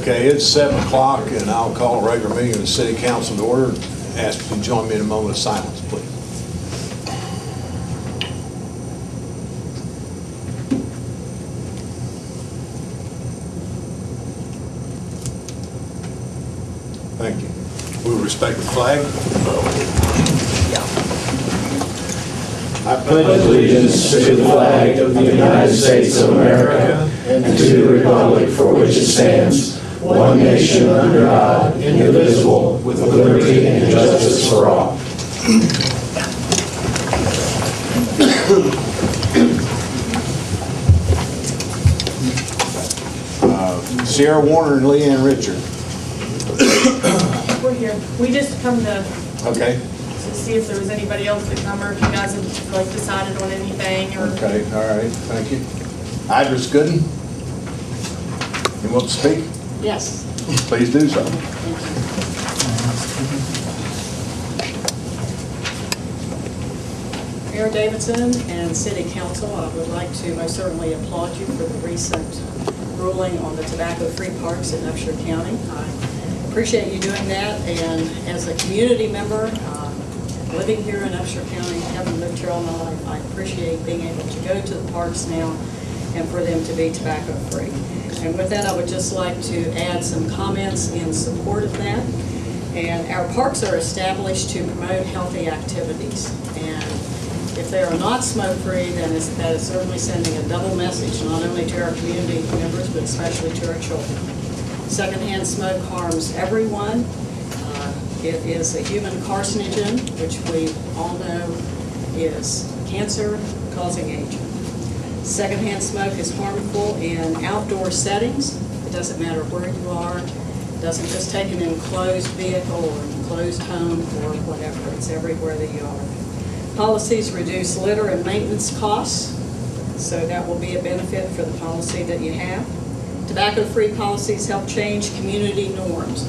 Okay, it's 7 o'clock, and I'll call a regular meeting of the city council to order. Ask you to join me in a moment of silence, please. Thank you. We will respect the flag. I pledge allegiance to the flag of the United States of America and to the republic for which it stands, one nation under God, indivisible, with liberty and justice for all. Sierra Warner and Leanne Richard. We're here. We just come to Okay. see if there was anybody else to come, or if you guys have like decided on anything, or. Okay, all right, thank you. Idris Gooden? You want to speak? Yes. Please do so. Mayor Davidson and City Council, I would like to most certainly applaud you for the recent ruling on the tobacco-free parks in Upshur County. I appreciate you doing that, and as a community member, living here in Upshur County, having lived here all my life, I appreciate being able to go to the parks now and for them to be tobacco-free. And with that, I would just like to add some comments in support of that. And our parks are established to promote healthy activities. And if they are not smoke-free, then that is certainly sending a double message, not only to our community members, but especially to our children. Secondhand smoke harms everyone. It is a human carcinogen, which we all know is cancer-causing agent. Secondhand smoke is harmful in outdoor settings. It doesn't matter where you are. It doesn't just take an enclosed vehicle or enclosed home or whatever. It's everywhere that you are. Policies reduce litter and maintenance costs, so that will be a benefit for the policy that you have. Tobacco-free policies help change community norms.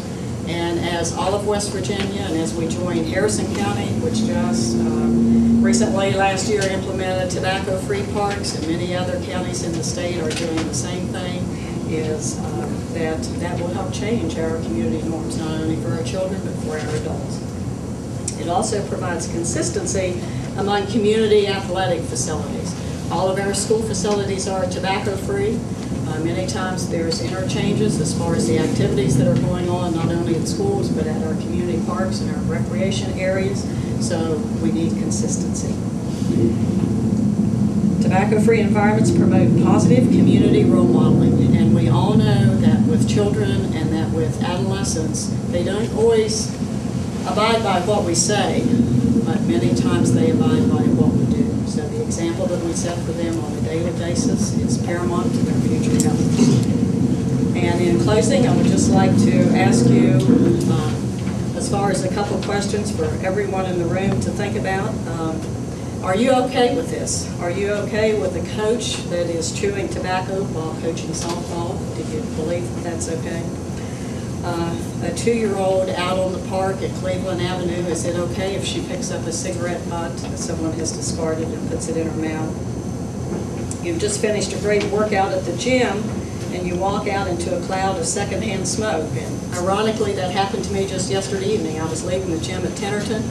And as all of West Virginia, and as we join Harrison County, which just recently last year implemented tobacco-free parks, and many other counties in the state are doing the same thing, is that will help change our community norms, not only for our children, but for our adults. It also provides consistency among community athletic facilities. All of our school facilities are tobacco-free. Many times there's interchanges as far as the activities that are going on, not only in schools, but at our community parks and our recreation areas. So we need consistency. Tobacco-free environments promote positive community role modeling. And we all know that with children and that with adolescents, they don't always abide by what we say, but many times they abide by what we do. So the example that we set for them on a daily basis is paramount to their future health. And in closing, I would just like to ask you, as far as a couple questions for everyone in the room to think about. Are you okay with this? Are you okay with a coach that is chewing tobacco while coaching softball? Do you believe that that's okay? A 2-year-old out on the park at Cleveland Avenue, is it okay if she picks up a cigarette butt that someone has discarded and puts it in her mouth? You've just finished a great workout at the gym and you walk out into a cloud of secondhand smoke. And ironically, that happened to me just yesterday evening. I was leaving the gym at Tennerton,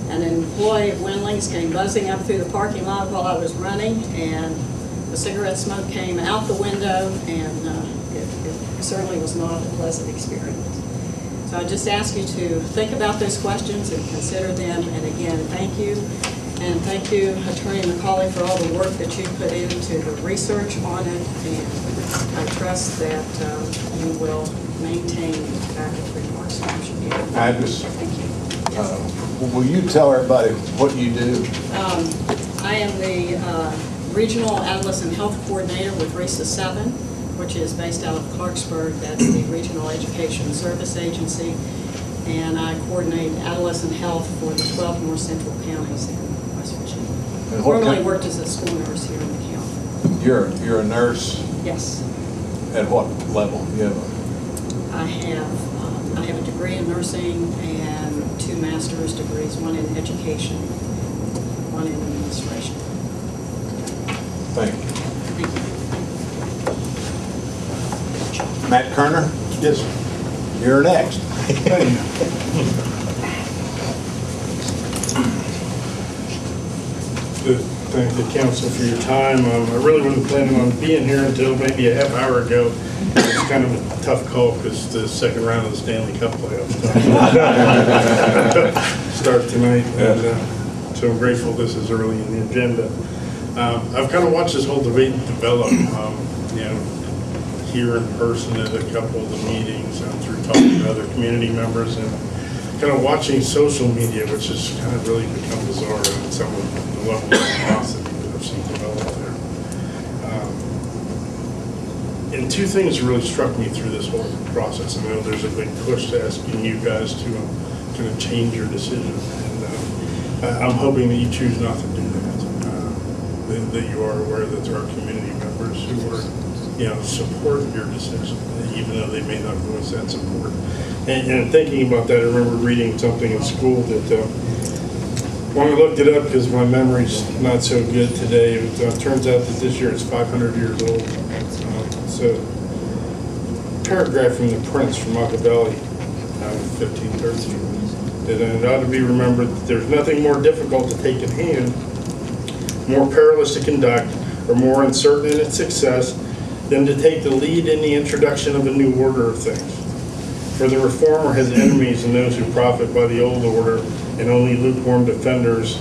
and an employee of Wendling's came buzzing up through the parking lot while I was running, and the cigarette smoke came out the window, and it certainly was not a pleasant experience. So I just ask you to think about those questions and consider them. And again, thank you. And thank you, Attorney McCauley, for all the work that you put into the research on it. And I trust that you will maintain tobacco-free parks in Upshur County. Idris, Thank you. will you tell everybody what you do? I am the Regional Adolescent Health Coordinator with RESA 7, which is based out of Clarksburg. That's the Regional Education Service Agency. And I coordinate adolescent health for the 12 more central counties in West Virginia. Formerly worked as a school nurse here in the county. You're a nurse? Yes. At what level? You have I have a degree in nursing and 2 master's degrees, one in education, one in administration. Thank you. Thank you. Matt Kerner? Yes, sir. You're next. Thank the council for your time. I really wasn't planning on being here until maybe a half hour ago. It's kind of a tough call because the second round of the Stanley Cup playoffs start tonight. And so I'm grateful this is early in the agenda. I've kind of watched this whole debate develop, here in person at a couple of the meetings, through talking to other community members, and kind of watching social media, which has kind of really become bizarre on some of the level of animosity that I've seen develop there. And two things really struck me through this whole process. I know there's a big push to asking you guys to kind of change your decision, and I'm hoping that you choose not to do that, that you are aware that there are community members who are, support your decision, even though they may not voice that support. And thinking about that, I remember reading something in school that, when I looked it up, because my memory's not so good today, it turns out that this year it's 500 years old. So, paragraph from the Prince from Machiavelli, 1513. And it ought to be remembered that there's nothing more difficult to take in hand, more perilous to conduct, or more uncertain in its success than to take the lead in the introduction of a new order of things. For the reformer has enemies and those who profit by the old order, and only lukewarm defenders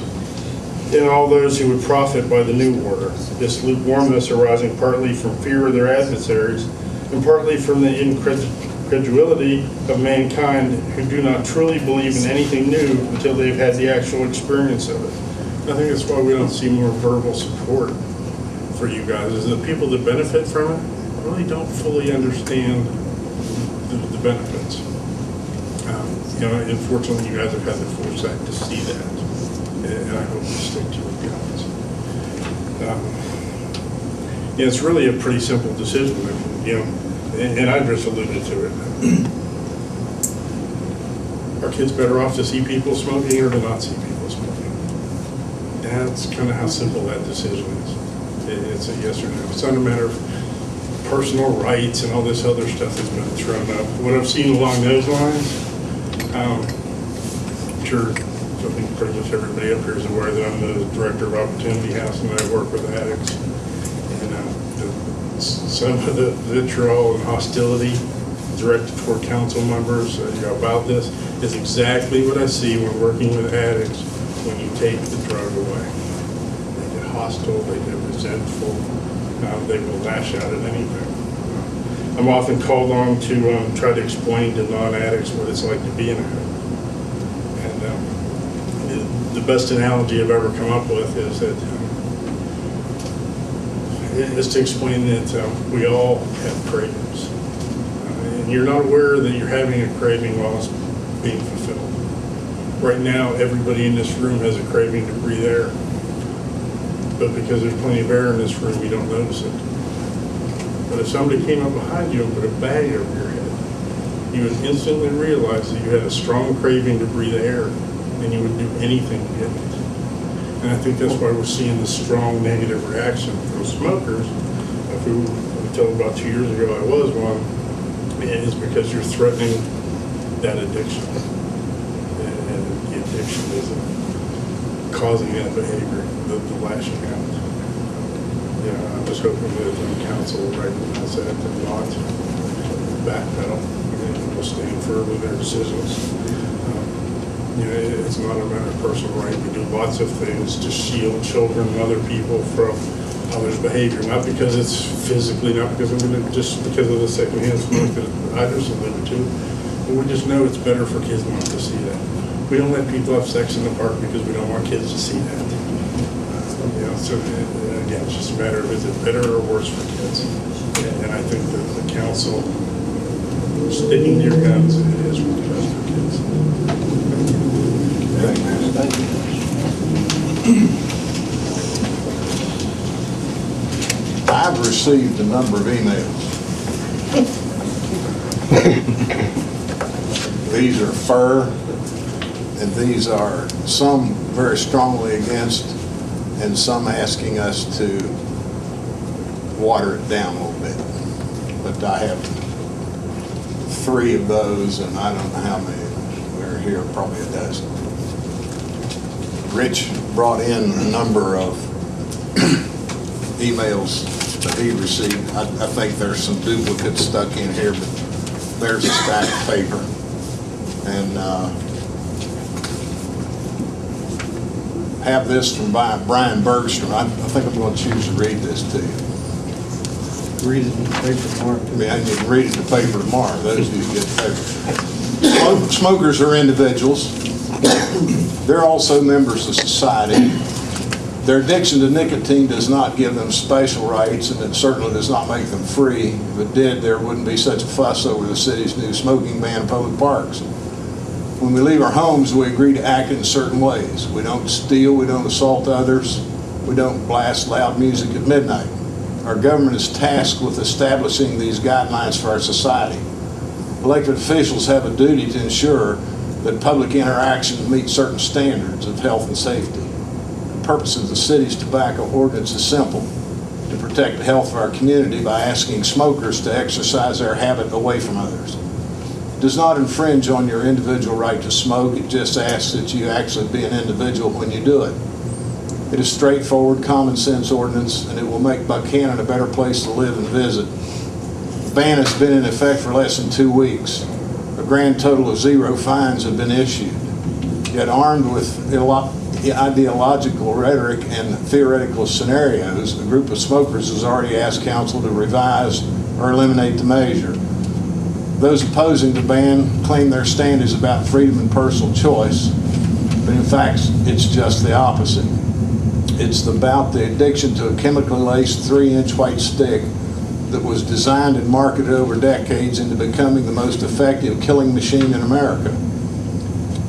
in all those who would profit by the new order. This lukewarmness arising partly from fear of their adversaries, and partly from the incredulity of mankind who do not truly believe in anything new until they've had the actual experience of it. I think that's why we don't see more verbal support for you guys, is the people that benefit from it really don't fully understand the benefits. Unfortunately, you guys have had the foresight to see that, and I hope you stick to your guns. It's really a pretty simple decision, and I just alluded to it. Are kids better off to see people smoking or to not see people smoking? That's kind of how simple that decision is. It's a yes or no. It's not a matter of personal rights and all this other stuff that's been thrown up. What I've seen along those lines, I'm sure I think pretty much everybody up here is aware that I'm the director of Opportunity House and I work with addicts. And some of the vitriol and hostility directed toward council members about this is exactly what I see when working with addicts when you take the drug away. They get hostile, they get resentful, they will lash out at anything. I'm often called on to try to explain to non-addicts what it's like to be an addict. And the best analogy I've ever come up with is that is to explain that we all have cravings. And you're not aware that you're having a craving while it's being fulfilled. Right now, everybody in this room has a craving to breathe air. But because there's plenty of air in this room, you don't notice it. But if somebody came up behind you and put a bag over your head, you would instantly realize that you had a strong craving to breathe air, and you would do anything to get it. And I think that's why we're seeing the strong negative reaction from smokers, who until about 2 years ago I was one, is because you're threatening that addiction. And the addiction is causing that behavior, the lashing out. I'm just hoping that the council will recognize that and not backpedal and will stand firm in their decisions. It's not a matter of personal right. We do lots of things to shield children and other people from others' behavior, not because it's physically, not because just because of the secondhand smoke that I just alluded to, but we just know it's better for kids not to see that. We don't let people have sex in the park because we don't want kids to see that. So again, it's just a matter of is it better or worse for kids? And I think that the council sticking to your guns is what's best for kids. Thank you. I've received a number of emails. These are fur, and these are some very strongly against, and some asking us to water it down a little bit. But I have 3 of those, and I don't know how many. We're here, probably a dozen. Rich brought in a number of emails that he received. I think there's some duplicates stuck in here, but there's a stack of paper. And have this from Brian Bergstrom. I think I'm going to choose to read this to you. Read it in the paper tomorrow. I mean, I can read it in the paper tomorrow, those of you who get the paper. Smokers are individuals. They're also members of society. Their addiction to nicotine does not give them special rights, and it certainly does not make them free. If it did, there wouldn't be such a fuss over the city's new smoking ban in public parks. When we leave our homes, we agree to act in certain ways. We don't steal, we don't assault others, we don't blast loud music at midnight. Our government is tasked with establishing these guidelines for our society. Elected officials have a duty to ensure that public interactions meet certain standards of health and safety. The purpose of the city's tobacco ordinance is simple: to protect the health of our community by asking smokers to exercise their habit away from others. It does not infringe on your individual right to smoke. It just asks that you actually be an individual when you do it. It is straightforward, common sense ordinance, and it will make Buchanan a better place to live and visit. The ban has been in effect for less than 2 weeks. A grand total of 0 fines have been issued. Yet armed with ideological rhetoric and theoretical scenarios, a group of smokers has already asked council to revise or eliminate the measure. Those opposing the ban claim their stand is about freedom and personal choice, but in fact, it's just the opposite. It's about the addiction to a chemically laced 3-inch white stick that was designed and marketed over decades into becoming the most effective killing machine in America.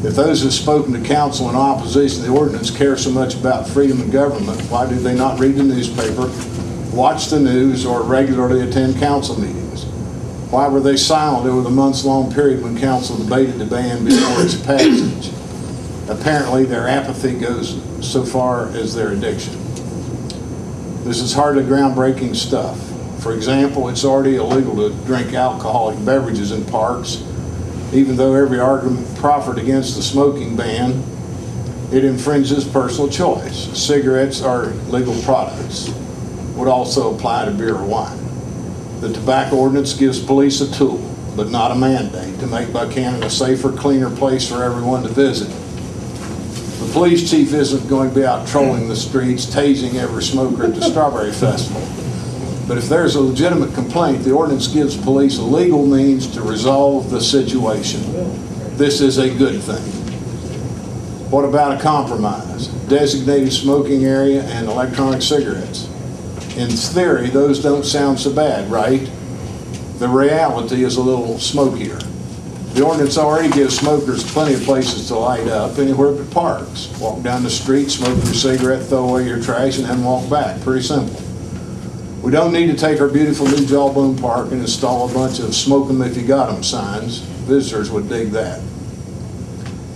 If those who have spoken to council in opposition to the ordinance care so much about freedom of government, why do they not read the newspaper, watch the news, or regularly attend council meetings? Why were they silent over the months-long period when council debated the ban before its passage? Apparently, their apathy goes so far as their addiction. This is hardly groundbreaking stuff. For example, it's already illegal to drink alcoholic beverages in parks. Even though every argument proffered against the smoking ban, it infringes personal choice. Cigarettes are legal products. Would also apply to beer or wine. The tobacco ordinance gives police a tool, but not a mandate, to make Buchanan a safer, cleaner place for everyone to visit. The police chief isn't going to be out trolling the streets, tasing every smoker at the Strawberry Festival. But if there's a legitimate complaint, the ordinance gives police a legal means to resolve the situation. This is a good thing. What about a compromise? Designated smoking area and electronic cigarettes. In theory, those don't sound so bad, right? The reality is a little smokier. The ordinance already gives smokers plenty of places to light up, anywhere but parks. Walk down the street, smoke your cigarette, throw away your trash, and then walk back. Pretty simple. We don't need to take our beautiful new Jawbone Park and install a bunch of "smoke 'em if you got 'em" signs. Visitors would dig that.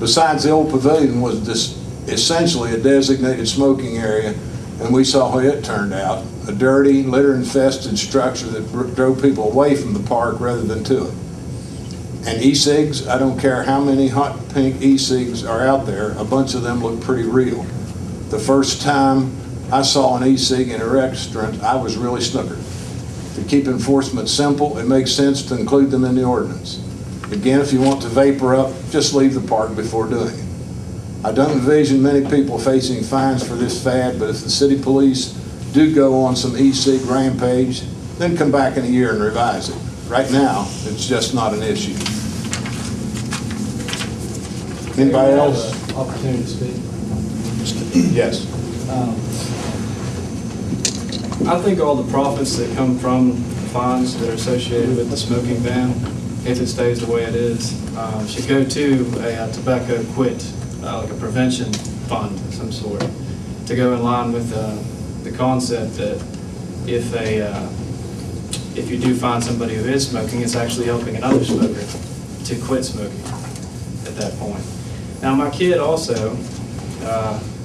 Besides, the old pavilion was essentially a designated smoking area, and we saw how it turned out. A dirty, litter-infested structure that drove people away from the park rather than to it. And e-cigs, I don't care how many hot pink e-cigs are out there, a bunch of them look pretty real. The first time I saw an e-cig in a restaurant, I was really snookered. To keep enforcement simple, it makes sense to include them in the ordinance. Again, if you want to vapor up, just leave the park before doing it. I don't envision many people facing fines for this fad, but if the city police do go on some e-cig rampage, then come back in a year and revise it. Right now, it's just not an issue. Anybody else? Opportunity to speak. Yes. I think all the profits that come from the fines that are associated with the smoking ban, if it stays the way it is, should go to a tobacco quit, like a prevention fund of some sort, to go in line with the concept that if you do find somebody who is smoking, it's actually helping another smoker to quit smoking at that point. Now, my kid also,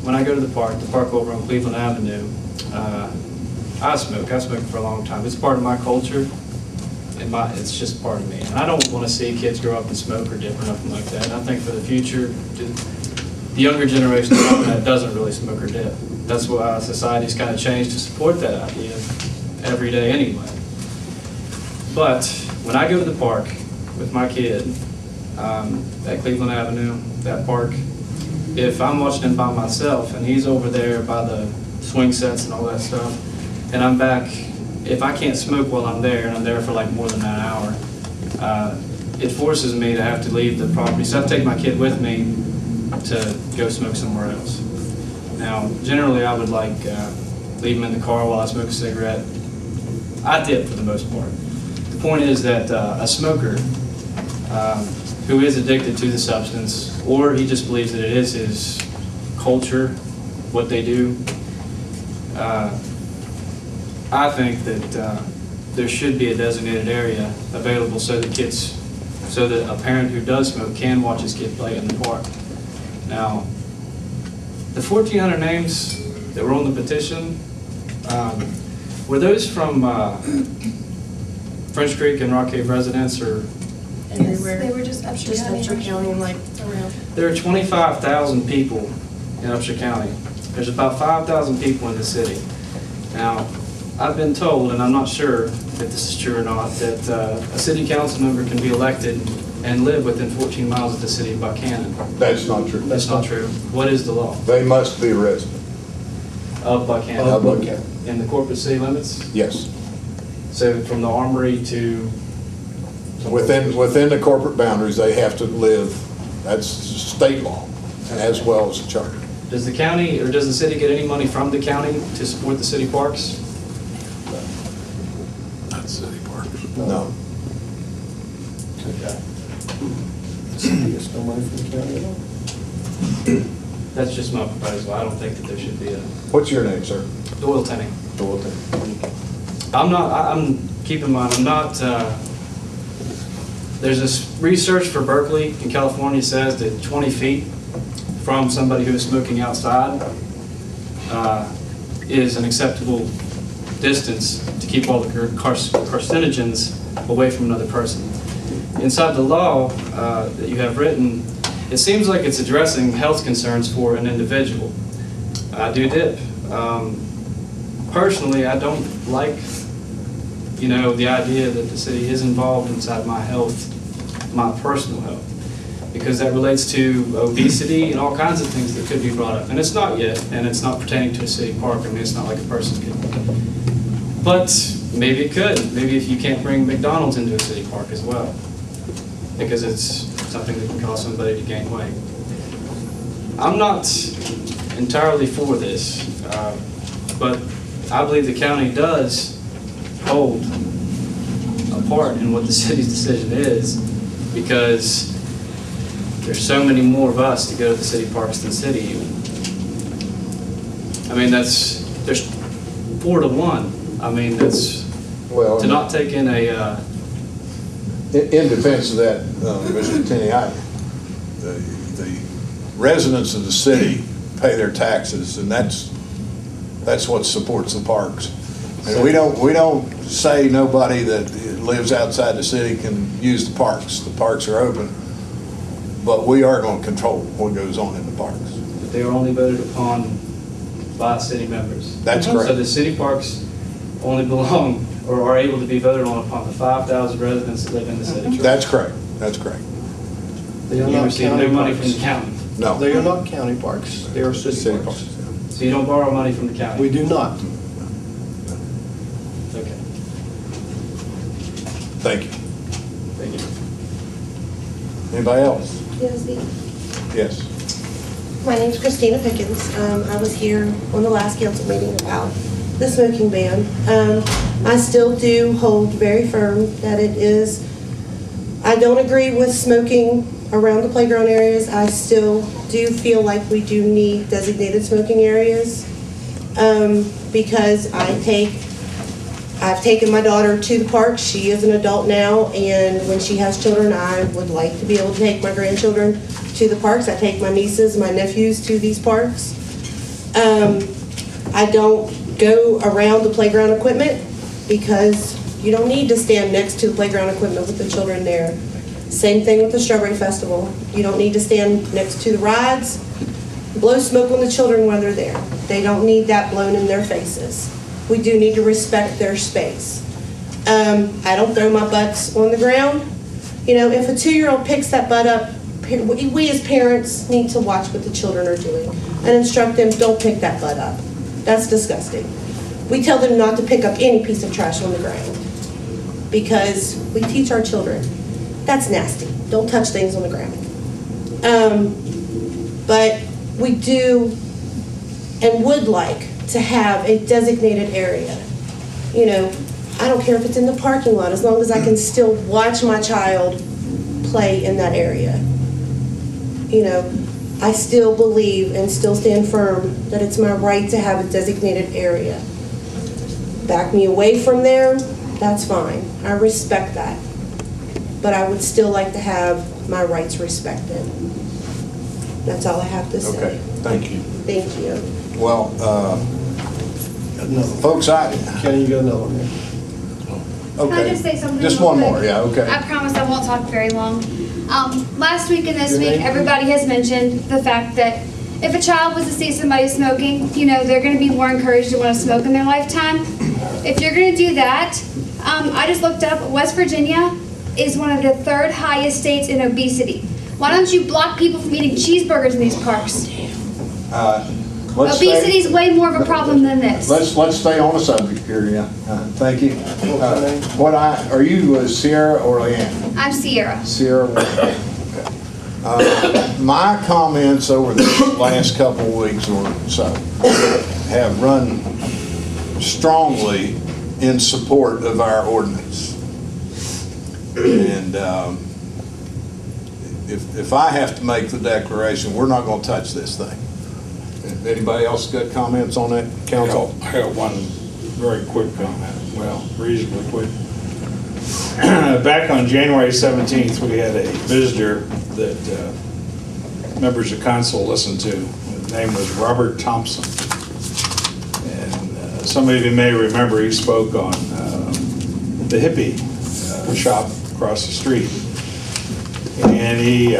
when I go to the park over on Cleveland Avenue, I smoke for a long time. It's part of my culture. It's just part of me. And I don't want to see kids grow up and smoke or dip or nothing like that. And I think for the future, the younger generation that doesn't really smoke or dip. That's why society's kind of changed to support that idea every day anyway. But when I go to the park with my kid, at Cleveland Avenue, that park, if I'm watching him by myself and he's over there by the swing sets and all that stuff, and I'm back, if I can't smoke while I'm there, and I'm there for like more than an hour, it forces me to have to leave the property. So I have to take my kid with me to go smoke somewhere else. Now, generally I would like leave him in the car while I smoke a cigarette. I dip for the most part. The point is that a smoker who is addicted to the substance, or he just believes that it is his culture, what they do, I think that there should be a designated area available so that a parent who does smoke can watch his kid play in the park. Now, the 1,400 names that were on the petition, were those from French Creek and Rock Cave residents, or? Everywhere. They were just Upshur County and like around. There are 25,000 people in Upshur County. There's about 5,000 people in the city. Now, I've been told, and I'm not sure if this is true or not, that a city council member can be elected and live within 14 miles of the city of Buchanan. That's not true. That's not true. What is the law? They must be a resident. Of Buchanan? Of Buchanan. In the corporate city limits? Yes. So from the Armory to? Within the corporate boundaries, they have to live, that's state law, as well as the charter. Does the county, or does the city get any money from the county to support the city parks? Not city parks. No. There's no money from the county at all? That's just my proposal. I don't think that there should be a What's your name, sir? Doyle Tenney. Doyle. Keep in mind, I'm not, there's this research for Berkeley in California says that 20 feet from somebody who is smoking outside is an acceptable distance to keep all the carcinogens away from another person. Inside the law that you have written, it seems like it's addressing health concerns for an individual. I do dip. Personally, I don't like, the idea that the city is involved inside my health, my personal health, because that relates to obesity and all kinds of things that could be brought up. And it's not yet, and it's not pertaining to a city park. I mean, it's not like a person could. But maybe it could. Maybe if you can't bring McDonald's into a city park as well, because it's something that can cause somebody to gain weight. I'm not entirely for this, but I believe the county does hold a part in what the city's decision is, because there's so many more of us to go to the city parks than city even. I mean, there's 4 to 1. I mean, that's, Well, to not take in a, in defense of that, Mr. Tenney, the residents of the city pay their taxes, and that's what supports the parks. And we don't say nobody that lives outside the city can use the parks. The parks are open, but we are going to control what goes on in the parks. they are only voted upon by city members. That's correct. So the city parks only belong, or are able to be voted on upon the 5,000 residents that live in the city. That's correct. That's correct. They are You not receive no county money from the parks. county. No. They are not county parks. They are city parks. So you don't borrow money from the county? We do not. Okay, Thank you. thank you. Anybody else? Yes. My name's Christina Pickens. I was here on the last council meeting about the smoking ban. I still do hold very firm that it is, I don't agree with smoking around the playground areas. I still do feel like we do need designated smoking areas because I've taken my daughter to the park. She is an adult now, and when she has children, I would like to be able to take my grandchildren to the parks. I take my nieces, my nephews to these parks. I don't go around the playground equipment because You don't need to stand next to the playground equipment with the children there. Same thing with the Strawberry Festival. You don't need to stand next to the rides, blow smoke on the children while they're there. They don't need that blown in their faces. We do need to respect their space. I don't throw my butts on the ground. You know, if a 2-year-old picks that butt up, we as parents need to watch what the children are doing and instruct them, don't pick that butt up. That's disgusting. We tell them not to pick up any piece of trash on the ground because we teach our children, that's nasty. Don't touch things on the ground. But we do and would like to have a designated area. You know, I don't care if it's in the parking lot, as long as I can still watch my child play in that area. You know, I still believe and still stand firm that it's my right to have a designated area. Back me away from there, that's fine. I respect that. But I would still like to have my rights respected. That's all I have to say. Okay, thank you. Thank you. Well, folks, Kenny, you got another one here? okay. Can I just say something? Just real one quick? more, yeah, okay. I promise I won't talk very long. Last week and this Your week, name? everybody has mentioned the fact that if a child was to see somebody smoking, you know, they're going to be more encouraged to want to smoke in their lifetime. If you're going to do that, I just looked up, West Virginia is one of the 3rd highest states in obesity. Why don't you block people from eating cheeseburgers in these parks? Obesity is way more of a problem than this. Let's stay on the subject here, yeah. Thank you. Are you Sierra or Leanne? I'm Sierra. Sierra. Okay. My comments over the last couple of weeks or so have run strongly in support of our ordinance. And if I have to make the declaration, we're not going to touch this thing. Anybody else got comments on that, council? I got one very quick comment, well, reasonably quick. Back on January 17th, we had a visitor that members of council listened to. His name was Robert Thompson. And some of you may remember he spoke on the hippie shop across the street. And he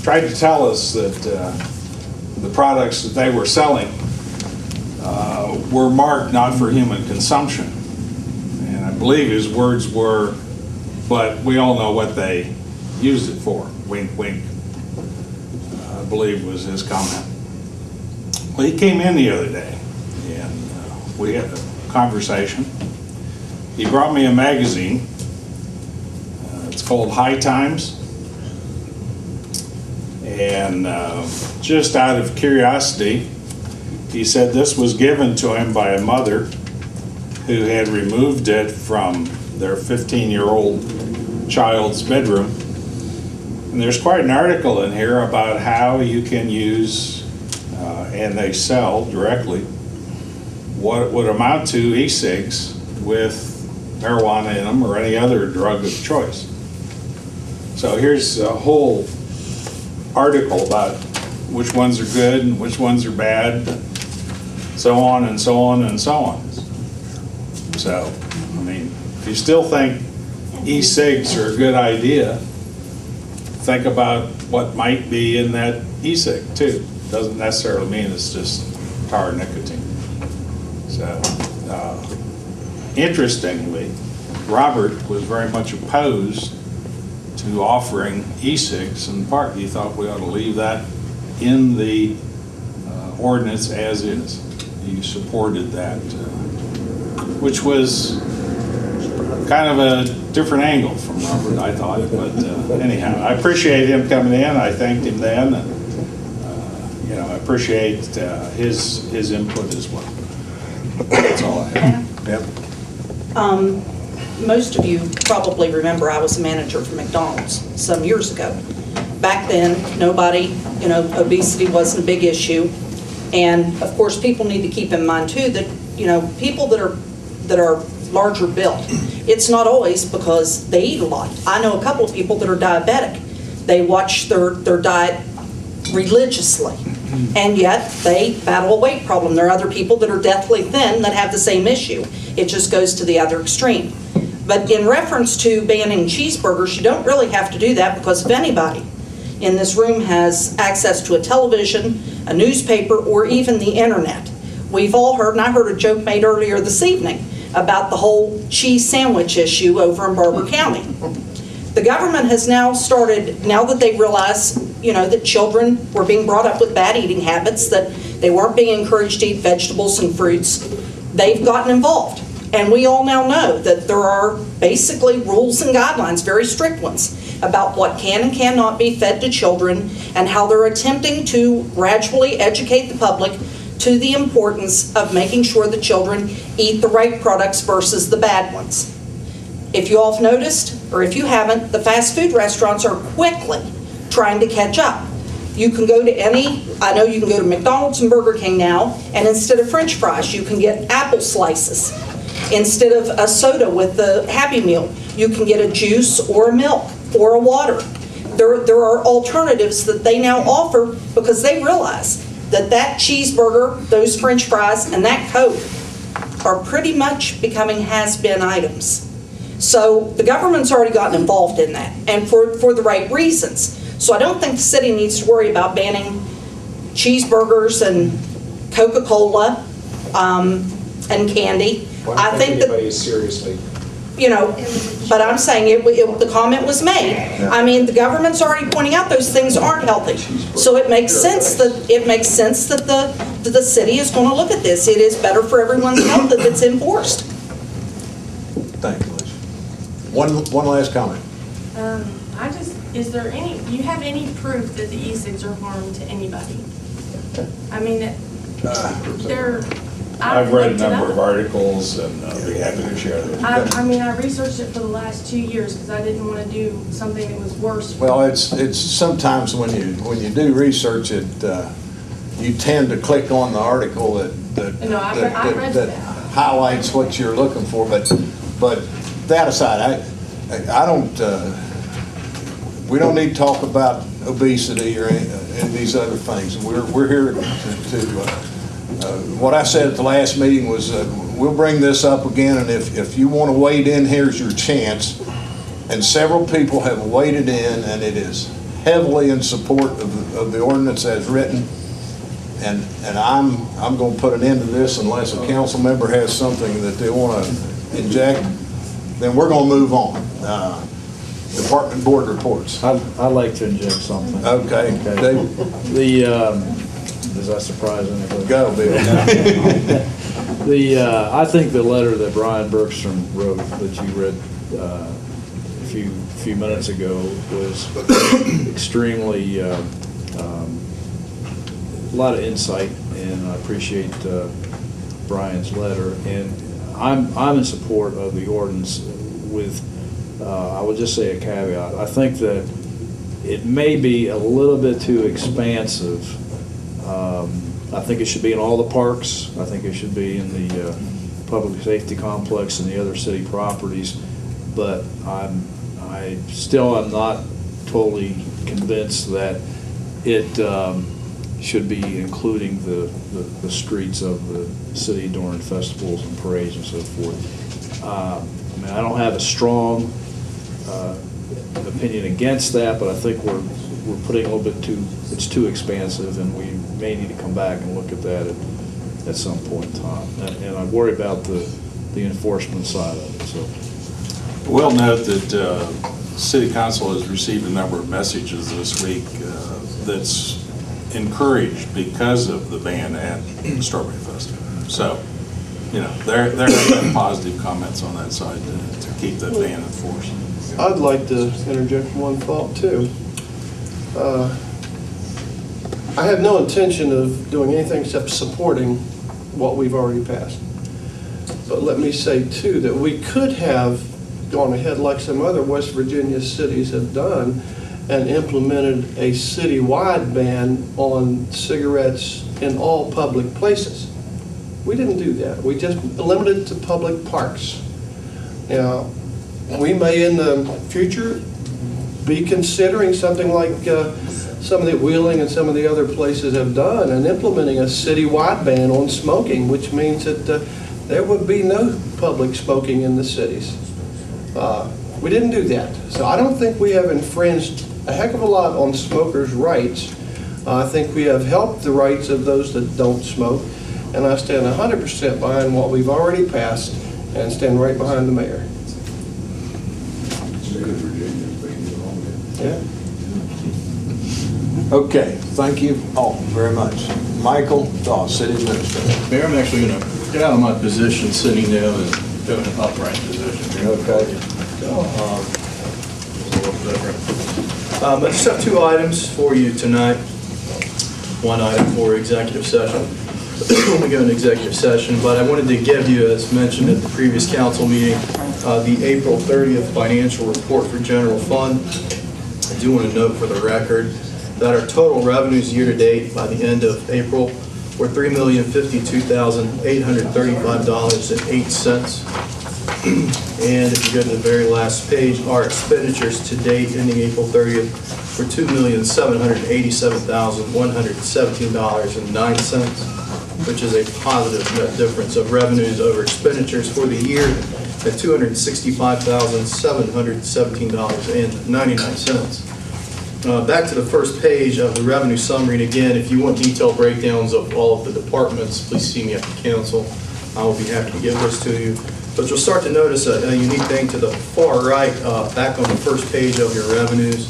tried to tell us that the products that they were selling were marked not for human consumption. And I believe his words were, but we all know what they used it for. Wink, wink, I believe was his comment. Well, he came in the other day and we had a conversation. He brought me a magazine. It's called High Times. And just out of curiosity, he said this was given to him by a mother who had removed it from their 15-year-old child's bedroom. And there's quite an article in here about how you can use, and they sell directly, what would amount to e-cigs with marijuana in them or any other drug of choice. So here's a whole article about which ones are good and which ones are bad, so on and so on and so on. So, I mean, if you still think e-cigs are a good idea, think about what might be in that e-cig too. Doesn't necessarily mean it's just tar nicotine. So, interestingly, Robert was very much opposed to offering e-cigs in the park. He thought we ought to leave that in the ordinance as is. He supported that, which was kind of a different angle from Robert, I thought. But anyhow, I appreciate him coming in. I thanked him then, and you know, I appreciate his input as well. That's all I have. Yep. Most of you probably remember I was a manager for McDonald's some years ago. Back then, obesity wasn't a big issue. And of course, people need to keep in mind too that, people that are larger built, it's not always because they eat a lot. I know a couple of people that are diabetic. They watch their diet religiously, and yet they battle a weight problem. There are other people that are deathly thin that have the same issue. It just goes to the other extreme. But in reference to banning cheeseburgers, you don't really have to do that, because if anybody in this room has access to a television, a newspaper, or even the internet, we've all heard, and I heard a joke made earlier this evening about the whole cheese sandwich issue over in Barber County. The government has now started, now that they realize, that children were being brought up with bad eating habits, that they weren't being encouraged to eat vegetables and fruits, they've gotten involved. And we all now know that there are basically rules and guidelines, very strict ones, about what can and cannot be fed to children, and how they're attempting to gradually educate the public to the importance of making sure the children eat the right products versus the bad ones. If you all have noticed, or if you haven't, the fast food restaurants are quickly trying to catch up. You can go to I know you can go to McDonald's and Burger King now, and instead of French fries, you can get apple slices. Instead of a soda with the Happy Meal, you can get a juice or a milk or a water. There are alternatives that they now offer, because they realize that cheeseburger, those French fries, and that Coke are pretty much becoming has-been items. So the government's already gotten involved in that, and for the right reasons. So I don't think the city needs to worry about banning cheeseburgers and Coca-Cola and candy. I think that anybody seriously. But I'm saying the comment was made. I mean, the government's already pointing out those things aren't healthy. So it makes sense that the city is going to look at this. It is better for everyone's health if it's enforced. Thank you, Liz. One last comment. do you have any proof that the e-cigs are harm to anybody? I mean, I've read a number of articles, and I'll be happy to share them. I researched it for the last 2 years because I didn't want to do something that was worse. Well, it's sometimes when you do research it, you tend to click on the article that highlights what you're looking for. But that aside, I don't. We don't need to talk about obesity or any these other things. We're here to what I said at the last meeting was we'll bring this up again, and if you want to wade in, here's your chance. And several people have waded in, and it is heavily in support of the ordinance as written. And I'm going to put an end to this unless a council member has something that they want to inject. Then we're going to move on. Department board reports. I'd like to inject something. Okay. Does that surprise anybody? Go, Bill. I think the letter that Brian Bergstrom wrote that you read a few minutes ago was extremely a lot of insight, and I appreciate Brian's letter. And I'm in support of the ordinance with I would just say a caveat. I think that it may be a little bit too expansive. I think it should be in all the parks. I think it should be in the public safety complex and the other city properties. But I still am not totally convinced that it should be including the streets of the city during festivals and parades and so forth. I don't have a strong opinion against that, but I think we're putting a little bit it's too expansive, and we may need to come back and look at that at some point in time. And I worry about the enforcement side of it. So We'll note that City Council has received a number of messages this week that's encouraged because of the ban at Strawberry Festival. So, there have been positive comments on that side to keep that ban enforced. I'd like to interject one thought too. I have no intention of doing anything except supporting what we've already passed. But let me say too that we could have gone ahead like some other West Virginia cities have done and implemented a citywide ban on cigarettes in all public places. We didn't do that. We just limited it to public parks. Now, we may in the future be considering something like some of the Wheeling and some of the other places have done, and implementing a citywide ban on smoking, which means that there would be no public smoking in the cities. We didn't do that. So I don't think we have infringed a heck of a lot on smokers' rights. I think we have helped the rights of those that don't smoke, and I stand 100% behind what we've already passed and stand right behind the mayor. Yeah. Okay, thank you all very much. Michael Doss, City Administrator. Mayor, I'm actually going to get out of my position sitting down and go in an upright position here. Okay. It's a little different. I just have two items for you tonight. One item for executive session. We go into executive session, but I wanted to give you, as mentioned at the previous council meeting, the April 30th financial report for general fund. I do want to note for the record that our total revenues year-to-date by the end of April were $3,052,835.08. And if you go to the very last page, our expenditures to date ending April 30th were $2,787,117.09, which is a positive net difference of revenues over expenditures for the year at $265,717.99. Back to the first page of the revenue summary, and again, if you want detailed breakdowns of all of the departments, please see me at the council. I will be happy to give those to you. But you'll start to notice a unique thing to the far right, back on the first page of your revenues.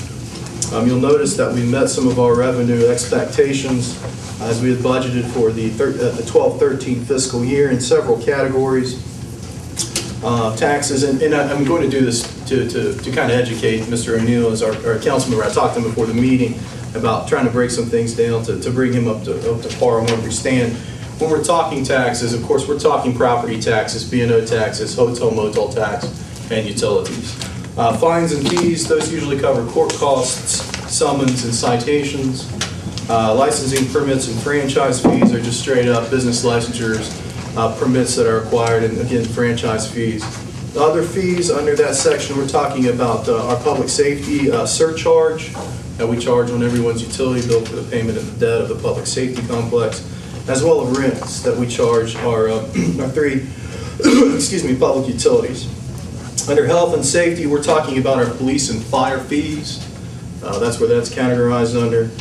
You'll notice that we met some of our revenue expectations as we had budgeted for the 12-13 fiscal year in several categories. Taxes, and I'm going to do this to kind of educate Mr. O'Neill as our council member. I talked to him before the meeting about trying to break some things down to bring him up to par on where we stand. When we're talking taxes, of course, we're talking property taxes, B&O taxes, hotel motel tax, and utilities. Fines and fees, those usually cover court costs, summons and citations. Licensing permits and franchise fees are just straight up business licensures, permits that are acquired, and again, franchise fees. The other fees under that section, we're talking about our public safety surcharge that we charge on everyone's utility bill for the payment of the debt of the public safety complex, as well as rents that we charge our three public utilities. Under health and safety, we're talking about our police and fire fees. That's where that's categorized under.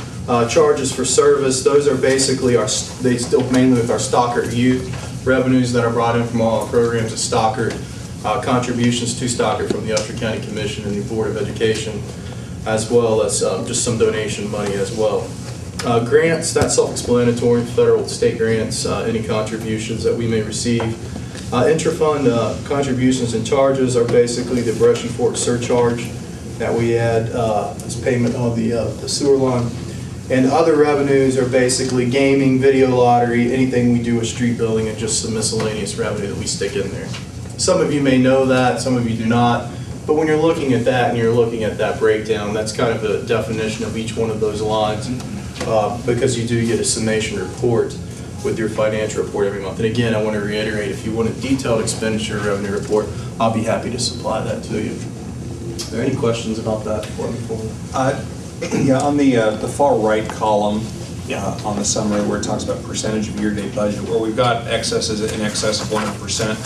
Charges for service, those are basically they still mainly with our Stockard youth revenues that are brought in from all our programs at Stockard, contributions to Stockard from the Upshur County Commission and the Board of Education, as well as just some donation money as well. Grants, that's self-explanatory, federal and state grants, any contributions that we may receive. Intrafund contributions and charges are basically the Brushy Fork surcharge that we add as payment on the sewer line. And other revenues are basically gaming, video lottery, anything we do with street building, and just some miscellaneous revenue that we stick in there. Some of you may know that, some of you do not. But when you're looking at that and you're looking at that breakdown, that's kind of the definition of each one of those lines, because you do get a summation report with your financial report every month. And again, I want to reiterate, if you want a detailed expenditure revenue report, I'll be happy to supply that to you. Are there any questions about that before I move forward? Yeah, on the far right column, on the summary where it talks about percentage of year-to-date budget, where we've got excesses in excess of 100%,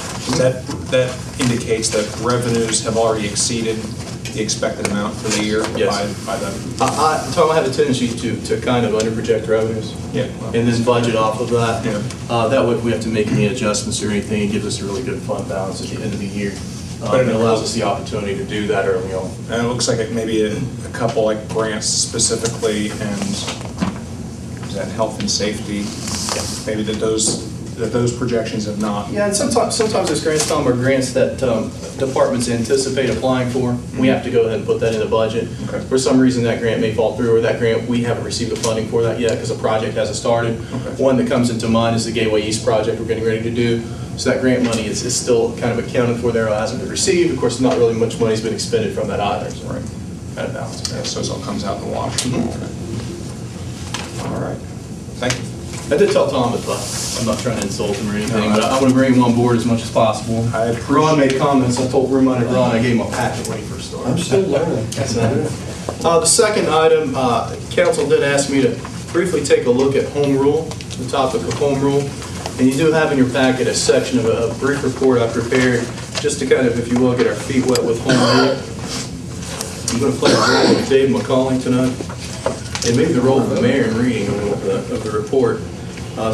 that indicates that revenues have already exceeded the expected amount for the year. Yes. by the. Tom, I have a tendency to kind of underproject revenues. Yeah. And then budget off of that. Yeah. That way, if we have to make any adjustments or anything, it gives us a really good fund balance at the end of the year. But it allows us the opportunity to do that early on. And it looks like maybe a couple like grants specifically, and is that health and safety? Yeah. Maybe that those projections have not. Yeah, and sometimes those grants, Tom, are grants that departments anticipate applying for. We have to go ahead and put that in the budget. Okay. For some reason, that grant may fall through, or that grant, we haven't received the funding for that yet because the project hasn't started. Okay. One that comes into mind is the Gateway East project we're getting ready to do. So that grant money is still kind of accounted for there, hasn't been received. Of course, not really much money's been expended from that either. So Right. kind of balance. Yeah, so it all comes out in the wash. Okay. All right. Thank you. I did tell Tom that I'm not trying to insult him or anything, but I want to bring him on board as much as possible. Ron made comments. I reminded Ron I gave him a packet when he first started. I'm still learning. The second item, council did ask me to briefly take a look at home rule, the topic of home rule. And you do have in your packet a section of a brief report I prepared just to kind of, if you will, get our feet wet with home rule, I'm going to play a role with Dave McCalling tonight, and maybe the role of the mayor in reading of the report.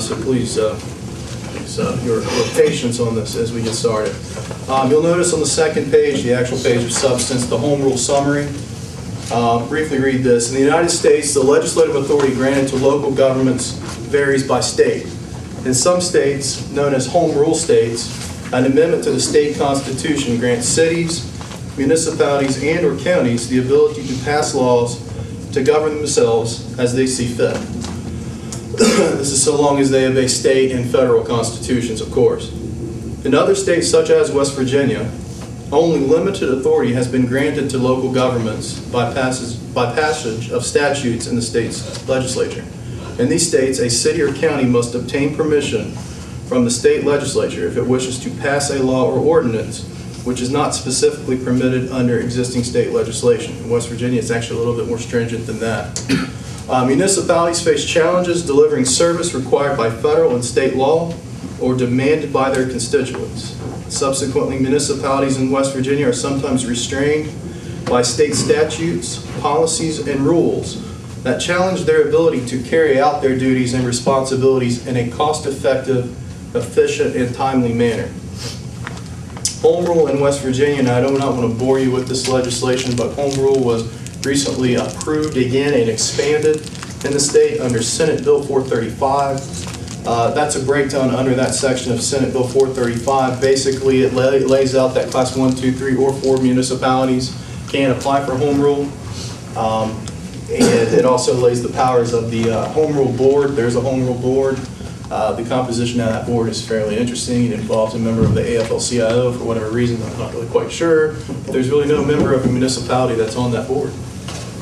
So please, your patience on this as we get started. You'll notice on the second page, the actual page of substance, the home rule summary. Briefly read this. In the United States, the legislative authority granted to local governments varies by state. In some states, known as home rule states, an amendment to the state constitution grants cities, municipalities, and/or counties the ability to pass laws to govern themselves as they see fit. This is so long as they obey state and federal constitutions, of course. In other states, such as West Virginia, only limited authority has been granted to local governments by passage of statutes in the state's legislature. In these states, a city or county must obtain permission from the state legislature if it wishes to pass a law or ordinance which is not specifically permitted under existing state legislation. In West Virginia, it's actually a little bit more stringent than that. Municipalities face challenges delivering service required by federal and state law or demanded by their constituents. Subsequently, municipalities in West Virginia are sometimes restrained by state statutes, policies, and rules that challenge their ability to carry out their duties and responsibilities in a cost-effective, efficient, and timely manner. Home rule in West Virginia, and I do not want to bore you with this legislation, but home rule was recently approved again and expanded in the state under Senate Bill 435. That's a breakdown under that section of Senate Bill 435. Basically, it lays out that class 1, 2, 3, or 4 municipalities can apply for home rule. And it also lays the powers of the home rule board. There's a home rule board. The composition of that board is fairly interesting. It involves a member of the AFL-CIO for whatever reason. I'm not really quite sure. There's really no member of a municipality that's on that board.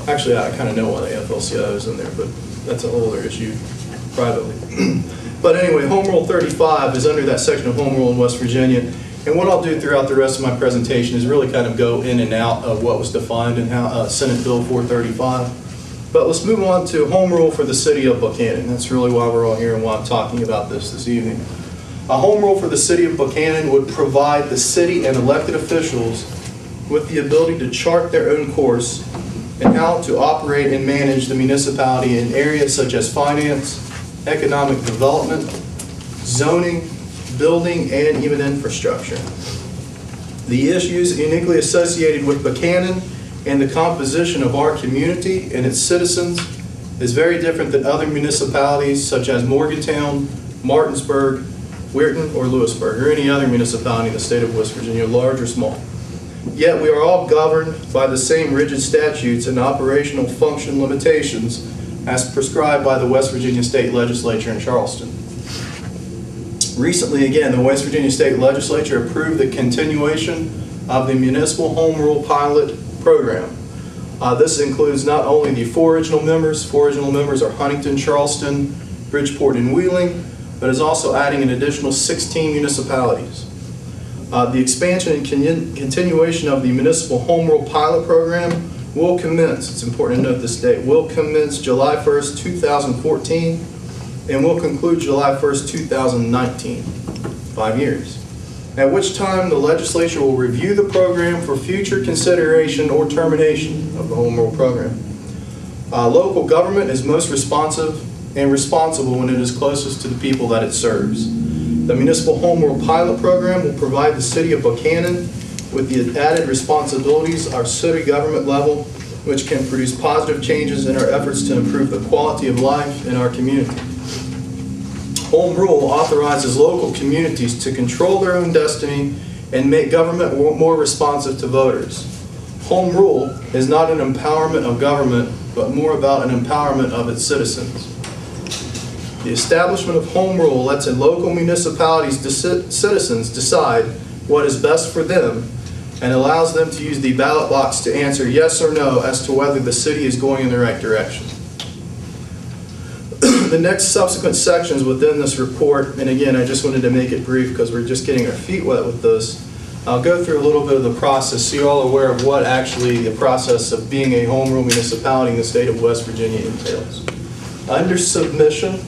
Actually, I kind of know why the AFL-CIO is in there, but that's a whole other issue privately. But anyway, Home Rule 35 is under that section of Home Rule in West Virginia. And what I'll do throughout the rest of my presentation is really kind of go in and out of what was defined in Senate Bill 435. But let's move on to Home Rule for the City of Buchanan. That's really why we're all here and why I'm talking about this evening. A Home Rule for the City of Buchanan would provide the city and elected officials with the ability to chart their own course and how to operate and manage the municipality in areas such as finance, economic development, zoning, building, and even infrastructure. The issues uniquely associated with Buchanan and the composition of our community and its citizens is very different than other municipalities such as Morgantown, Martinsburg, Weirton, or Lewisburg, or any other municipality in the state of West Virginia, large or small. Yet we are all governed by the same rigid statutes and operational function limitations as prescribed by the West Virginia State Legislature in Charleston. Recently, again, the West Virginia State Legislature approved the continuation of the Municipal Home Rule Pilot Program. This includes not only the 4 original members. 4 original members are Huntington, Charleston, Bridgeport, and Wheeling, but is also adding an additional 16 municipalities. The expansion and continuation of the Municipal Home Rule Pilot Program will commence, it's important to note this date, will commence July 1st, 2014, and will conclude July 1st, 2019, 5 years. At which time the legislature will review the program for future consideration or termination of the Home Rule program. Local government is most responsive and responsible when it is closest to the people that it serves. The Municipal Home Rule Pilot Program will provide the City of Buchanan with the added responsibilities our city government level, which can produce positive changes in our efforts to improve the quality of life in our community. Home Rule authorizes local communities to control their own destiny and make government more responsive to voters. Home Rule is not an empowerment of government, but more about an empowerment of its citizens. The establishment of Home Rule lets a local municipality's citizens decide what is best for them and allows them to use the ballot box to answer yes or no as to whether the city is going in the right direction. The next subsequent sections within this report, and again, I just wanted to make it brief because we're just getting our feet wet with this. I'll go through a little bit of the process so you're all aware of what actually the process of being a home rule municipality in the state of West Virginia entails. Under submission,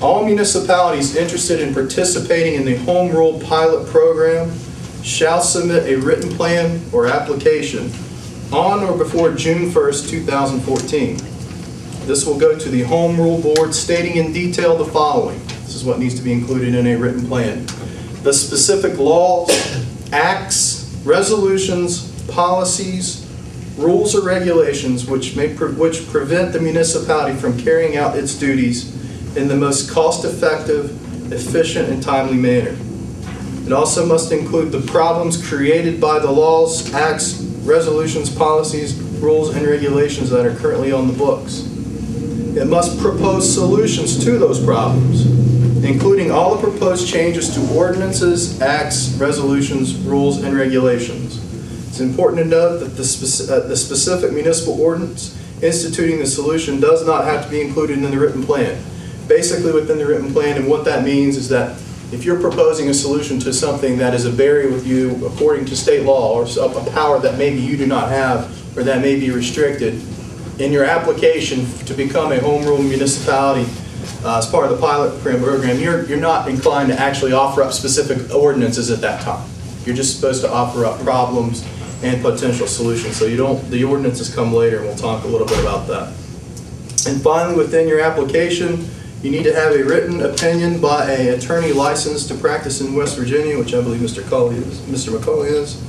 all municipalities interested in participating in the Home Rule Pilot Program shall submit a written plan or application on or before June 1st, 2014. This will go to the Home Rule Board stating in detail the following. This is what needs to be included in a written plan. The specific laws, acts, resolutions, policies, rules or regulations which prevent the municipality from carrying out its duties in the most cost-effective, efficient, and timely manner. It also must include the problems created by the laws, acts, resolutions, policies, rules, and regulations that are currently on the books. It must propose solutions to those problems, including all the proposed changes to ordinances, acts, resolutions, rules, and regulations. It's important to note that the specific municipal ordinance instituting the solution does not have to be included in the written plan. Basically, within the written plan, and what that means is that if you're proposing a solution to something that is a barrier with you according to state law, or a power that maybe you do not have, or that may be restricted, in your application to become a home rule municipality as part of the pilot program, you're not inclined to actually offer up specific ordinances at that time. You're just supposed to offer up problems and potential solutions. So the ordinances come later, and we'll talk a little bit about that. And finally, within your application, you need to have a written opinion by an attorney licensed to practice in West Virginia, which I believe Mr. McCauley is,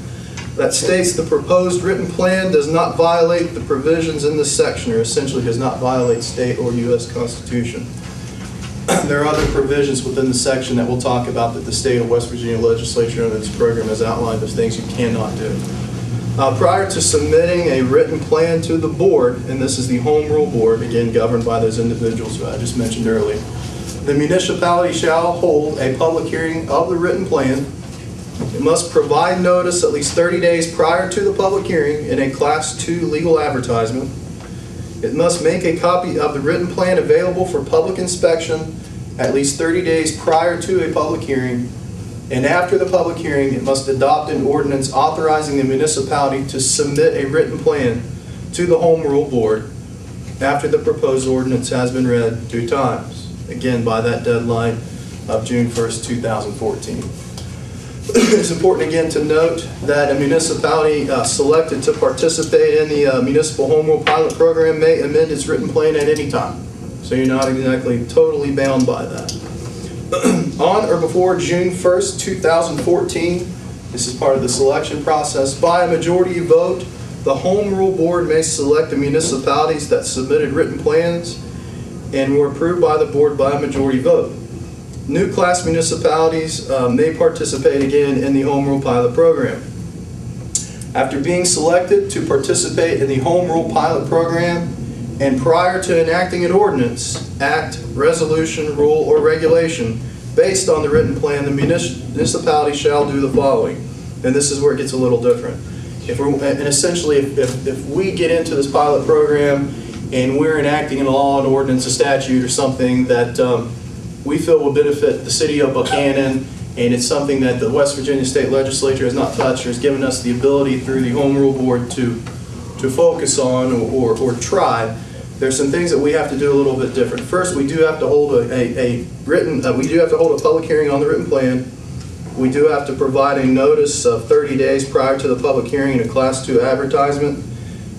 that states the proposed written plan does not violate the provisions in this section, or essentially does not violate state or U.S. Constitution. There are other provisions within the section that we'll talk about that the state of West Virginia legislature under this program has outlined as things you cannot do. Prior to submitting a written plan to the board, and this is the Home Rule Board, again governed by those individuals who I just mentioned earlier, the municipality shall hold a public hearing of the written plan. It must provide notice at least 30 days prior to the public hearing in a Class 2 legal advertisement. It must make a copy of the written plan available for public inspection at least 30 days prior to a public hearing. And after the public hearing, it must adopt an ordinance authorizing the municipality to submit a written plan to the Home Rule Board after the proposed ordinance has been read 2 times, again by that deadline of June 1st, 2014. It's important again to note that a municipality selected to participate in the Municipal Home Rule Pilot Program may amend its written plan at any time. So you're not exactly totally bound by that. On or before June 1st, 2014, this is part of the selection process, by a majority vote, the Home Rule Board may select the municipalities that submitted written plans and were approved by the board by a majority vote. New class municipalities may participate again in the Home Rule Pilot Program. After being selected to participate in the Home Rule Pilot Program, and prior to enacting an ordinance, act, resolution, rule, or regulation based on the written plan, the municipality shall do the following. And this is where it gets a little different. Essentially, if we get into this pilot program and we're enacting a law, an ordinance, a statute, or something that we feel will benefit the city of Buchanan, and it's something that the West Virginia State Legislature has not touched or has given us the ability through the Home Rule Board to focus on or try, there's some things that we have to do a little bit different. First, we do have to hold a public hearing on the written plan. We do have to provide a notice of 30 days prior to the public hearing in a Class 2 advertisement.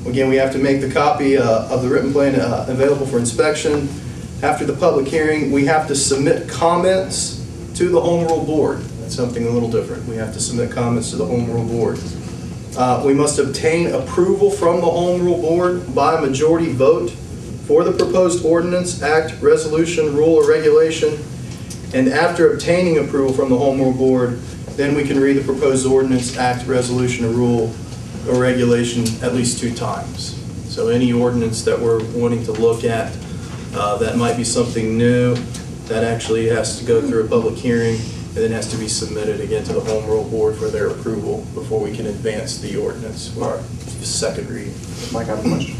Again, we have to make the copy of the written plan available for inspection. After the public hearing, we have to submit comments to the Home Rule Board. That's something a little different. We have to submit comments to the Home Rule Board. We must obtain approval from the Home Rule Board by a majority vote for the proposed ordinance, act, resolution, rule, or regulation. And after obtaining approval from the Home Rule Board, then we can read the proposed ordinance, act, resolution, or rule, or regulation at least 2 times. So any ordinance that we're wanting to look at that might be something new, that actually has to go through a public hearing and then has to be submitted again to the Home Rule Board for their approval before we can advance the ordinance or second read. Mike, I have a question.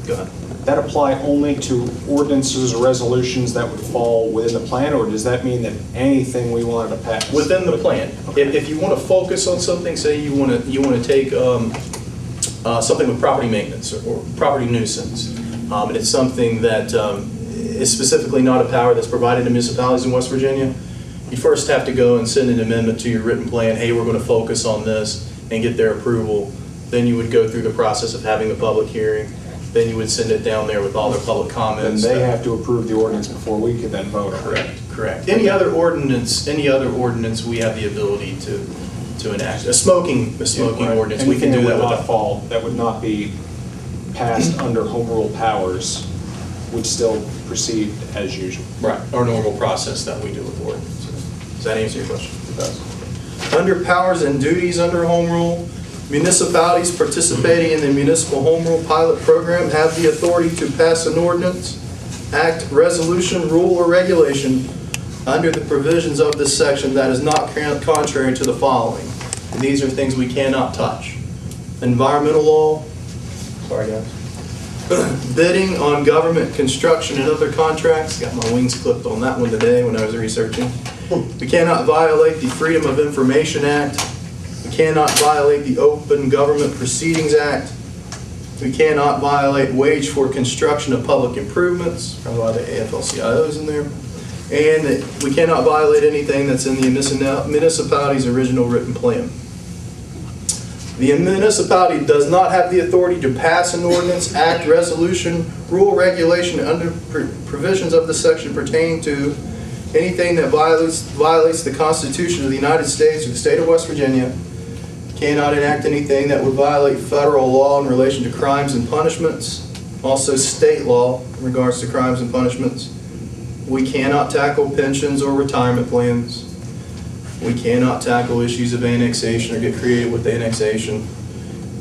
Go ahead. That apply only to ordinances or resolutions that would fall within the plan, or does that mean that anything we wanted to pass? Within the plan. Okay. If you want to focus on something, say you want to take something with property maintenance or property nuisance, and it's something that is specifically not a power that's provided to municipalities in West Virginia, you first have to go and send an amendment to your written plan, hey, we're going to focus on this, and get their approval. Then you would go through the process of having a public hearing. Then you would send it down there with all their public Then comments. they have to approve the ordinance before we could then vote on it. Correct. Any other ordinance, we have the ability to enact. A smoking ordinance, we can do that without. That would not be passed under home rule powers, would still proceed as usual. Right, our normal process that we do with ordinances. Does that answer your question? It does. Under powers and duties under home rule, municipalities participating in the municipal home rule pilot program have the authority to pass an ordinance, act, resolution, rule, or regulation under the provisions of this section that is not contrary to the following. And these are things we cannot touch. Environmental law, sorry guys, bidding on government construction and other contracts. Got my wings clipped on that one today when I was researching. We cannot violate the Freedom of Information Act. We cannot violate the Open Government Proceedings Act. We cannot violate wage for construction of public improvements. Probably a lot of AFL-CIOs in there. And we cannot violate anything that's in the municipality's original written plan. The municipality does not have the authority to pass an ordinance, act, resolution, rule, regulation under provisions of this section pertaining to anything that violates the Constitution of the United States or the state of West Virginia. Cannot enact anything that would violate federal law in relation to crimes and punishments. Also state law in regards to crimes and punishments. We cannot tackle pensions or retirement plans. We cannot tackle issues of annexation or get creative with annexation.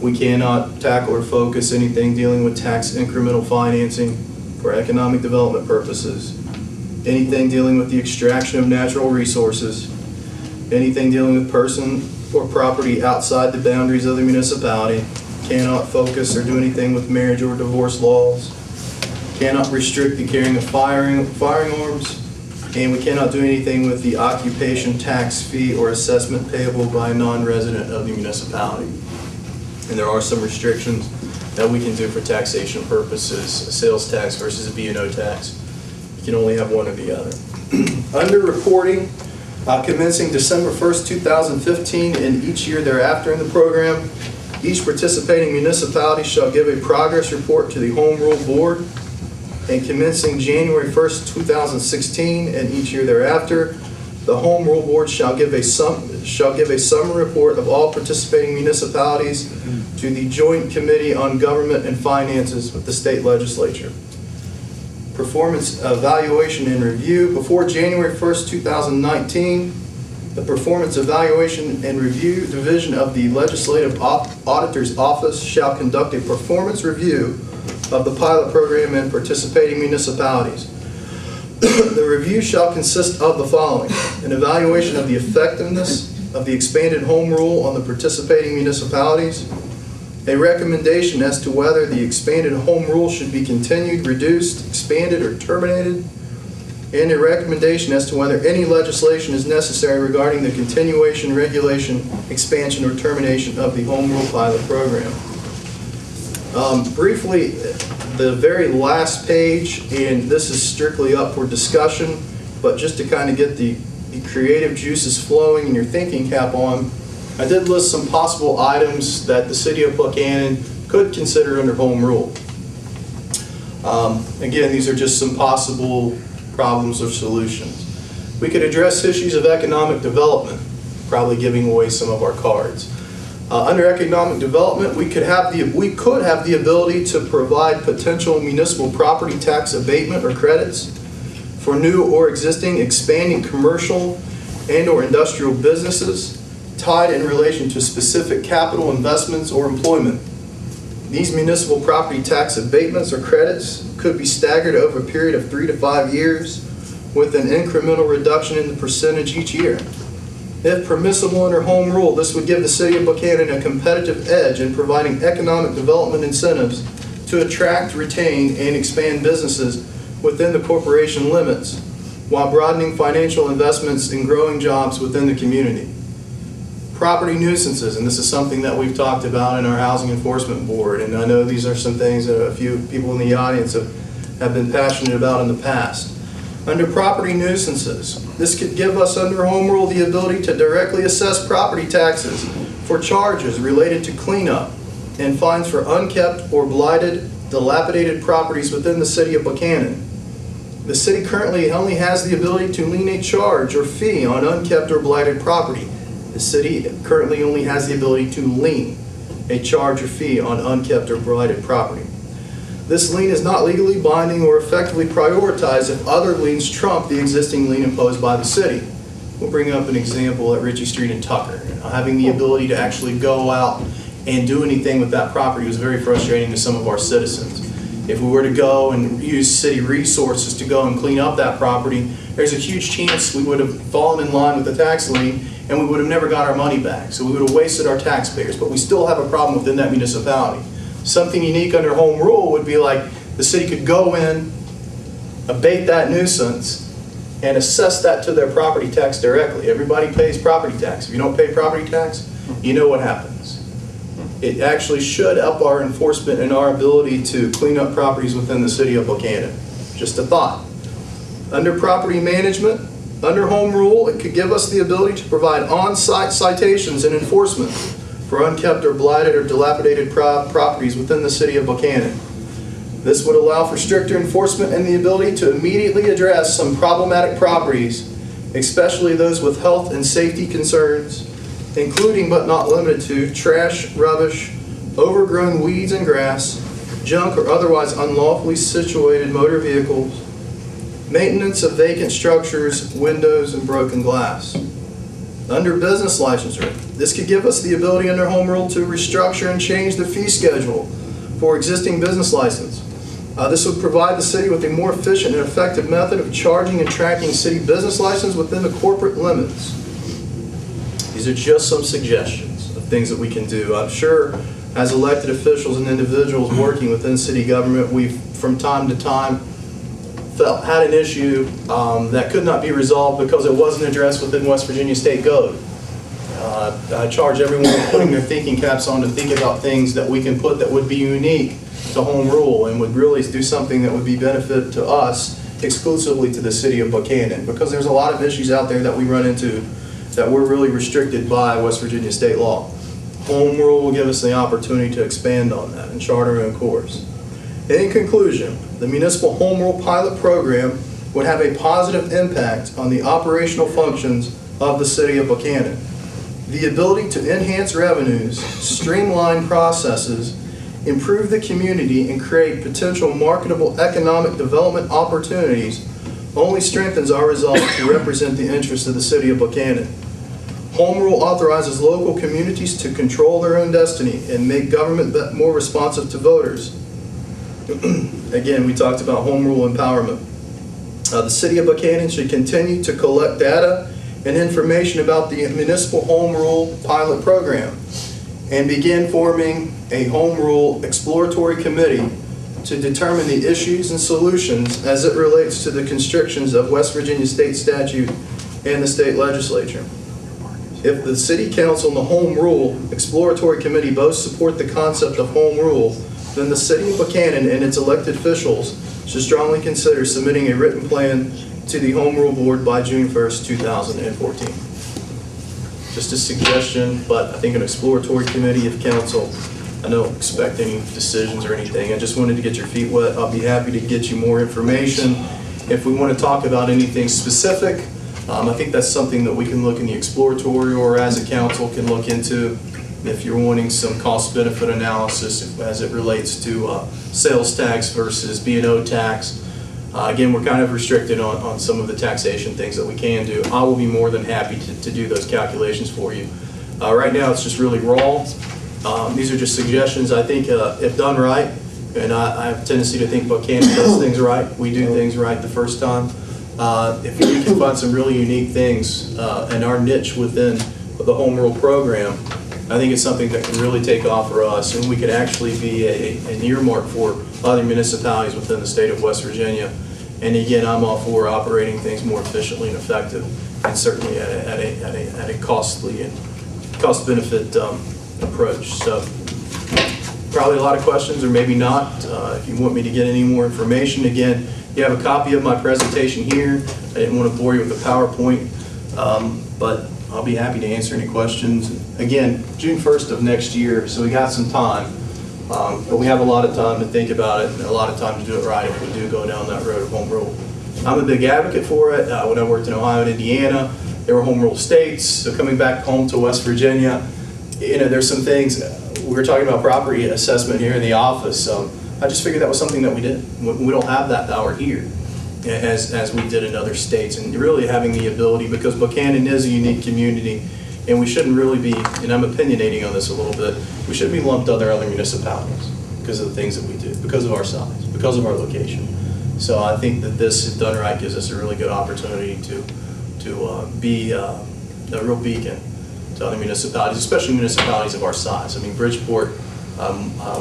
We cannot tackle or focus anything dealing with tax incremental financing for economic development purposes. Anything dealing with the extraction of natural resources. Anything dealing with person or property outside the boundaries of the municipality. Cannot focus or do anything with marriage or divorce laws. Cannot restrict the carrying of firearms. And we cannot do anything with the occupation tax fee or assessment payable by a non-resident of the municipality. And there are some restrictions that we can do for taxation purposes, a sales tax versus a B&O tax. You can only have one or the other. Under reporting, commencing December 1st, 2015 and each year thereafter in the program, each participating municipality shall give a progress report to the Home Rule Board. And commencing January 1st, 2016 and each year thereafter, the Home Rule Board shall give a summary report of all participating municipalities to the Joint Committee on Government and Finances with the state legislature. Performance evaluation and review. Before January 1st, 2019, the Performance Evaluation and Review Division of the Legislative Auditor's Office shall conduct a performance review of the pilot program in participating municipalities. The review shall consist of the following: an evaluation of the effectiveness of the expanded home rule on the participating municipalities, a recommendation as to whether the expanded home rule should be continued, reduced, expanded, or terminated, and a recommendation as to whether any legislation is necessary regarding the continuation, regulation, expansion, or termination of the home rule pilot program. Briefly, the very last page, and this is strictly up for discussion, but just to kind of get the creative juices flowing and your thinking cap on, I did list some possible items that the city of Buchanan could consider under home rule. Again, these are just some possible problems or solutions. We could address issues of economic development, probably giving away some of our cards. Under economic development, we could have the ability to provide potential municipal property tax abatement or credits for new or existing expanding commercial and or industrial businesses tied in relation to specific capital investments or employment. These municipal property tax abatements or credits could be staggered over a period of 3 to 5 years with an incremental reduction in the percentage each year. If permissible under home rule, this would give the city of Buchanan a competitive edge in providing economic development incentives to attract, retain, and expand businesses within the corporation limits while broadening financial investments and growing jobs within the community. Property nuisances, and this is something that we've talked about in our Housing Enforcement Board, and I know these are some things that a few people in the audience have been passionate about in the past. Under property nuisances, this could give us under home rule the ability to directly assess property taxes for charges related to cleanup and fines for unkept or blighted, dilapidated properties within the city of Buchanan. The city currently only has the ability to lien a charge or fee on unkept or blighted property. The city currently only has the ability to lien a charge or fee on unkept or blighted property. This lien is not legally binding or effectively prioritized if other liens trump the existing lien imposed by the city. We'll bring up an example at Ritchie Street and Tucker. Having the ability to actually go out and do anything with that property was very frustrating to some of our citizens. If we were to go and use city resources to go and clean up that property, there's a huge chance we would have fallen in line with the tax lien and we would have never got our money back. So we would have wasted our taxpayers, but we still have a problem within that municipality. Something unique under home rule would be like the city could go in, abate that nuisance, and assess that to their property tax directly. Everybody pays property tax. If you don't pay property tax, you know what happens. It actually should up our enforcement and our ability to clean up properties within the city of Buchanan. Just a thought. Under property management, under home rule, it could give us the ability to provide on-site citations and enforcement for unkept or blighted or dilapidated properties within the city of Buchanan. This would allow for stricter enforcement and the ability to immediately address some problematic properties, especially those with health and safety concerns, including but not limited to trash, rubbish, overgrown weeds and grass, junk or otherwise unlawfully situated motor vehicles, maintenance of vacant structures, windows, and broken glass. Under business licensure, this could give us the ability under home rule to restructure and change the fee schedule for existing business license. This would provide the city with a more efficient and effective method of charging and tracking city business license within the corporate limits. These are just some suggestions of things that we can do. I'm sure as elected officials and individuals working within city government, we've from time to time had an issue that could not be resolved because it wasn't addressed within West Virginia State Code. I charge everyone putting their thinking caps on to think about things that we can put that would be unique to home rule and would really do something that would be benefit to us exclusively to the city of Buchanan, because there's a lot of issues out there that we run into that we're really restricted by West Virginia state law. Home rule will give us the opportunity to expand on that and chart our own course. In conclusion, the municipal home rule pilot program would have a positive impact on the operational functions of the city of Buchanan. The ability to enhance revenues, streamline processes, improve the community, and create potential marketable economic development opportunities only strengthens our resolve to represent the interests of the city of Buchanan. Home rule authorizes local communities to control their own destiny and make government more responsive to voters. Again, we talked about home rule empowerment. The city of Buchanan should continue to collect data and information about the municipal home rule pilot program and begin forming a home rule exploratory committee to determine the issues and solutions as it relates to the constrictions of West Virginia state statute and the state legislature. If the city council and the home rule exploratory committee both support the concept of home rule, then the city of Buchanan and its elected officials should strongly consider submitting a written plan to the home rule board by June 1st, 2014. Just a suggestion, but I think an exploratory committee of council, I don't expect any decisions or anything. I just wanted to get your feet wet. I'll be happy to get you more information. If we want to talk about anything specific, I think that's something that we can look in the exploratory or as a council can look into if you're wanting some cost-benefit analysis as it relates to sales tax versus B&O tax. Again, we're kind of restricted on some of the taxation things that we can do. I will be more than happy to do those calculations for you. Right now, it's just really raw. These are just suggestions. I think if done right, and I have a tendency to think Buchanan does things right, we do things right the first time. If we can find some really unique things in our niche within the home rule program, I think it's something that can really take off for us, and we could actually be an earmark for other municipalities within the state of West Virginia. And again, I'm all for operating things more efficiently and effective, and certainly at a costly and cost-benefit approach. So probably a lot of questions, or maybe not. If you want me to get any more information, again, you have a copy of my presentation here. I didn't want to bore you with the PowerPoint, but I'll be happy to answer any questions. Again, June 1st of next year, so we got some time. But we have a lot of time to think about it and a lot of time to do it right if we do go down that road of home rule. I'm a big advocate for it. When I worked in Ohio and Indiana, there were home rule states. So coming back home to West Virginia, there's some things. We were talking about property assessment here in the office. I just figured that was something that we did. We don't have that power here as we did in other states. And really having the ability, because Buchanan is a unique community, and we shouldn't really be, and I'm opinionating on this a little bit, we shouldn't be lumped under other municipalities because of the things that we do, because of our size, because of our location. So I think that this, if done right, gives us a really good opportunity to be a real beacon to other municipalities, especially municipalities of our size. I mean, Bridgeport,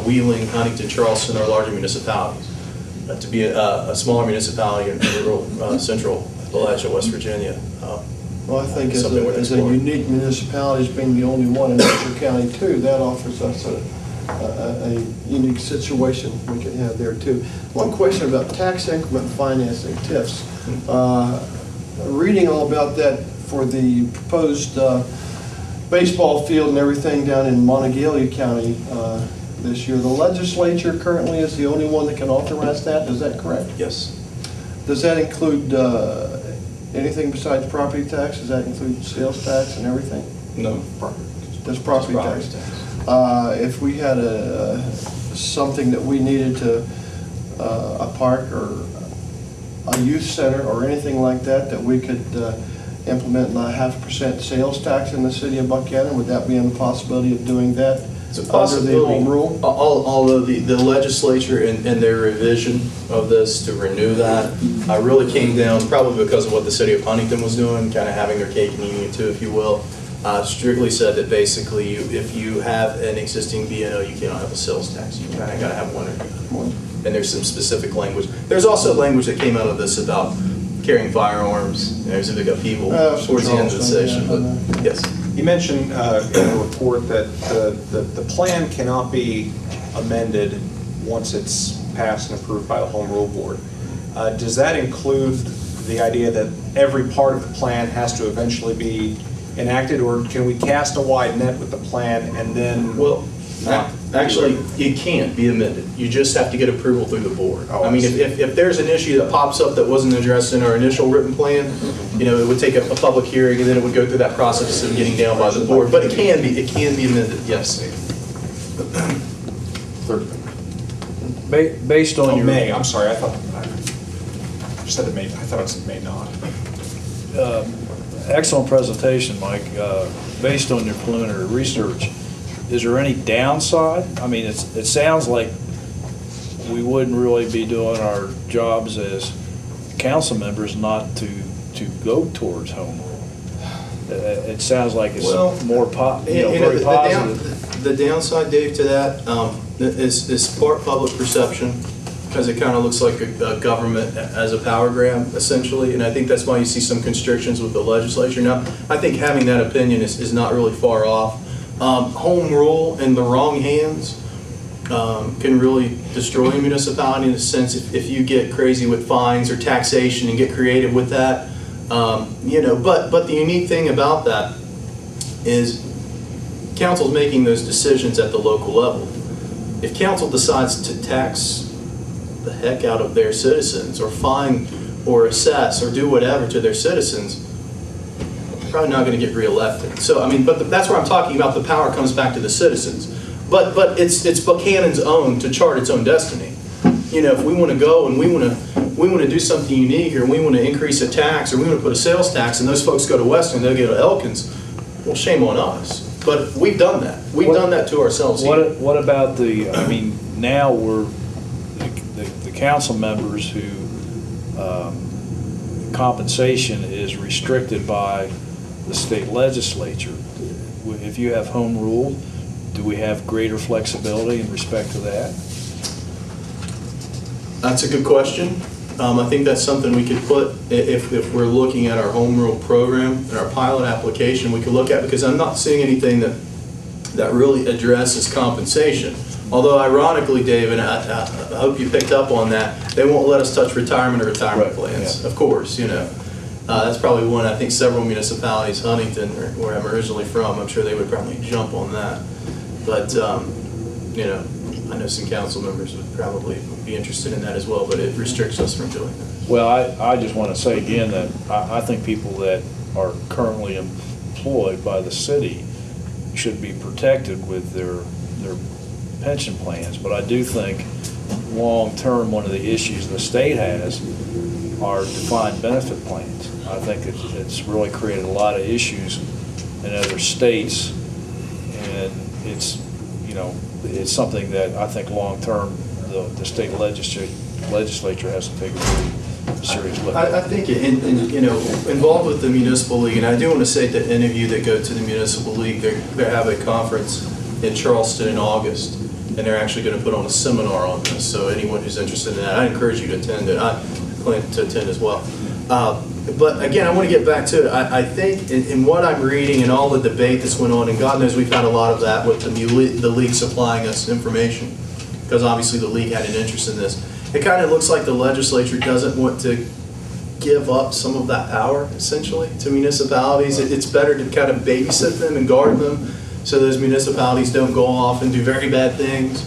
Wheeling, Huntington, Charleston are larger municipalities. To be a smaller municipality in rural central Appalachia, West Virginia. Well, I think as a unique municipality, as being the only one in Upshur County too, that offers us a unique situation we can have there too. One question about tax increment financing, TIFs. Reading all about that for the proposed baseball field and everything down in Monongalia County this year. The legislature currently is the only one that can authorize that, is that correct? Yes. Does that include anything besides property tax? Does that include sales tax and everything? No. Just property tax. If we had something that we needed to, a park or a youth center or anything like that, that we could implement a 0.5% sales tax in the city of Buchanan, would that be a possibility of doing that? It's a possibility. Under the home rule? Although the legislature in their revision of this to renew that, really came down, probably because of what the city of Huntington was doing, kind of having their cake and eating it too, if you will. Strictly said that basically if you have an existing B&O, you cannot have a sales tax. You kind of got to have one or the other. And there's some specific language. There's also language that came out of this about carrying firearms. There's a big upheaval towards the end of the session, but yes. You mentioned in the report that the plan cannot be amended once it's passed and approved by the Home Rule Board. Does that include the idea that every part of the plan has to eventually be enacted, or can we cast a wide net with the plan and then? Well, actually, it can't be amended. You just have to get approval through the board. Oh, I mean, if there's an issue that pops up that wasn't addressed in our initial written plan, it would take a public hearing, and then it would go through that process of getting down by the board. But it can be amended, yes. Based on your... May, I'm sorry, I thought, you said it may, I thought it said may not. Excellent presentation, Mike. Based on your preliminary research, is there any downside? I mean, it sounds like we wouldn't really be doing our jobs as more members not to go towards home rule. It sounds like it's very positive. The downside, Dave, to that is part public perception, because it kind of looks like a government as a power grab, essentially, and I think that's why you see some constrictions with the legislature. Now, I think having that opinion is not really far off. Home rule in the wrong hands can really destroy a municipality, in a sense, if you get crazy with fines or taxation and get creative with that. But the unique thing about that is council's making those decisions at the local level. If council decides to tax the heck out of their citizens, or fine or assess or do whatever to their citizens, they're probably not going to get reelected. So I mean, but that's where I'm talking about. The power comes back to the citizens. But it's Buchanan's own to chart its own destiny. If we want to go and we want to do something unique, or we want to increase a tax, or we want to put a sales tax, and those folks go to Western, they'll go to Elkins. Well, shame on us. But we've done that. We've done that to ourselves. What about now we're the council members who compensation is restricted by the state legislature. If you have home rule, do we have greater flexibility in respect to that? That's a good question. I think that's something we could put, if we're looking at our home rule program and our pilot application, we could look at, because I'm not seeing anything that really addresses compensation. Although ironically, Dave, and I hope you picked up on that, they won't let us touch retirement or retirement plans, of course, you know. That's probably one, I think several municipalities, Huntington, where I'm originally from, I'm sure they would probably jump on that. But, you know, I know some council members would probably be interested in that as well, but it restricts us from doing that. Well, I just want to say again that I think people that are currently employed by the city should be protected with their pension plans, but I do think long-term, one of the issues the state has are defined benefit plans. I think it's really created a lot of issues in other states, and it's, you know, it's something that I think long-term the state legislature has to take a really serious look at. I think, you know, involved with the municipal league, and I do want to say that any of you that go to the municipal league, they have a conference in Charleston in August, and they're actually going to put on a seminar on this. So anyone who's interested in that, I encourage you to attend it. I plan to attend as well. But again, I want to get back to it. I think in what I'm reading and all the debate that's went on, and God knows we've had a lot of that with the league supplying us information, because obviously the league had an interest in this. It kind of looks like the legislature doesn't want to give up some of that power, essentially, to municipalities. It's better to kind of babysit them and guard them so those municipalities don't go off and do very bad things.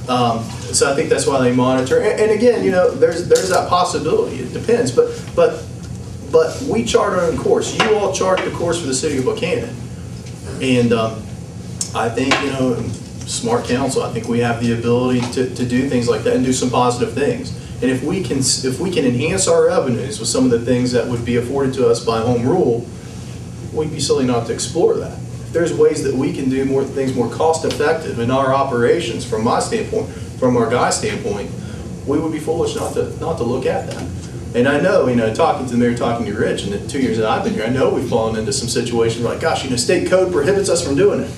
So I think that's why they monitor. And again, you know, there's that possibility. It depends. But we chart our own course. You all chart the course for the city of Buchanan. And I think, you know, smart council, I think we have the ability to do things like that and do some positive things. And if we can enhance our revenues with some of the things that would be afforded to us by home rule, we'd be silly not to explore that. If there's ways that we can do more things more cost effective in our operations, from my standpoint, from our guy's standpoint, we would be foolish not to look at that. And I know, you know, talking to the mayor, talking to Rich, in the 2 years that I've been here, I know we've fallen into some situations where, like, gosh, you know, state code prohibits us from doing it.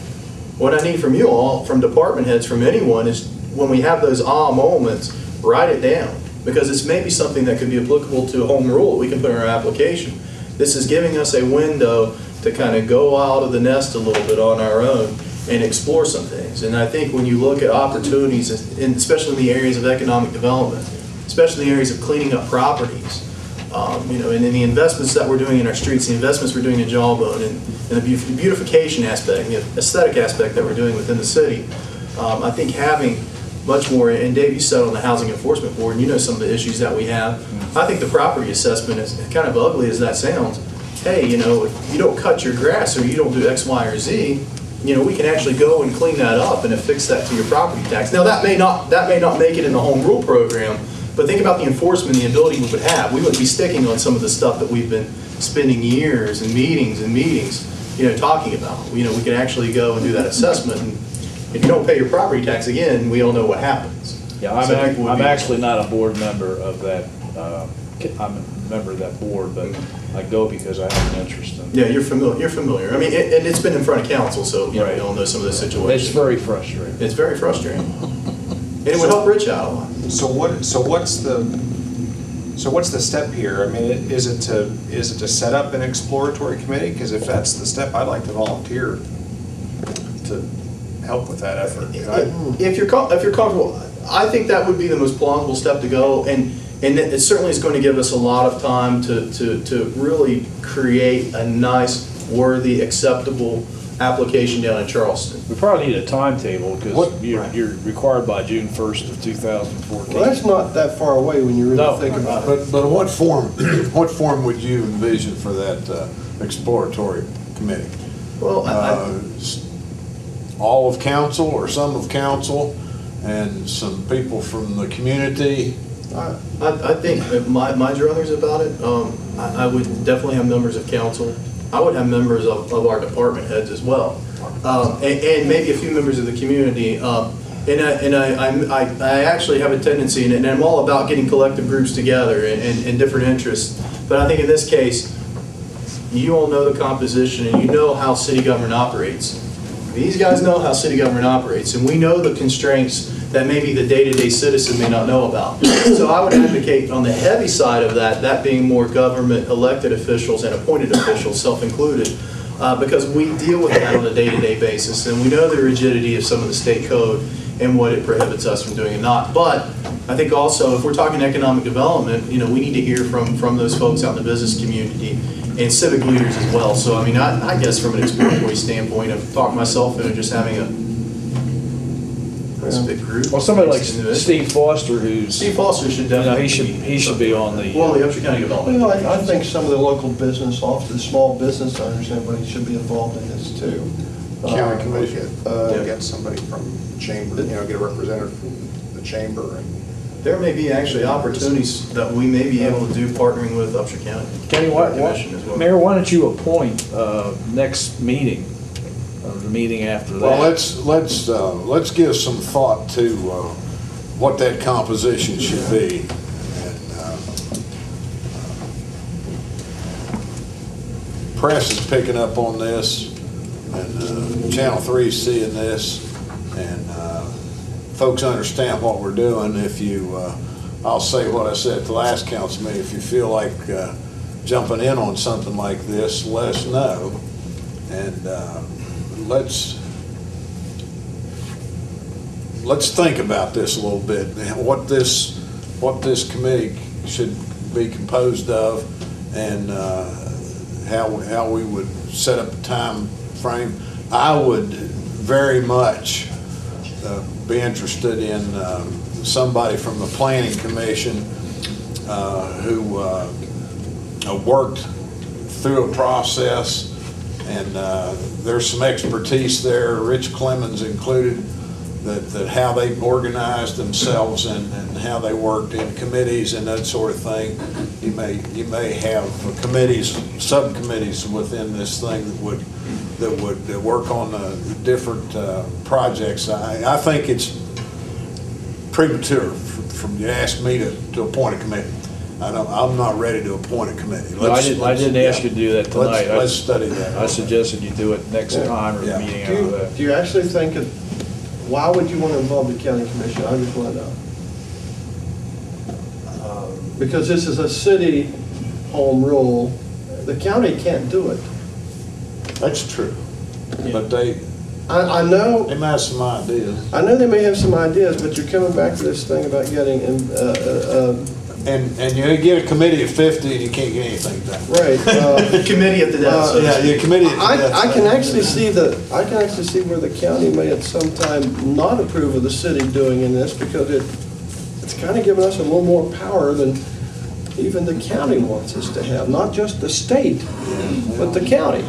What I need from you all, from department heads, from anyone, is when we have those moments, write it down. Because it's maybe something that could be applicable to home rule that we can put in our application. This is giving us a window to kind of go out of the nest a little bit on our own and explore some things. And I think when you look at opportunities, especially in the areas of economic development, especially in the areas of cleaning up properties, you know, and in the investments that we're doing in our streets, the investments we're doing in Jawbone, and the beautification aspect, the aesthetic aspect that we're doing within the city, I think having much more, and Dave, you said on the Housing Enforcement Board, and you know some of the issues that we have. I think the property assessment is kind of ugly as that sounds. Hey, you know, if you don't cut your grass or you don't do X, Y, or Z, you know, we can actually go and clean that up and affix that to your property tax. Now, that may not make it in the home rule program, but think about the enforcement, the ability we would have. We wouldn't be sticking on some of the stuff that we've been spending years and meetings, you know, talking about. You know, we can actually go and do that assessment. And if you don't pay your property tax, again, we all know what happens. Yeah, I'm actually not a board member of that. I'm a member of that board, but I go because I have an interest in it. Yeah, you're familiar. I mean, and it's been in front of council, so you know, we all know some of the situations. It's very frustrating. It's very frustrating. And it would help Rich out a lot. So what's the step here? I mean, is it to set up an exploratory committee? Because if that's the step, I'd like to volunteer to help with that effort. If you're comfortable, I think that would be the most plausible step to go, and it certainly is going to give us a lot of time to really create a nice, worthy, acceptable application down in Charleston. We probably need a timetable because you're required by June 1st of 2014. Well, that's not that far away when you really think about it. But what form would you envision for that exploratory committee? Well, all of council or some of council and some people from the community? I think my druthers about it, I would definitely have members of council. I would have members of our department heads as well, and maybe a few members of the community. And I actually have a tendency, and I'm all about getting collective groups together and different interests. But I think in this case, you all know the composition and you know how city government operates. These guys know how city government operates, and we know the constraints that maybe the day-to-day citizen may not know about. So I would advocate on the heavy side of that being more government elected officials and appointed officials, self-included, because we deal with that on a day-to-day basis, and we know the rigidity of some of the state code. and what it prohibits us from doing and not. But I think also, if we're talking economic development, we need to hear from those folks out in the business community and civic leaders as well. So, I mean, I guess from an exploratory standpoint of talking myself into just having a big group. Well, somebody like Steve Foster, Steve Foster should definitely he should be on the. Well, the Upshur County Development. Well, I think some of the local business offices, small business owners, everybody should be involved in this too. County commission, get somebody from the chamber, get a representative from the chamber. And There may be actually opportunities that we may be able to do partnering with Upshur County. Kenny, Commission as well. Mayor, why don't you appoint next meeting, the meeting after that? Well, let's give some thought to what that composition should be. And press is picking up on this, and Channel 3 is seeing this, and folks understand what we're doing. If you, I'll say what I said at the last council meeting, if you feel like jumping in on something like this, let us know. And let's think about this a little bit, what this committee should be composed of, and how we would set up a time frame. I would very much be interested in somebody from the Planning Commission who worked through a process, and there's some expertise there, Rich Clemens included, that how they organized themselves and how they worked in committees and that sort of thing. You may have committees, subcommittees within this thing that would work on different projects. I think it's premature from you ask me to appoint a committee. I'm not ready to appoint a committee. I didn't ask you to do that tonight. Let's study that. I suggested you do it next time or the meeting after that. Do you actually think, why would you want to involve the county commission? I just want to know. Because this is a city home rule. The county can't do it. That's true. But I know. They may have some ideas. I know they may have some ideas, but you're coming back to this thing about getting and you get a committee of 50 and you can't get anything done. Right. Committee at the death. Yeah, committee at the death. I can actually see where the county may at some time not approve of the city doing in this, because it's kind of giving us a little more power than even the county wants us to have, not just the state, but the county.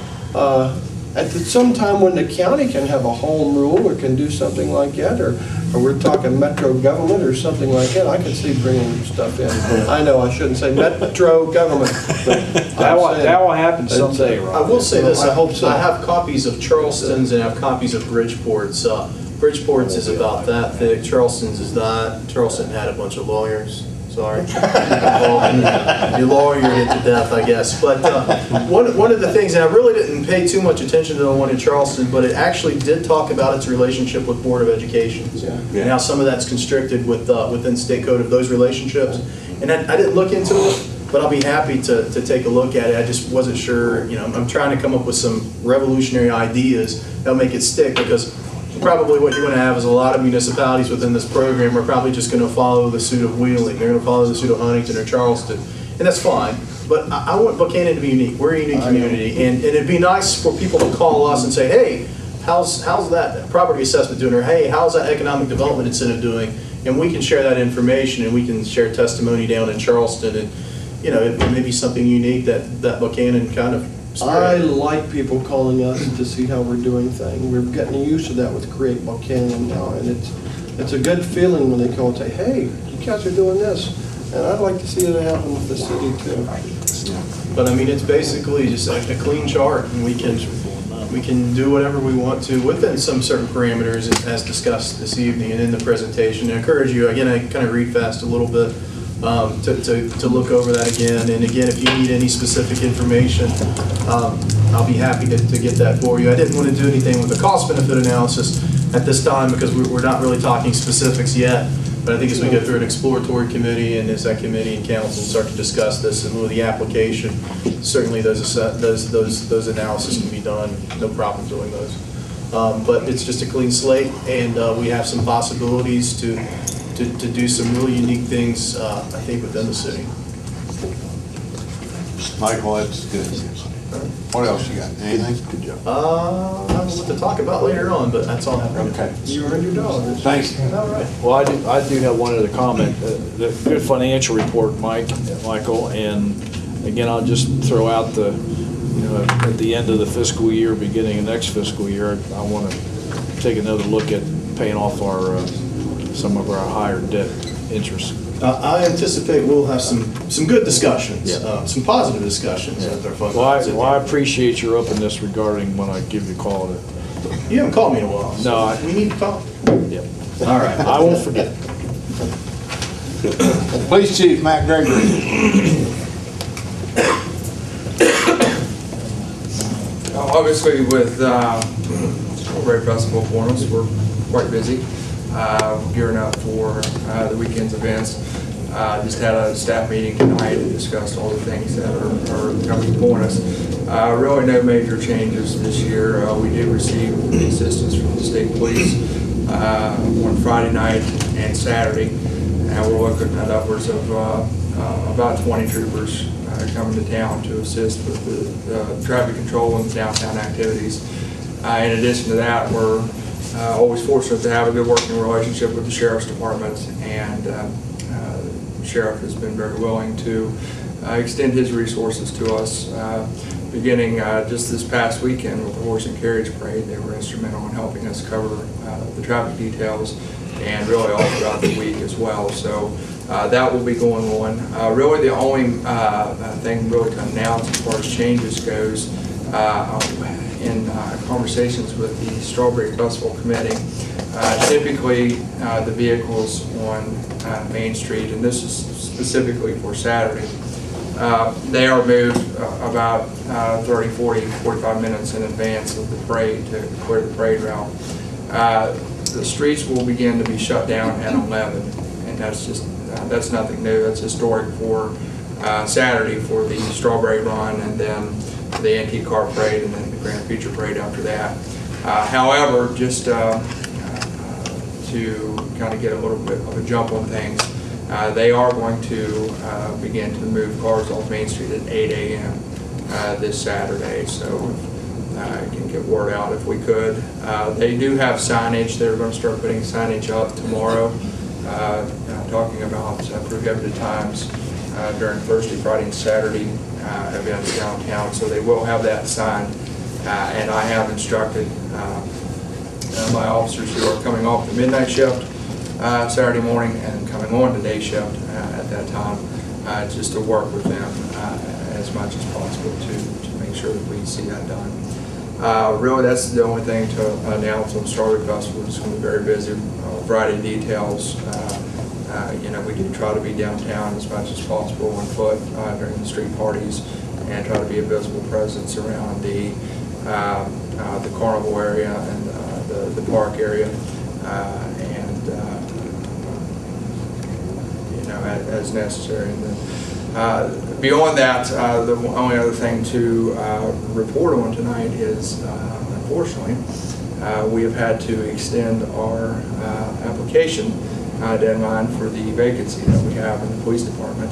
At some time when the county can have a home rule or can do something like that, or we're talking metro government or something like that, I can see bringing stuff in. I know I shouldn't say metro government. That will happen someday, Rob. I will say this, I hope so. I have copies of Charleston's and I have copies of Bridgeport's. Bridgeport's is about that thick, Charleston's is not. Charleston had a bunch of lawyers. Sorry. You lawyered it to death, I guess. But one of the things, and I really didn't pay too much attention to the one in Charleston, but it actually did talk about its relationship with Board of Education. And how some of that's constricted within state code of those relationships. And I didn't look into it, but I'll be happy to take a look at it. I just wasn't sure, I'm trying to come up with some revolutionary ideas that'll make it stick, because probably what you're going to have is a lot of municipalities within this program are probably just going to follow the suit of Wheeling. They're going to follow the suit of Huntington or Charleston, and that's fine. But I want Buchanan to be unique. We're a unique community, and it'd be nice for people to call us and say, hey, how's that property assessment doing? Or hey, how's that economic development incentive doing? And we can share that information, and we can share testimony down in Charleston, and it may be something unique that Buchanan kind of I like people calling us to see how we're doing things. We're getting used to that with Create Buchanan now, and it's a good feeling when they call and say, hey, you guys are doing this. And I'd like to see it happen with the city too. But I mean, it's basically just a clean chart, and we can do whatever we want to within some certain parameters as discussed this evening and in the presentation. I encourage you, again, I kind of read fast a little bit, to look over that again. And again, if you need any specific information, I'll be happy to get that for you. I didn't want to do anything with the cost benefit analysis at this time because we're not really talking specifics yet. But I think as we go through an exploratory committee and as that committee and council start to discuss this and with the application, certainly those analyses can be done. No problem doing those. But it's just a clean slate, and we have some possibilities to do some really unique things, I think, within the city. Michael, that's good. What else you got? Anything? Good job. I don't know what to talk about later on, but that's all I have. Okay. You earned your dollars. Thanks. All right. Well, I do have one other comment. The good financial report, Michael, and again, I'll just throw out at the end of the fiscal year, beginning of next fiscal year, I want to take another look at paying off some of our higher debt interest. I anticipate we'll have some good discussions, some positive discussions with our fund. Well, I appreciate your openness regarding when I give you a call. You haven't called me in a while. So No, we need to talk. Yeah. All right. I won't forget. Police Chief Matt Gregory. Obviously, with Strawberry Festival upon us, we're quite busy gearing up for the weekend's events. Just had a staff meeting tonight and discussed all the things that are coming upon us. Really no major changes this year. We did receive assistance from the state police on Friday night and Saturday, and we're looking at upwards of about 20 troopers coming to town to assist with the traffic control and downtown activities. In addition to that, we're always fortunate to have a good working relationship with the Sheriff's Department, and the Sheriff has been very willing to extend his resources to us. Beginning just this past weekend with the Horse and Carriage Parade, they were instrumental in helping us cover the traffic details, and really all throughout the week as well. So that will be going on. Really the only thing really to announce as far as changes goes, in conversations with the Strawberry Festival Committee, typically the vehicles on Main Street, and this is specifically for Saturday, they are moved about 30, 40, 45 minutes in advance of the parade to clear the parade route. The streets will begin to be shut down at 11, and that's nothing new. That's historic for Saturday for the Strawberry Run, and then the Antique Car Parade, and then the Grand Future Parade after that. However, just to kind of get a little bit of a jump on things, they are going to begin to move cars off Main Street at 8 a.m. This Saturday, so I can get word out if we could. They do have signage. They're going to start putting signage up tomorrow, talking about prohibited times during Thursday, Friday, and Saturday events downtown, so they will have that signed. And I have instructed my officers who are coming off the midnight shift Saturday morning and coming on the day shift at that time, just to work with them as much as possible to make sure that we see that done. Really, that's the only thing to announce on Strawberry Festival. It's going to be very busy. Variety of details. We do try to be downtown as much as possible on foot during the street parties, and try to be a visible presence around the carnival area and the park area, as necessary. And then, beyond that, the only other thing to report on tonight is, unfortunately, we have had to extend our application deadline for the vacancy that we have in the police department.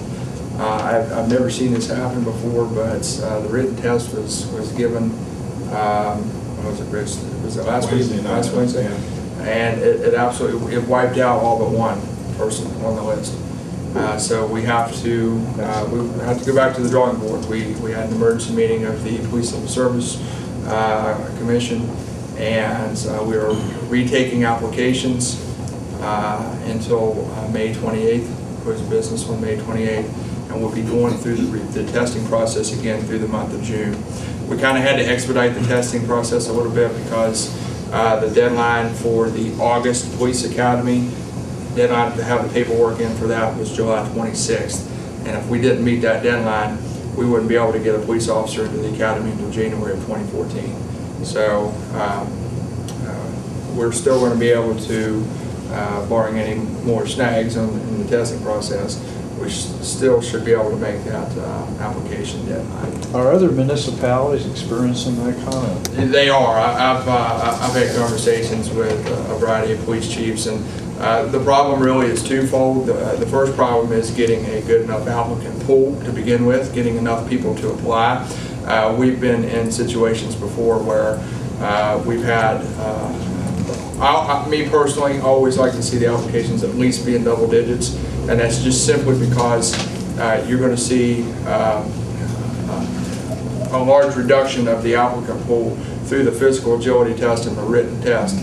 I've never seen this happen before, but the written test was given, when was it, Rich? Was it last Wednesday? Last Wednesday? Yeah. And it wiped out all but one person on the list. So we have to go back to the drawing board. We had an emergency meeting of the Police Civil Service Commission, and we are retaking applications until May 28th, close of business on May 28th, and we'll be going through the testing process again through the month of June. We kind of had to expedite the testing process a little bit because the deadline for the August Police Academy, deadline to have the paperwork in for that was July 26th. And if we didn't meet that deadline, we wouldn't be able to get a police officer into the academy until January of 2014. So we're still going to be able to, barring any more snags in the testing process, we still should be able to make that application deadline. Are other municipalities experiencing that kind of? They are. I've had conversations with a variety of police chiefs, and the problem really is twofold. The first problem is getting a good enough applicant pool to begin with, getting enough people to apply. We've been in situations before where we've had, me personally, always like to see the applications at least be in double digits, and that's just simply because you're going to see a large reduction of the applicant pool through the physical agility test and the written test,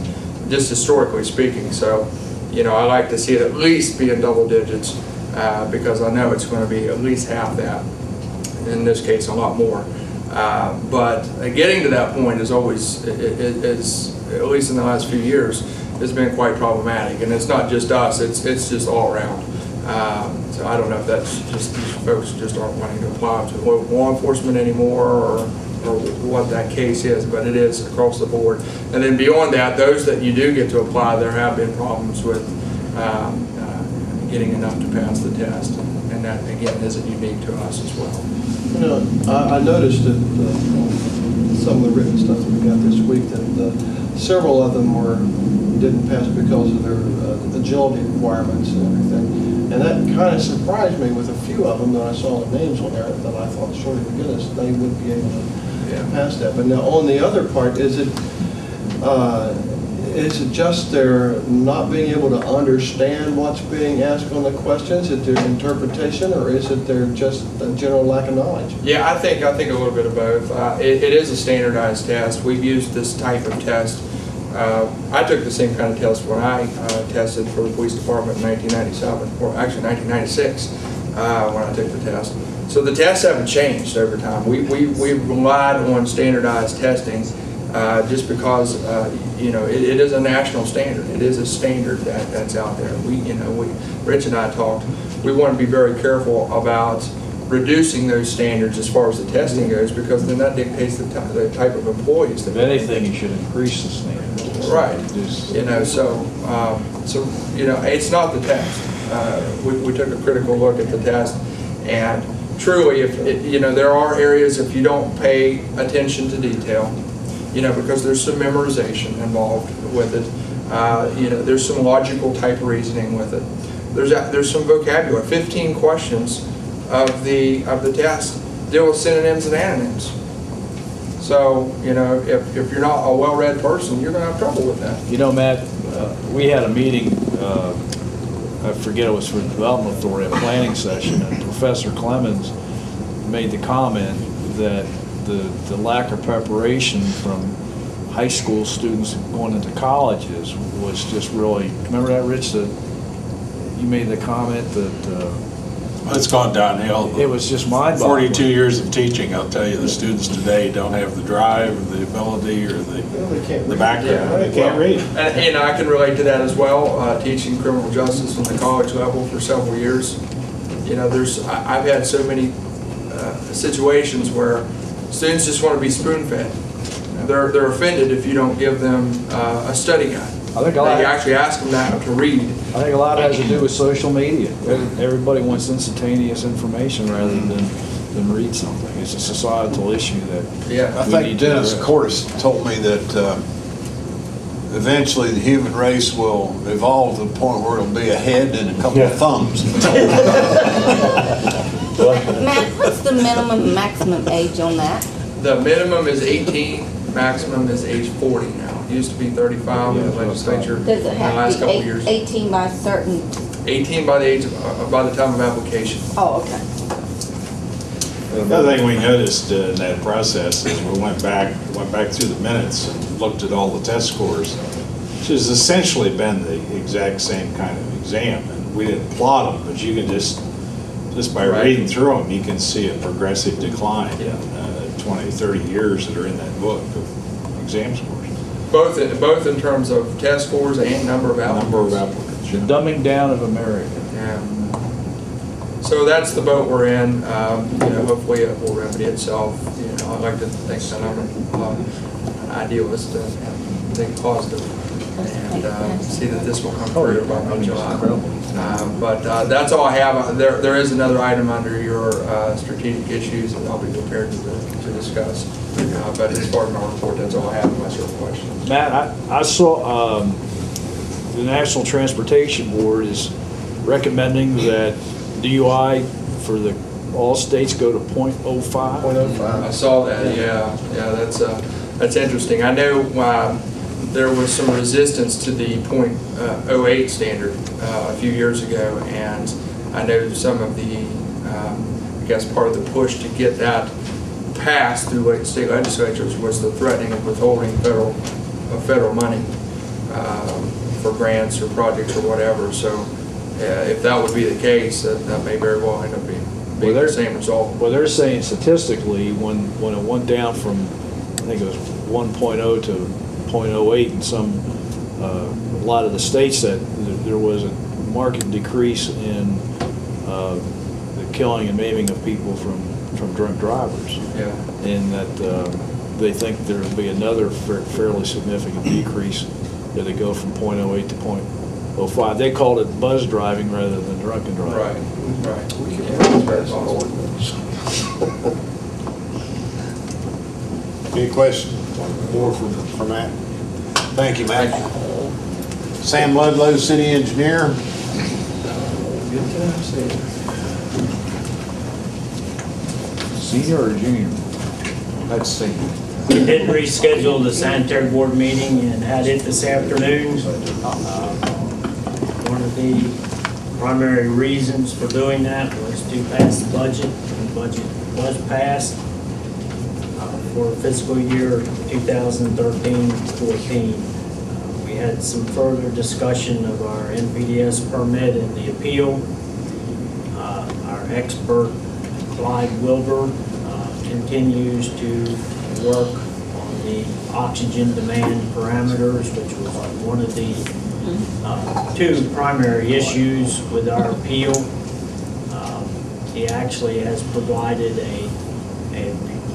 just historically speaking. So, you know, I like to see it at least be in double digits because I know it's going to be at least half that. In this case, a lot more. But getting to that point is always, is, at least in the last few years, has been quite problematic. And it's not just us, it's just all around. So I don't know if that's just these folks just aren't wanting to apply to law enforcement anymore or what that case is, but it is across the board. And then beyond that, those that you do get to apply, there have been problems with getting enough to pass the test. And that, again, isn't unique to us as well. You know, I noticed that some of the written stuff that we got this week, that several of them didn't pass because of their agility requirements and everything. And that kind of surprised me with a few of them that I saw the names on there that I thought, surely to goodness, they would be able to pass that. But now on the other part, is it just their not being able to understand what's being asked on the questions? Is it their interpretation, or is it their just a general lack of knowledge? Yeah, I think a little bit of both. It is a standardized test. We've used this type of test. I took the same kind of test when I tested for the police department in 1997, or actually 1996, when I took the test. So the tests haven't changed over time. We relied on standardized testing just because you know, it is a national standard. It is a standard that's out there. Rich and I talked. We want to be very careful about reducing those standards as far as the testing goes, because then that dictates the type of employees. If anything, you should increase the standards. Right. You know, so you know, it's not the test. We took a critical look at the test, and truly, you know, there are areas if you don't pay attention to detail, you know, because there's some memorization involved with it. You know, there's some logical type reasoning with it. There's some vocabulary. 15 questions of the test deal with synonyms and antonyms. So, you know, if you're not a well-read person, you're going to have trouble with that. You know, Matt, we had a meeting, I forget, it was for the Development Authority, a planning session, and Professor Clemens made the comment that the lack of preparation from high school students going into colleges was just really, remember that, Rich, that you made the comment that it's gone downhill. It was just mind-boggling. 42 years of teaching, I'll tell you, the students today don't have the drive, or the ability, or the background. They can't read. And you know, I can relate to that as well. Teaching criminal justice on the college level for several years. You know, I've had so many situations where students just want to be spoon-fed. They're offended if you don't give them a study guide. I think you actually ask them that to read. I think a lot has to do with social media. Everybody wants instantaneous information rather than read something. It's a societal issue that I think Dennis Cordes told me that eventually the human race will evolve to the point where it'll be a head and a couple of thumbs. Matt, what's the minimum and maximum age on that? The minimum is 18, maximum is age 40 now. It used to be 35 in the legislature in the Does it last have to couple be years. 18 by a certain? 18 by the time of application. Oh, okay. The other thing we noticed in that process is we went back through the minutes and looked at all the test scores, which has essentially been the exact same kind of exam. And we didn't plot them, but you can just by reading through them, you can see a progressive decline in 20, 30 years that are in that book of exam scores. Both in terms of test scores and number of applicants. The dumbing down of America. Yeah. So that's the boat we're in. You know, hopefully it will remedy itself. You know, I'd like to think that I'm an idealist and think positive. and see that this will come through by July. But that's all I have. There is another item under your strategic issues that I'll be prepared to discuss. But as far as my report, that's all I have unless there are questions. Matt, I saw the National Transportation Board is recommending that DUI for all states go to .05. I saw that, yeah, that's interesting. I know there was some resistance to the .08 standard a few years ago, and I know some of the, I guess part of the push to get that passed through state legislatures was the threatening of withholding federal money for grants or projects or whatever. So if that would be the case, that may very well end up being the same result. Well, they're saying statistically, when it went down from, I think it was 1.0 to .08 in a lot of the states, that there was a marked decrease in the killing and maiming of people from drunk drivers. Yeah. And that they think there will be another fairly significant decrease that they go from .08 to .05. They called it buzz driving rather than drunken driving. Right. We can pass an ordinance. Any questions? More for Matt? Thank you, Matt. Sam Ludlow, City Engineer. Senior or junior? Let's see. We did reschedule the sanitary board meeting and had it this afternoon. One of the primary reasons for doing that was to pass the budget. The budget was passed for fiscal year 2013-14. We had some further discussion of our NPDES permit and the appeal. Our expert, Clyde Wilbur, continues to work on the oxygen demand parameters, which was one of the two primary issues with our appeal. He actually has provided a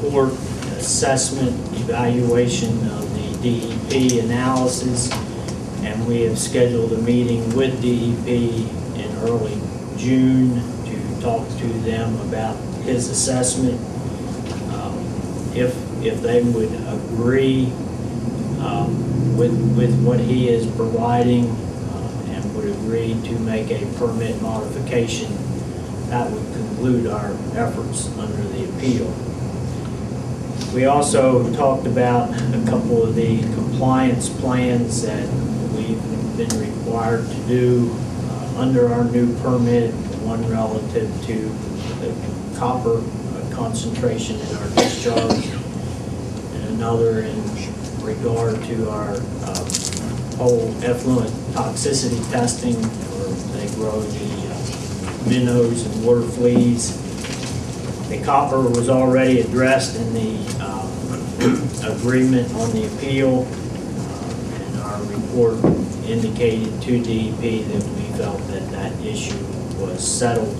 report, assessment, evaluation of the DEP analysis, and we have scheduled a meeting with DEP in early June to talk to them about his assessment. If they would agree with what he is providing and would agree to make a permit modification, that would conclude our efforts under the appeal. We also talked about a couple of the compliance plans that we've been required to do under our new permit, one relative to the copper concentration in our discharge, and another in regard to our whole effluent toxicity testing, where they grow the minnows and water fleas. The copper was already addressed in the agreement on the appeal, and our report indicated to DEP that we felt that that issue was settled.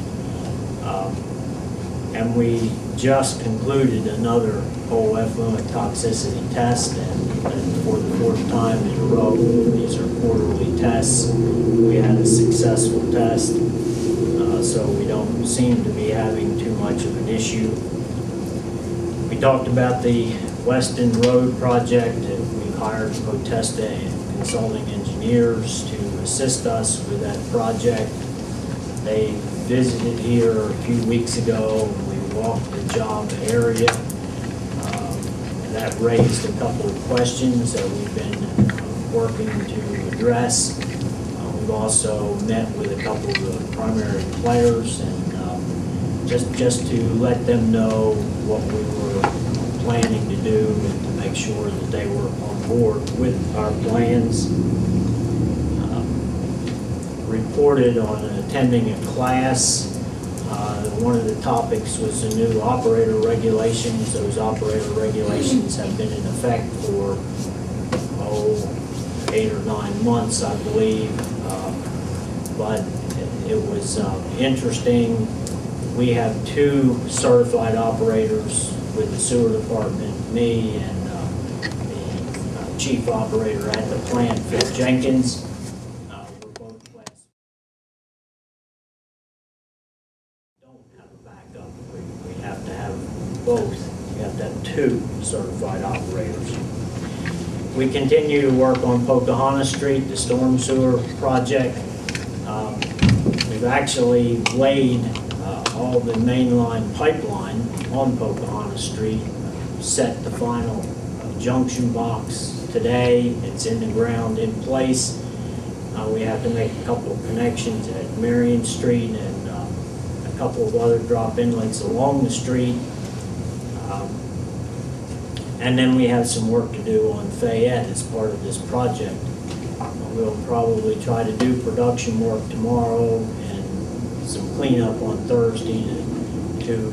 And we just concluded another whole effluent toxicity test, and for the fourth time in a row, these are quarterly tests. We had a successful test, so we don't seem to be having too much of an issue. We talked about the Weston Road project, and we hired Potesta Consulting Engineers to assist us with that project. They visited here a few weeks ago, and we walked the job area. And that raised a couple of questions that we've been working to address. We've also met with a couple of the primary players, and just to let them know what we were planning to do and to make sure that they were on board with our plans. Reported on attending a class. One of the topics was the new operator regulations. Those operator regulations have been in effect for 8 or 9 months, I believe. But it was interesting. We have 2 certified operators with the sewer department, me and the chief operator at the plant, Phil Jenkins. We're both class. Don't have a backup. We have to have both. We have to have 2 certified operators. We continue to work on Pocahontas Street, the storm sewer project. We've actually laid all the mainline pipeline on Pocahontas Street, set the final junction box today. It's in the ground in place. We have to make a couple of connections at Marion Street and a couple of other drop inlets along the street. And then we have some work to do on Fayette as part of this project. We'll probably try to do production work tomorrow and some cleanup on Thursday to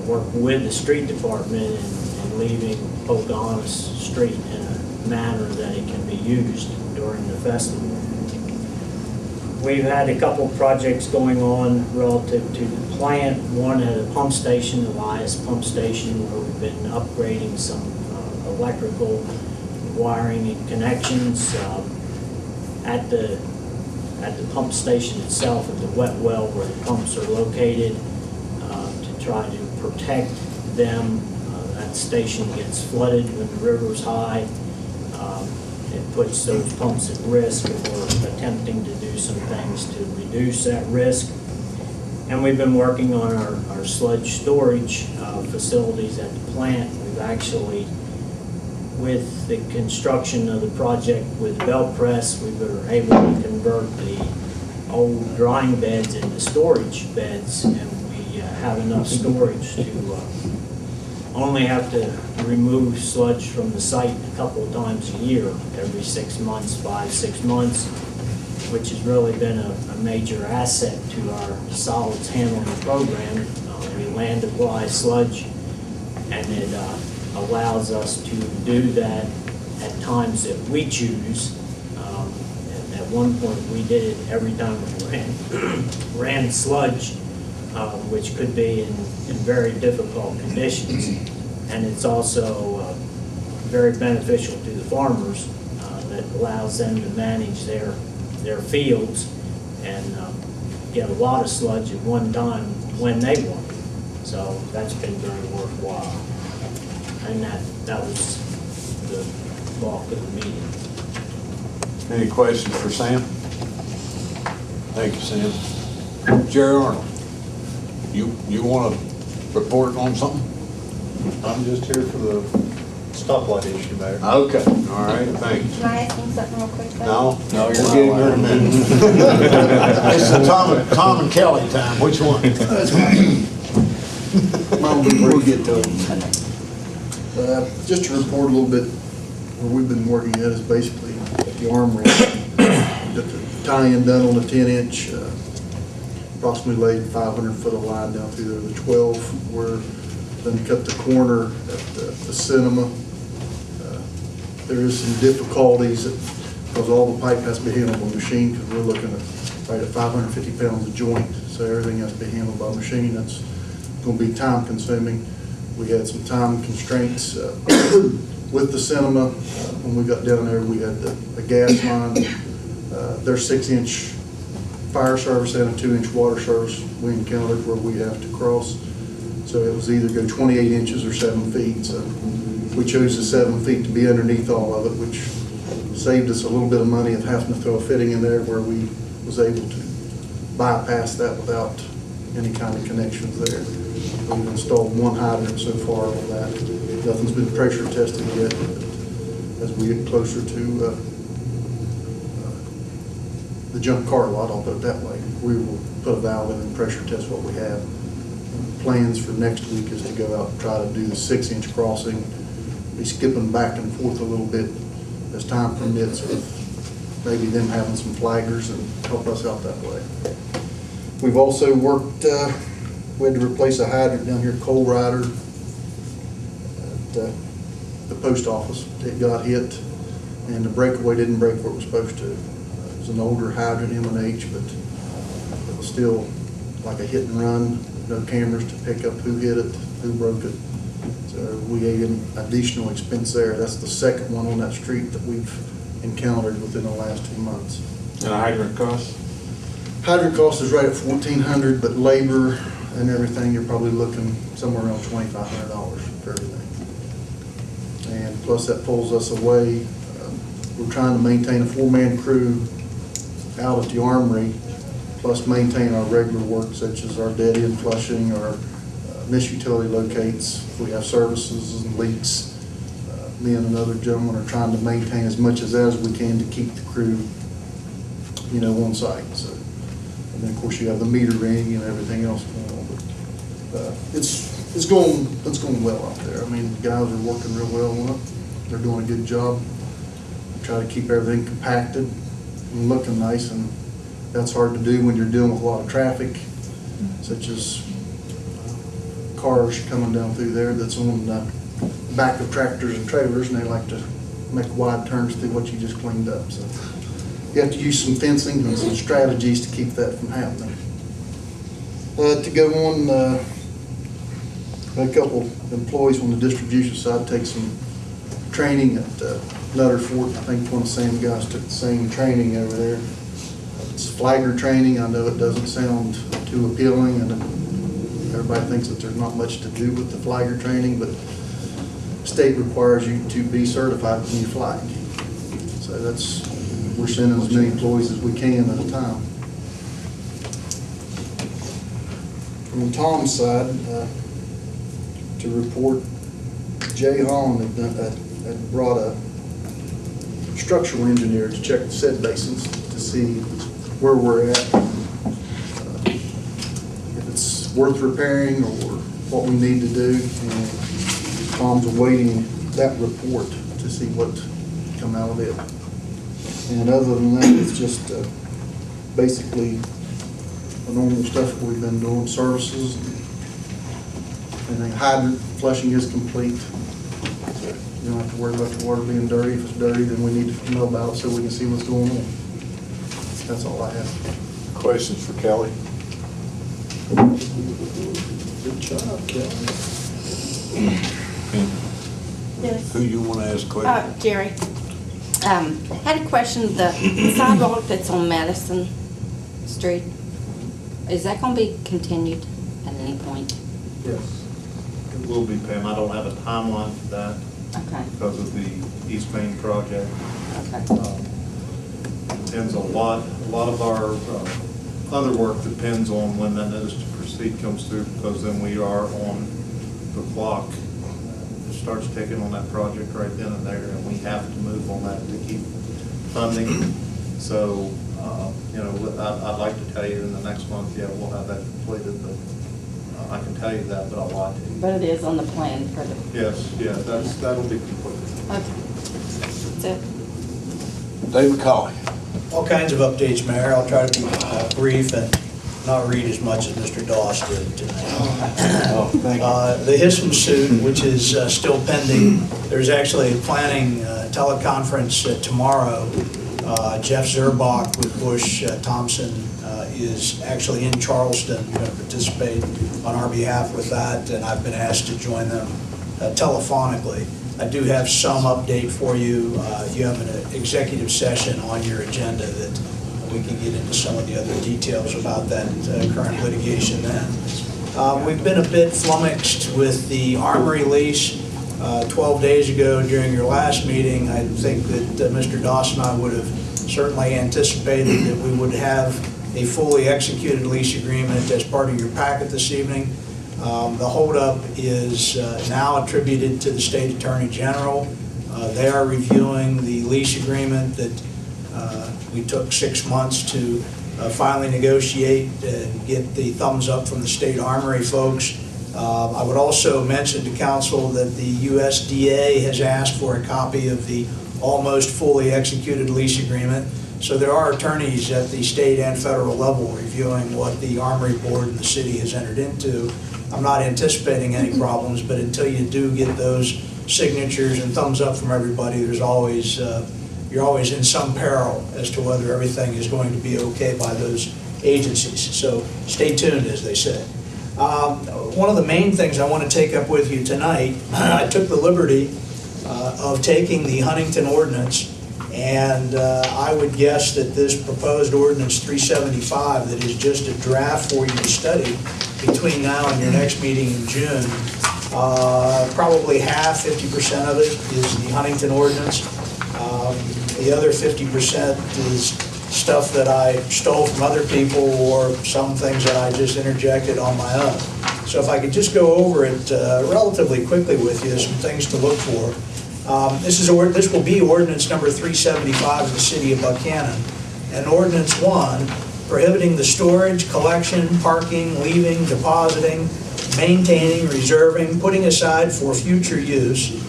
work with the street department in leaving Pocahontas Street in a manner that it can be used during the festival. We've had a couple of projects going on relative to the plant. One at a pump station, Elias Pump Station, where we've been upgrading some electrical wiring and connections. At the pump station itself, at the wet well where the pumps are located, to try to protect them. That station gets flooded when the river's high. It puts those pumps at risk. We're attempting to do some things to reduce that risk. And we've been working on our sludge storage facilities at the plant. We've actually, with the construction of the project with Belt Press, we were able to convert the old drying beds into storage beds, and we have enough storage to only have to remove sludge from the site a couple of times a year, every 6 months, 5-6 months, which has really been a major asset to our solids handling program. We land apply sludge, and it allows us to do that at times that we choose. At one point, we did it every time we ran sludge, which could be in very difficult conditions. And it's also very beneficial to the farmers that allows them to manage their fields and get a lot of sludge at one time when they want it. So that's been very worthwhile. And that was the bulk of the meeting. Any questions for Sam? Thank you, Sam. Jerry Arnold, you want to report on something? I'm just here for the stoplight issue, Mayor. Okay, all right, thanks. Can I ask him something real quick? though? No, you're getting her in a minute. It's the Tom and Kelly time, which one? We'll get to it. Just to report a little bit, where we've been working at is basically the arm ramp. Got the tie-in done on the 10-inch, approximately laid 500 foot of line down through there, the 12. We're then cut the corner at the cinema. There is some difficulties because all the pipe has to be handled by machine, because we're looking at right at 550 pounds of joint, so everything has to be handled by machine. That's going to be time consuming. We had some time constraints with the cinema. When we got down there, we had the gas line, their 6-inch fire service and a 2-inch water service we encountered where we have to cross. So it was either go 28 inches or 7 feet. So we chose the 7 feet to be underneath all of it, which saved us a little bit of money of having to throw a fitting in there where we was able to bypass that without any kind of connections there. We've installed one hydrant so far on that. Nothing's been pressure tested yet, but as we get closer to the junk car lot, I'll put it that way, we will put a valve in and pressure test what we have. Plans for next week is to go out and try to do the 6-inch crossing, be skipping back and forth a little bit as time permits, with maybe them having some flaggers and help us out that way. We've also worked, we had to replace a hydrant down here at Coal Rider at the post office. It got hit and the breakaway didn't break where it was supposed to. It was an older hydrant, M&H, but it was still like a hit and run. No cameras to pick up who hit it, who broke it. So we had an additional expense there. That's the second one on that street that we've encountered within the last 2 months. And a hydrant cost? Hydrant cost is right at $1,400, but labor and everything, you're probably looking somewhere around $2,500 for everything. And plus that pulls us away. We're trying to maintain a 4-man crew out at the armory, plus maintain our regular work such as our dead end flushing, our missed utility locates. If we have services and leaks, me and another gentleman are trying to maintain as much as we can to keep the crew, on site. So, and then of course you have the meter ring and everything else going on. But it's going well out there. I mean, the guys are working real well on it. They're doing a good job. Try to keep everything compacted and looking nice, and that's hard to do when you're dealing with a lot of traffic, such as cars coming down through there that's on the back of tractors and trailers, and they like to make wide turns through what you just cleaned up. So you have to use some fencing and some strategies to keep that from happening. To go on, a couple employees on the distribution side take some training at Nutter Fort. I think one of the same guys took the same training over there. It's flagger training. I know it doesn't sound too appealing, and everybody thinks that there's not much to do with the flagger training, but state requires you to be certified when you flag. So we're sending as many employees as we can at a time. From Tom's side, to report, Jay Holland had brought a structural engineer to check the set basins to see where we're at, if it's worth repairing or what we need to do. And Tom's awaiting that report to see what come out of it. And other than that, it's just basically the normal stuff that we've been doing, services. And then hydrant flushing is complete. You don't have to worry about the water being dirty. If it's dirty, then we need to know about it so we can see what's going on. That's all I have. Questions for Kelly? Good job, Kelly. Yes. Who you want to ask questions? Jerry, had a question. The sidewalk that's on Madison Street, is that going to be continued at any point? Yes, it will be, Pam. I don't have a timeline for that. Okay. Because of the East Main project. Okay. Depends a lot of our other work depends on when that notice to proceed comes through, because then we are on the clock. It starts ticking on that project right then and there, and we have to move on that to keep funding. So, I'd like to tell you in the next month, yeah, we'll have that completed, but I can tell you that, but I'll lie to you. But it is on the plan for the... Yes, that'll be completed. Okay. That's it. David Colley. All kinds of updates, Mayor. I'll try to be brief and not read as much as Mr. Doss did tonight. Thank you. The Hissom suit, which is still pending, there's actually a planning teleconference tomorrow. Jeff Zerbach with Bush Thompson is actually in Charleston, going to participate on our behalf with that, and I've been asked to join them telephonically. I do have some update for you. You have an executive session on your agenda that we can get into some of the other details about that current litigation then. We've been a bit flummoxed with the Armory lease. 12 days ago during your last meeting, I think that Mr. Doss and I would have certainly anticipated that we would have a fully executed lease agreement as part of your packet this evening. The holdup is now attributed to the State Attorney General. They are reviewing the lease agreement that we took 6 months to finally negotiate and get the thumbs up from the State Armory folks. I would also mention to council that the USDA has asked for a copy of the almost fully executed lease agreement. So there are attorneys at the state and federal level reviewing what the Armory Board and the city has entered into. I'm not anticipating any problems, but until you do get those signatures and thumbs up from everybody, there's always, you're always in some peril as to whether everything is going to be okay by those agencies. So stay tuned, as they say. One of the main things I want to take up with you tonight, I took the liberty of taking the Huntington ordinance, and I would guess that this proposed ordinance 375 that is just a draft for you to study between now and your next meeting in June, probably half, 50% of it is the Huntington ordinance. The other 50% is stuff that I stole from other people or some things that I just interjected on my own. So if I could just go over it relatively quickly with you, some things to look for. This will be ordinance number 375 of the City of Buchanan. And ordinance 1, prohibiting the storage, collection, parking, leaving, depositing, maintaining, reserving, putting aside for future use,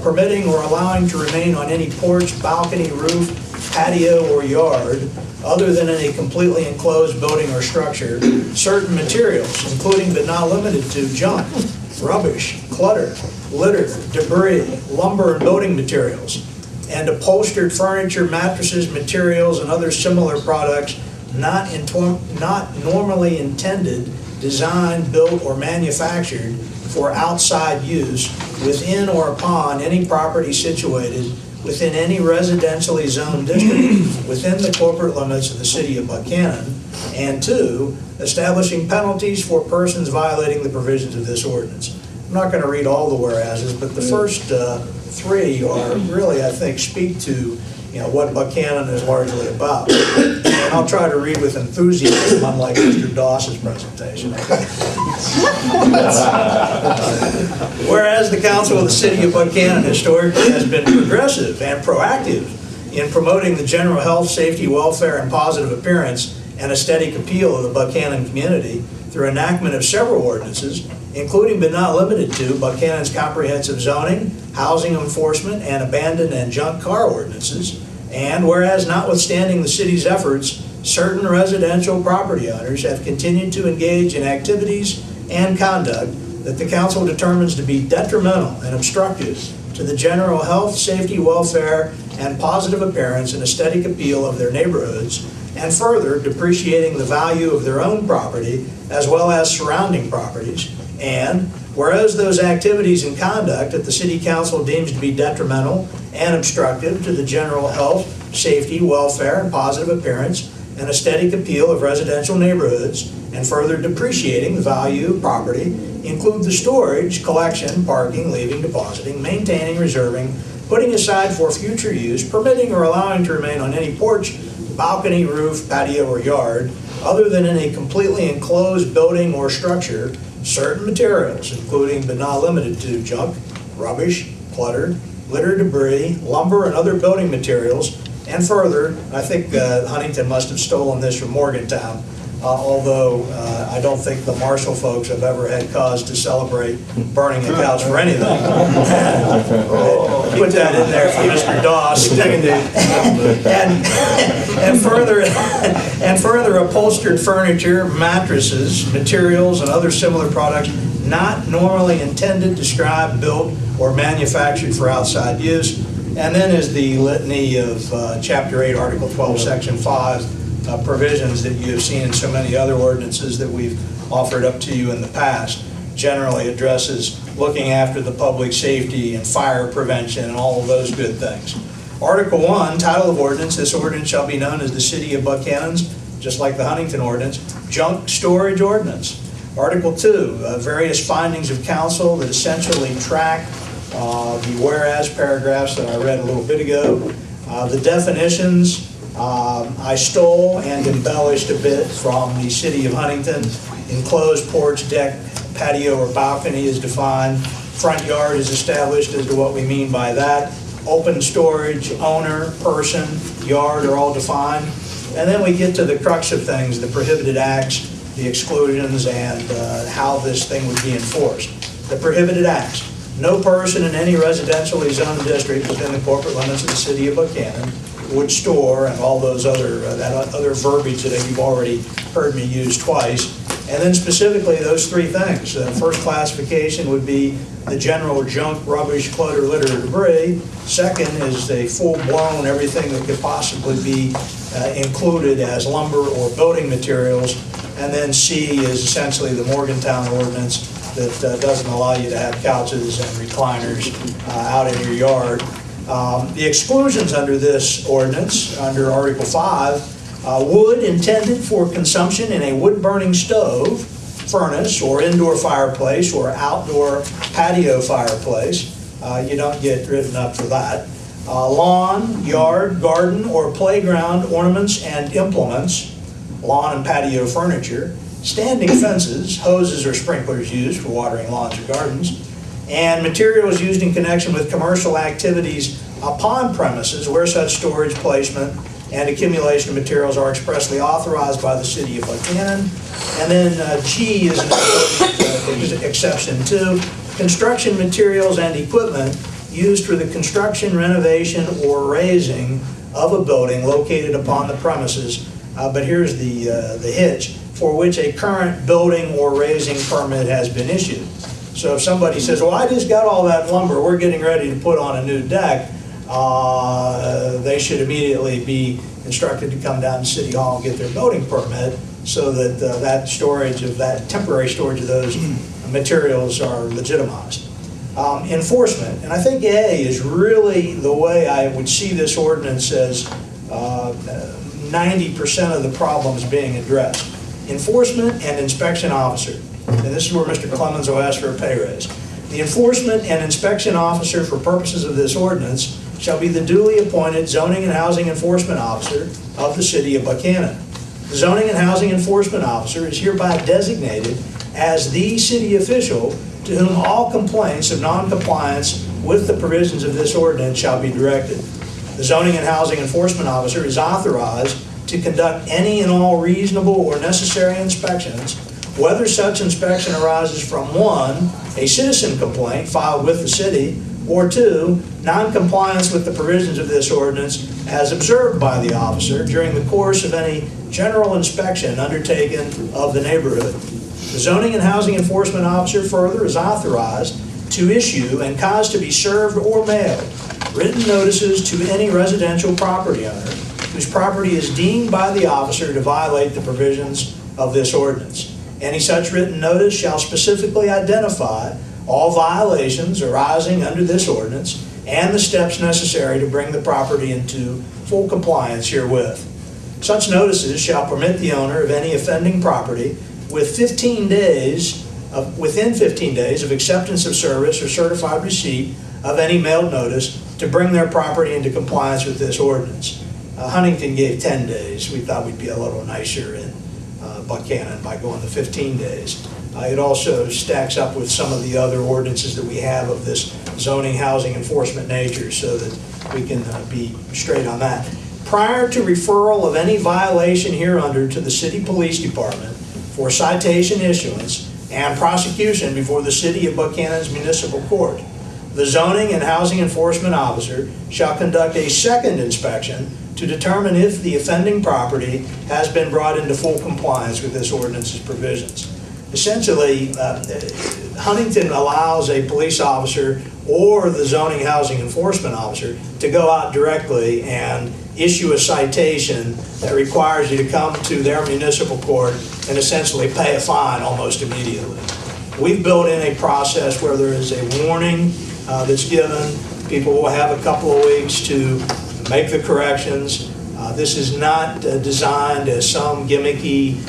permitting or allowing to remain on any porch, balcony, roof, patio, or yard, other than in a completely enclosed building or structure, certain materials, including but not limited to junk, rubbish, clutter, litter, debris, lumber, and building materials, and upholstered furniture, mattresses, materials, and other similar products not normally intended, designed, built, or manufactured for outside use within or upon any property situated within any residentially zoned district within the corporate limits of the City of Buchanan. And 2, establishing penalties for persons violating the provisions of this ordinance. I'm not going to read all the whereases, but the first 3 are really, I think, speak to what Buchanan is largely about. And I'll try to read with enthusiasm, unlike Mr. Doss's presentation. Whereas the Council of the City of Buchanan historically has been progressive and proactive in promoting the general health, safety, welfare, and positive appearance and aesthetic appeal of the Buchanan community through enactment of several ordinances, including but not limited to Buchanan's comprehensive zoning, housing enforcement, and abandoned and junk car ordinances. And whereas notwithstanding the city's efforts, certain residential property owners have continued to engage in activities and conduct that the council determines to be detrimental and obstructive to the general health, safety, welfare, and positive appearance and aesthetic appeal of their neighborhoods, and further depreciating the value of their own property as well as surrounding properties. And whereas those activities and conduct that the City Council deems to be detrimental and obstructive to the general health, safety, welfare, and positive appearance and aesthetic appeal of residential neighborhoods, and further depreciating the value of property, include the storage, collection, parking, leaving, depositing, maintaining, reserving, putting aside for future use, permitting or allowing to remain on any porch, balcony, roof, patio, or yard, other than in a completely enclosed building or structure, certain materials, including but not limited to junk, rubbish, clutter, litter, debris, lumber, and other building materials. And further, I think Huntington must have stolen this from Morgantown, although I don't think the Marshall folks have ever had cause to celebrate burning a couch for anything. Put that in there for Mr. Doss. And further, upholstered furniture, mattresses, materials, and other similar products not normally intended, described, built, or manufactured for outside use. And then is the litany of Chapter 8, Article 12, Section 5 provisions that you have seen in so many other ordinances that we've offered up to you in the past. Generally addresses looking after the public safety and fire prevention and all of those good things. Article 1, title of ordinance, this ordinance shall be known as the City of Buchanan's, just like the Huntington ordinance, junk storage ordinance. Article 2, various findings of council that essentially track the whereas paragraphs that I read a little bit ago. The definitions, I stole and embellished a bit from the City of Huntington. Enclosed porch, deck, patio, or balcony is defined. Front yard is established as to what we mean by that. Open storage, owner, person, yard are all defined. And then we get to the crux of things, the prohibited acts, the exclusions, and how this thing would be enforced. The prohibited acts. No person in any residentially zoned district within the corporate limits of the City of Buchanan would store, and all those other verbiage that you've already heard me use twice. And then specifically those 3 things. First classification would be the general junk, rubbish, clutter, litter, debris. Second is a full-blown everything that could possibly be included as lumber or building materials. And then C is essentially the Morgantown ordinance that doesn't allow you to have couches and recliners out in your yard. The exclusions under this ordinance, under Article 5, wood intended for consumption in a wood-burning stove, furnace, or indoor fireplace, or outdoor patio fireplace. You don't get written up for that. Lawn, yard, garden, or playground ornaments and implements, lawn and patio furniture, standing fences, hoses or sprinklers used for watering lawns or gardens, and materials used in connection with commercial activities upon premises where such storage, placement, and accumulation of materials are expressly authorized by the city of Buchanan. And then G is an important exception to construction materials and equipment used for the construction, renovation, or raising of a building located upon the premises. But here's the hitch, for which a current building or raising permit has been issued. So if somebody says, well, I just got all that lumber, we're getting ready to put on a new deck, they should immediately be instructed to come down to City Hall and get their building permit so that that storage of that temporary storage of those materials are legitimized. Enforcement, and I think A is really the way I would see this ordinance as 90% of the problems being addressed. Enforcement and inspection officer, and this is where Mr. Clemens will ask for a pay raise. The enforcement and inspection officer for purposes of this ordinance shall be the duly appointed zoning and housing enforcement officer of the city of Buchanan. The zoning and housing enforcement officer is hereby designated as the city official to whom all complaints of non-compliance with the provisions of this ordinance shall be directed. The zoning and housing enforcement officer is authorized to conduct any and all reasonable or necessary inspections, whether such inspection arises from 1, a citizen complaint filed with the city, or 2, non-compliance with the provisions of this ordinance as observed by the officer during the course of any general inspection undertaken of the neighborhood. The zoning and housing enforcement officer further is authorized to issue and cause to be served or mailed written notices to any residential property owner whose property is deemed by the officer to violate the provisions of this ordinance. Any such written notice shall specifically identify all violations arising under this ordinance and the steps necessary to bring the property into full compliance herewith. Such notices shall permit the owner of any offending property within 15 days of acceptance of service or certified receipt of any mailed notice to bring their property into compliance with this ordinance. Huntington gave 10 days. We thought we'd be a little nicer in Buchanan by going to 15 days. It also stacks up with some of the other ordinances that we have of this zoning, housing enforcement nature so that we can be straight on that. Prior to referral of any violation hereunder to the city police department for citation issuance and prosecution before the city of Buchanan's municipal court, the zoning and housing enforcement officer shall conduct a second inspection to determine if the offending property has been brought into full compliance with this ordinance's provisions. Essentially, Huntington allows a police officer or the zoning housing enforcement officer to go out directly and issue a citation that requires you to come to their municipal court and essentially pay a fine almost immediately. We've built in a process where there is a warning that's given. People will have a couple of weeks to make the corrections. This is not designed as some gimmicky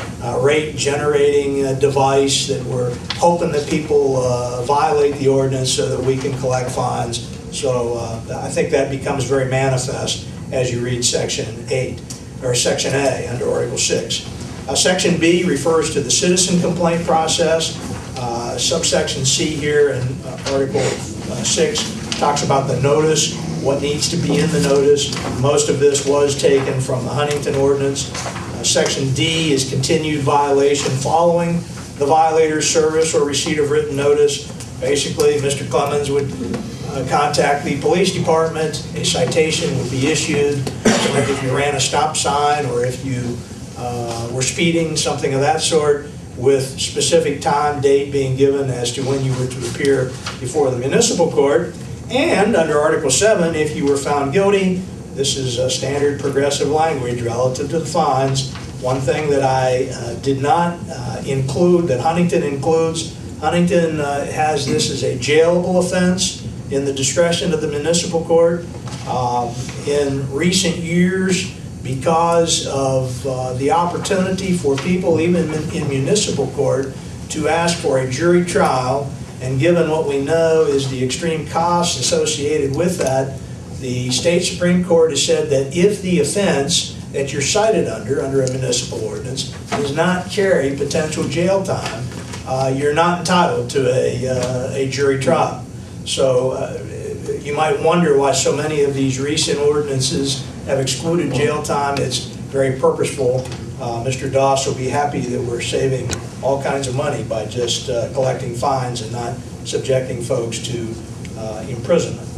rate-generating device that we're hoping that people violate the ordinance so that we can collect fines. So I think that becomes very manifest as you read Section 8, or Section A under Article 6. Section B refers to the citizen complaint process. Subsection C here in Article 6 talks about the notice, what needs to be in the notice. Most of this was taken from the Huntington ordinance. Section D is continued violation following the violator's service or receipt of written notice. Basically, Mr. Clemens would contact the police department, a citation would be issued, like if you ran a stop sign or if you were speeding, something of that sort, with specific time, date being given as to when you were to appear before the municipal court. And under Article 7, if you were found guilty, this is a standard progressive language relative to the fines, One thing that I did not include, that Huntington includes, Huntington has this as a jailable offense in the discretion of the municipal court. In recent years, because of the opportunity for people, even in municipal court, to ask for a jury trial, and given what we know is the extreme costs associated with that, the state Supreme Court has said that if the offense that you're cited under a municipal ordinance, does not carry potential jail time, you're not entitled to a jury trial. So you might wonder why so many of these recent ordinances have excluded jail time. It's very purposeful. Mr. Doss will be happy that we're saving all kinds of money by just collecting fines and not subjecting folks to imprisonment.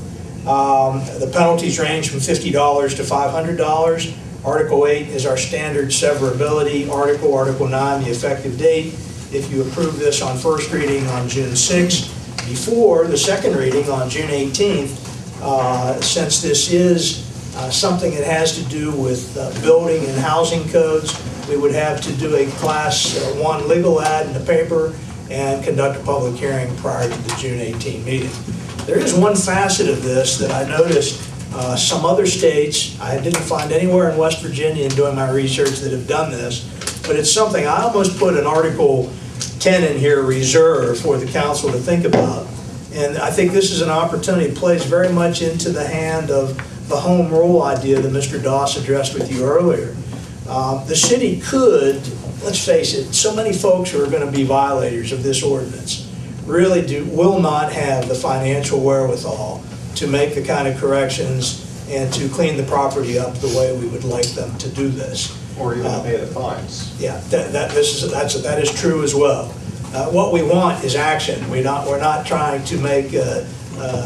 The penalties range from $50 to $500. Article 8 is our standard severability article. Article 9, the effective date. If you approve this on first reading on June 6th, before the second reading on June 18th, since this is something that has to do with building and housing codes, we would have to do a class 1 legal ad in the paper and conduct a public hearing prior to the June 18 meeting. There is one facet of this that I noticed some other states, I didn't find anywhere in West Virginia in doing my research that have done this, but it's something, I almost put an Article 10 in here, reserve, for the council to think about. And I think this is an opportunity, it plays very much into the hand of the home rule idea that Mr. Doss addressed with you earlier. The city could, let's face it, so many folks who are going to be violators of this ordinance really will not have the financial wherewithal to make the kind of corrections and to clean the property up the way we would like them to do this. Or even pay the fines. Yeah, that is true as well. What we want is action. We're not trying to make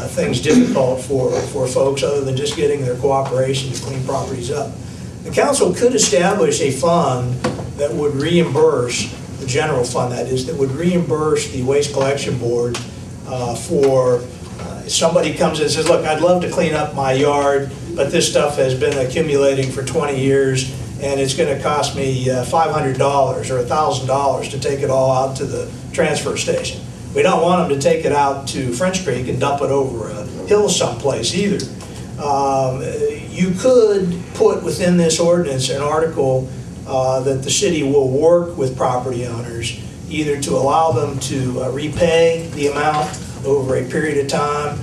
things difficult for folks other than just getting their cooperation to clean properties up. The council could establish a fund that would reimburse, the general fund that is, that would reimburse the Waste Collection Board for somebody comes in and says, look, I'd love to clean up my yard, but this stuff has been accumulating for 20 years and it's going to cost me $500 or $1,000 to take it all out to the transfer station. We don't want them to take it out to French Creek and dump it over a hill someplace either. You could put within this ordinance an article that the city will work with property owners either to allow them to repay the amount over a period of time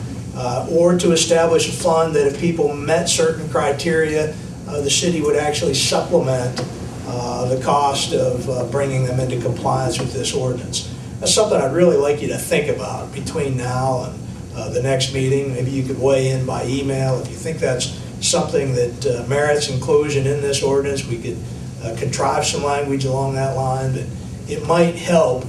or to establish a fund that if people met certain criteria, the city would actually supplement the cost of bringing them into compliance with this ordinance. That's something I'd really like you to think about between now and the next meeting. Maybe you could weigh in by email. If you think that's something that merits inclusion in this ordinance, we could contrive some language along that line, but it might help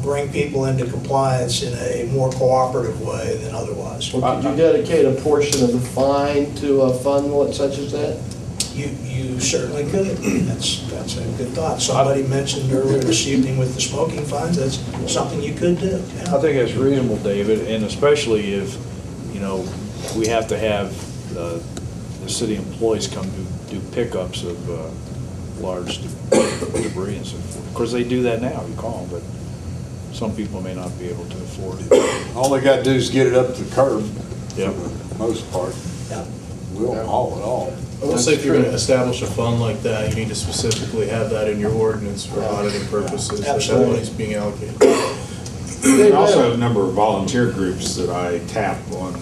bring people into compliance in a more cooperative way than otherwise. Well, could you dedicate a portion of the fine to a fund such as that? You certainly could. That's a good thought. Somebody mentioned earlier this evening with the smoking fines, that's something you could do. Yeah. I think that's reasonable, David, and especially if, we have to have the city employees come do pickups of large debris and so forth. Of course, they do that now, you call them, but some people may not be able to afford it. All they gotta do is get it up to the curb, Yep. for the most part. Yeah. We'll haul it all. I will say if you're going to establish a fund like that, you need to specifically have that in your ordinance for auditing purposes, that that money's being allocated. There are also a number of volunteer groups that I tap on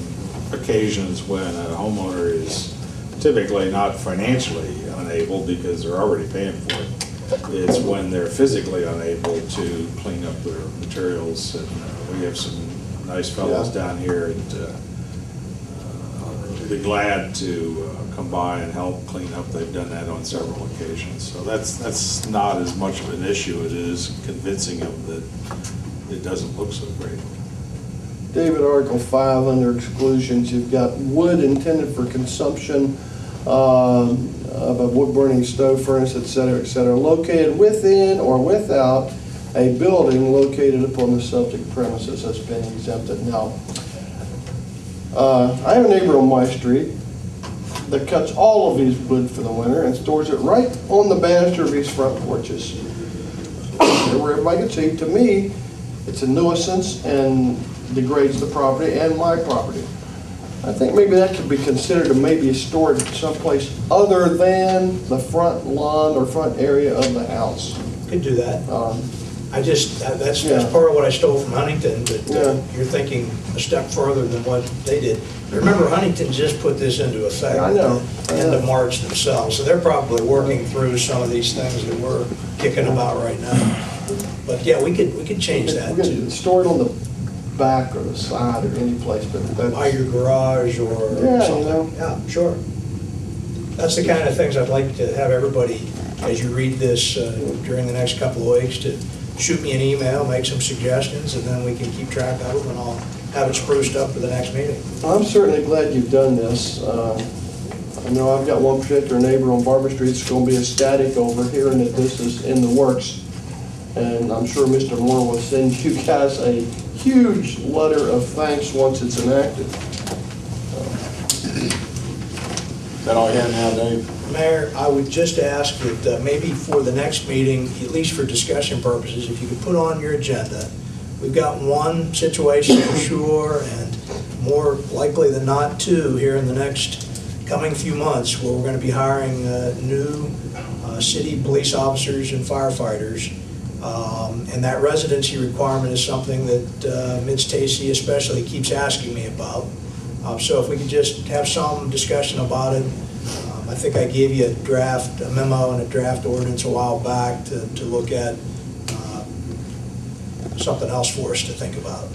occasions when a homeowner is typically not financially unable because they're already paying for it. It's when they're physically unable to clean up their materials. And we have some nice fellows down here that would be glad to come by and help clean up. They've done that on several occasions. So that's not as much of an issue. It is convincing them that it doesn't look so great. David, Article 5, under exclusions, you've got wood intended for consumption of a wood-burning stove, furnace, et cetera, located within or without a building located upon the subject premises has been exempted. Now, I have a neighbor on my street that cuts all of his wood for the winter and stores it right on the banister of his front porches. Where everybody can see, to me, it's a nuisance and degrades the property and my property. I think maybe that could be considered to maybe stored someplace other than the front lawn or front area of the house. Could do that. That's part of what I stole from Huntington, but you're thinking a step further than what they did. Remember, Huntington just put this into effect I know. end of March themselves, so they're probably working through some of these things that we're kicking about right now. But yeah, we could change that We to could store it on the back or the side or any place, but that's... by your garage or Yeah, something. you know. Yeah, sure. That's the kind of things I'd like to have everybody, as you read this during the next couple of weeks, to shoot me an email, make some suggestions, and then we can keep track of them, and I'll have it spruced up for the next meeting. I'm certainly glad you've done this. I know I've got one particular neighbor on Barber Street that's going to be ecstatic over hearing that this is in the works. And I'm sure Mr. Moore will send you guys a huge letter of thanks once it's enacted. Is that all you have now, Dave? Mayor, I would just ask that maybe for the next meeting, at least for discussion purposes, if you could put on your agenda, we've got one situation for sure, and more likely than not two here in the next coming few months, where we're going to be hiring new city police officers and firefighters. And that residency requirement is something that Ms. Tacey especially keeps asking me about. So if we could just have some discussion about it. I think I gave you a memo and a draft ordinance a while back to look at something else for us to think about.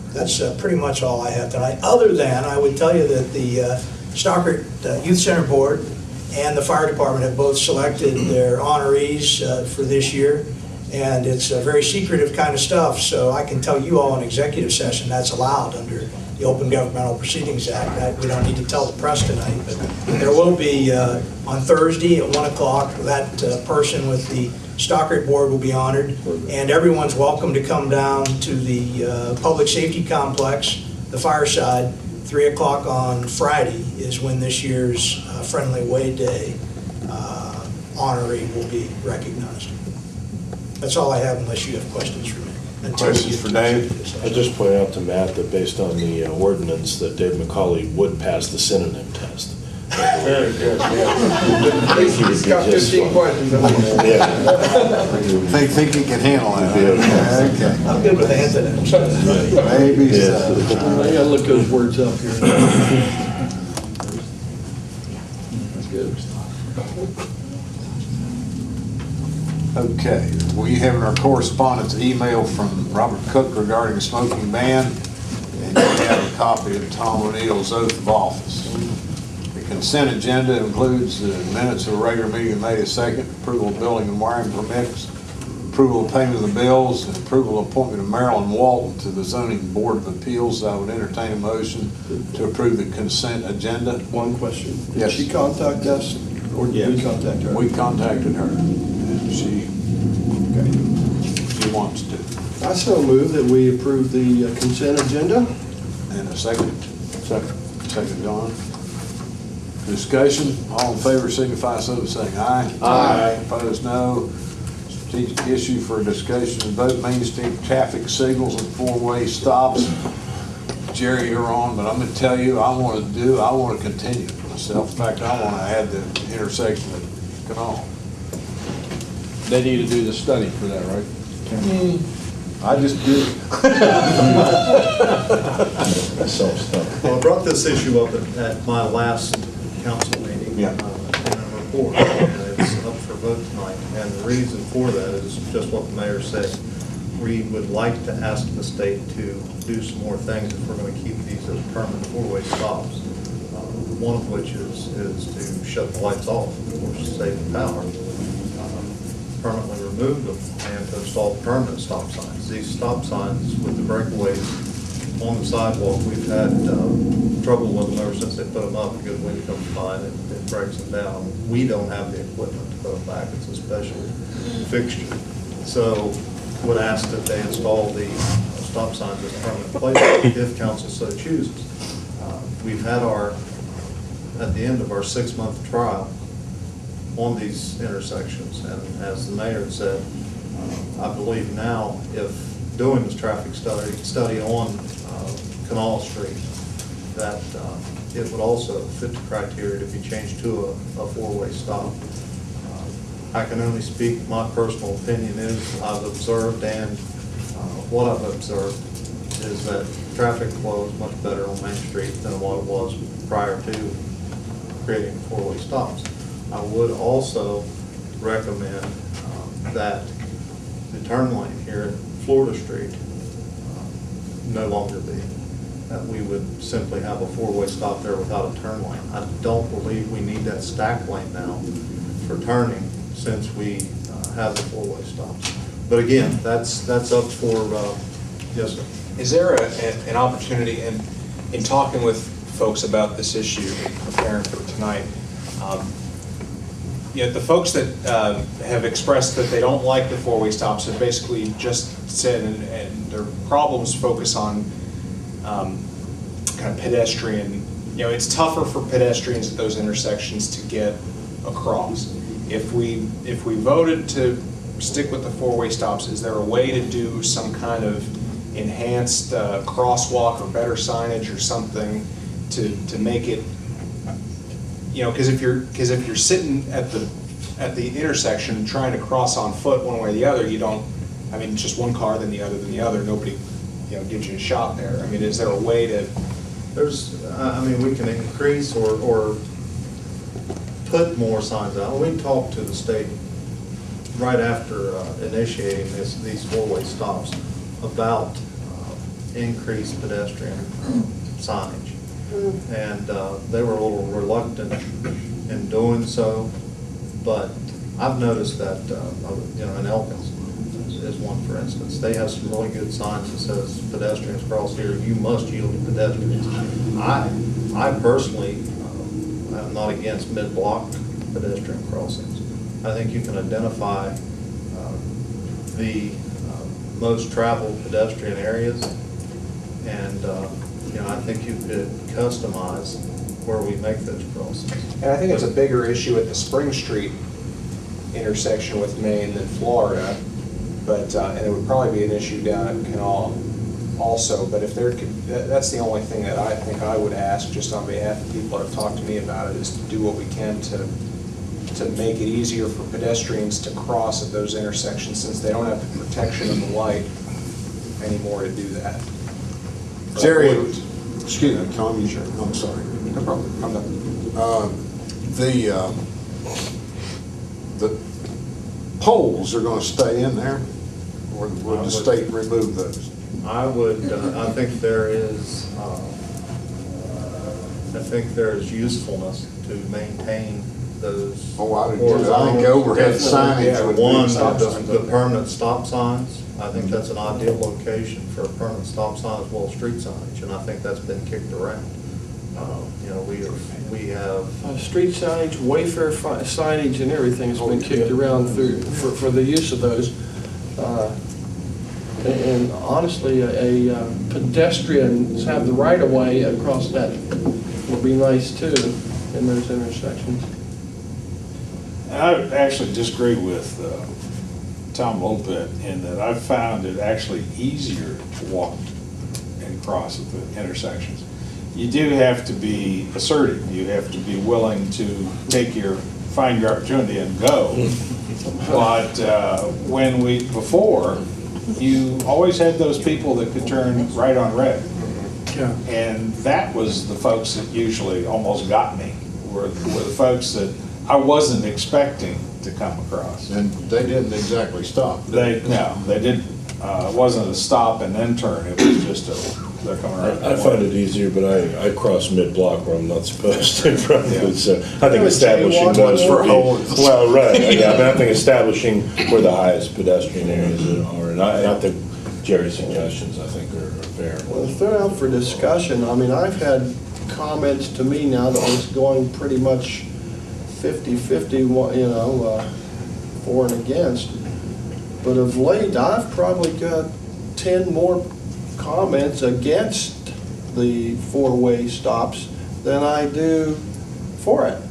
That's pretty much all I have tonight. Other than, I would tell you that the Stockard Youth Center Board and the fire department have both selected their honorees for this year. And it's a very secretive kind of stuff, so I can tell you all in executive session that's allowed under the Open Governmental Proceedings Act. We don't need to tell the press tonight, but there will be on Thursday at 1 o'clock, that person with the Stockard Board will be honored, and everyone's welcome to come down to the Public Safety Complex, the Fireside. 3 o'clock on Friday is when this year's Friendly Way Day honoree will be recognized. That's all I have, unless you have questions for me. Questions for Dave? I just point out to Matt that based on the ordinance, that Dave McCauley would pass the synonym test. Very good, He's got 15 questions. Think he can handle that? Okay. I'm good with antonyms. Maybe so. I gotta look those words up here. That's good. Okay, we have in our correspondence email from Robert Cook regarding a smoking ban, and you have a copy of Tom O'Neill's oath of office. The consent agenda includes the minutes of a regular meeting of May 2nd, approval of building and wiring permits, approval of payment of the bills, and approval of appointment of Marilyn Walton to the Zoning Board of Appeals. I would entertain a motion to approve the consent agenda. One question. Yes. Did she contact us, or did we contact her? We contacted her, and she wants to. I so move that we approve the consent agenda. And a second? Second, John. Discussion, all in favor signify so by saying aye. Aye. Opposed, no. Strategic issue for discussion and vote, Main Street traffic signals and four-way stops. Jerry, you're on, but I'm gonna tell you, I wanna continue it myself. In fact, I wanna add the intersection at Canal. They need to do the study for that, right? I just did. Well, I brought this issue up at my last council meeting. Yeah. In a report. It's up for vote tonight. And the reason for that is just what the mayor said. We would like to ask the state to do some more things if we're going to keep these as permanent four-way stops. One of which is to shut the lights off, of course, to save the power. Permanently remove them and to install permanent stop signs. These stop signs with the breakaways on the sidewalk, we've had trouble with them ever since they put them up. A good wind comes by and it breaks them down. We don't have the equipment to put them back. It's a special fixture. So would ask that they install the stop signs as permanent placement if council so chooses. We've had our at the end of our 6-month trial on these intersections. And as the mayor said, I believe now if doing this traffic study on Canal Street, that it would also fit the criteria to be changed to a 4-way stop. I can only speak, my personal opinion is I've observed, and what I've observed is that traffic flow is much better on Main Street than what it was prior to creating 4-way stops. I would also recommend that the turn lane here at Florida Street no longer be. That we would simply have a 4-way stop there without a turn lane. I don't believe we need that stack lane now for turning, since we have the 4-way stops. But again, that's up for, yes, sir. Is there an opportunity in talking with folks about this issue, preparing for tonight, the folks that have expressed that they don't like the 4-way stops have basically just said, and their problems focus on kind of pedestrian, it's tougher for pedestrians at those intersections to get across. If we voted to stick with the 4-way stops, is there a way to do some kind of enhanced crosswalk or better signage or something to make it, because if you're sitting at the intersection trying to cross on foot one way or the other, you don't, it's just one car then the other, nobody, gives you a shot there. Is there a way to? We can increase or put more signs out. We talked to the state right after initiating these 4-way stops about increased pedestrian signage. And they were a little reluctant in doing so, but I've noticed that, in Elkins is one, for instance, they have some really good signs that says pedestrians cross here, you must yield to pedestrians. I personally am not against mid-block pedestrian crossings. I think you can identify the most traveled pedestrian areas, and I think you could customize where we make those crossings. And I think it's a bigger issue at the Spring Street intersection with Main than Florida, but and it would probably be an issue down at Canal also. But if there could, that's the only thing that I think I would ask, just on behalf of people that have talked to me about it, is to do what we can to make it easier for pedestrians to cross at those intersections, since they don't have the protection of the light anymore to do that. Jerry, excuse me, Tom, you sure? I'm sorry. No problem. I'm done. The poles are going to stay in there, or would the state remove those? I would, I think there is, usefulness to maintain those. Oh, I think overhead signage would be. One, the permanent stop signs. I think that's an ideal location for a permanent stop sign as well as street signage, and I think that's been kicked around. We have street signage, Wayfair signage, and everything has been kicked around for the use of those. And honestly, a pedestrians have the right of way across that would be nice too in those intersections. I actually disagree with Tom a little bit in that I've found it actually easier to walk and cross at the intersections. You do have to be assertive. You have to be willing to find your opportunity and go. But before, you always had those people that could turn right on red. Yeah. And that was the folks that usually almost got me, were the folks that I wasn't expecting to come across. And they didn't exactly stop. They didn't. It wasn't a stop and then turn. It was just they're coming around. I find it easier, but I cross mid-block where I'm not supposed to in front of it, so I think establishing ones for well, right, yeah, I think establishing where the highest pedestrian areas are, and I think Jerry's suggestions, I think, are fair. Well, throw out for discussion, I've had comments to me now that was going pretty much 50-50, for and against, but of late, I've probably got 10 more comments against the 4-way stops than I do for it.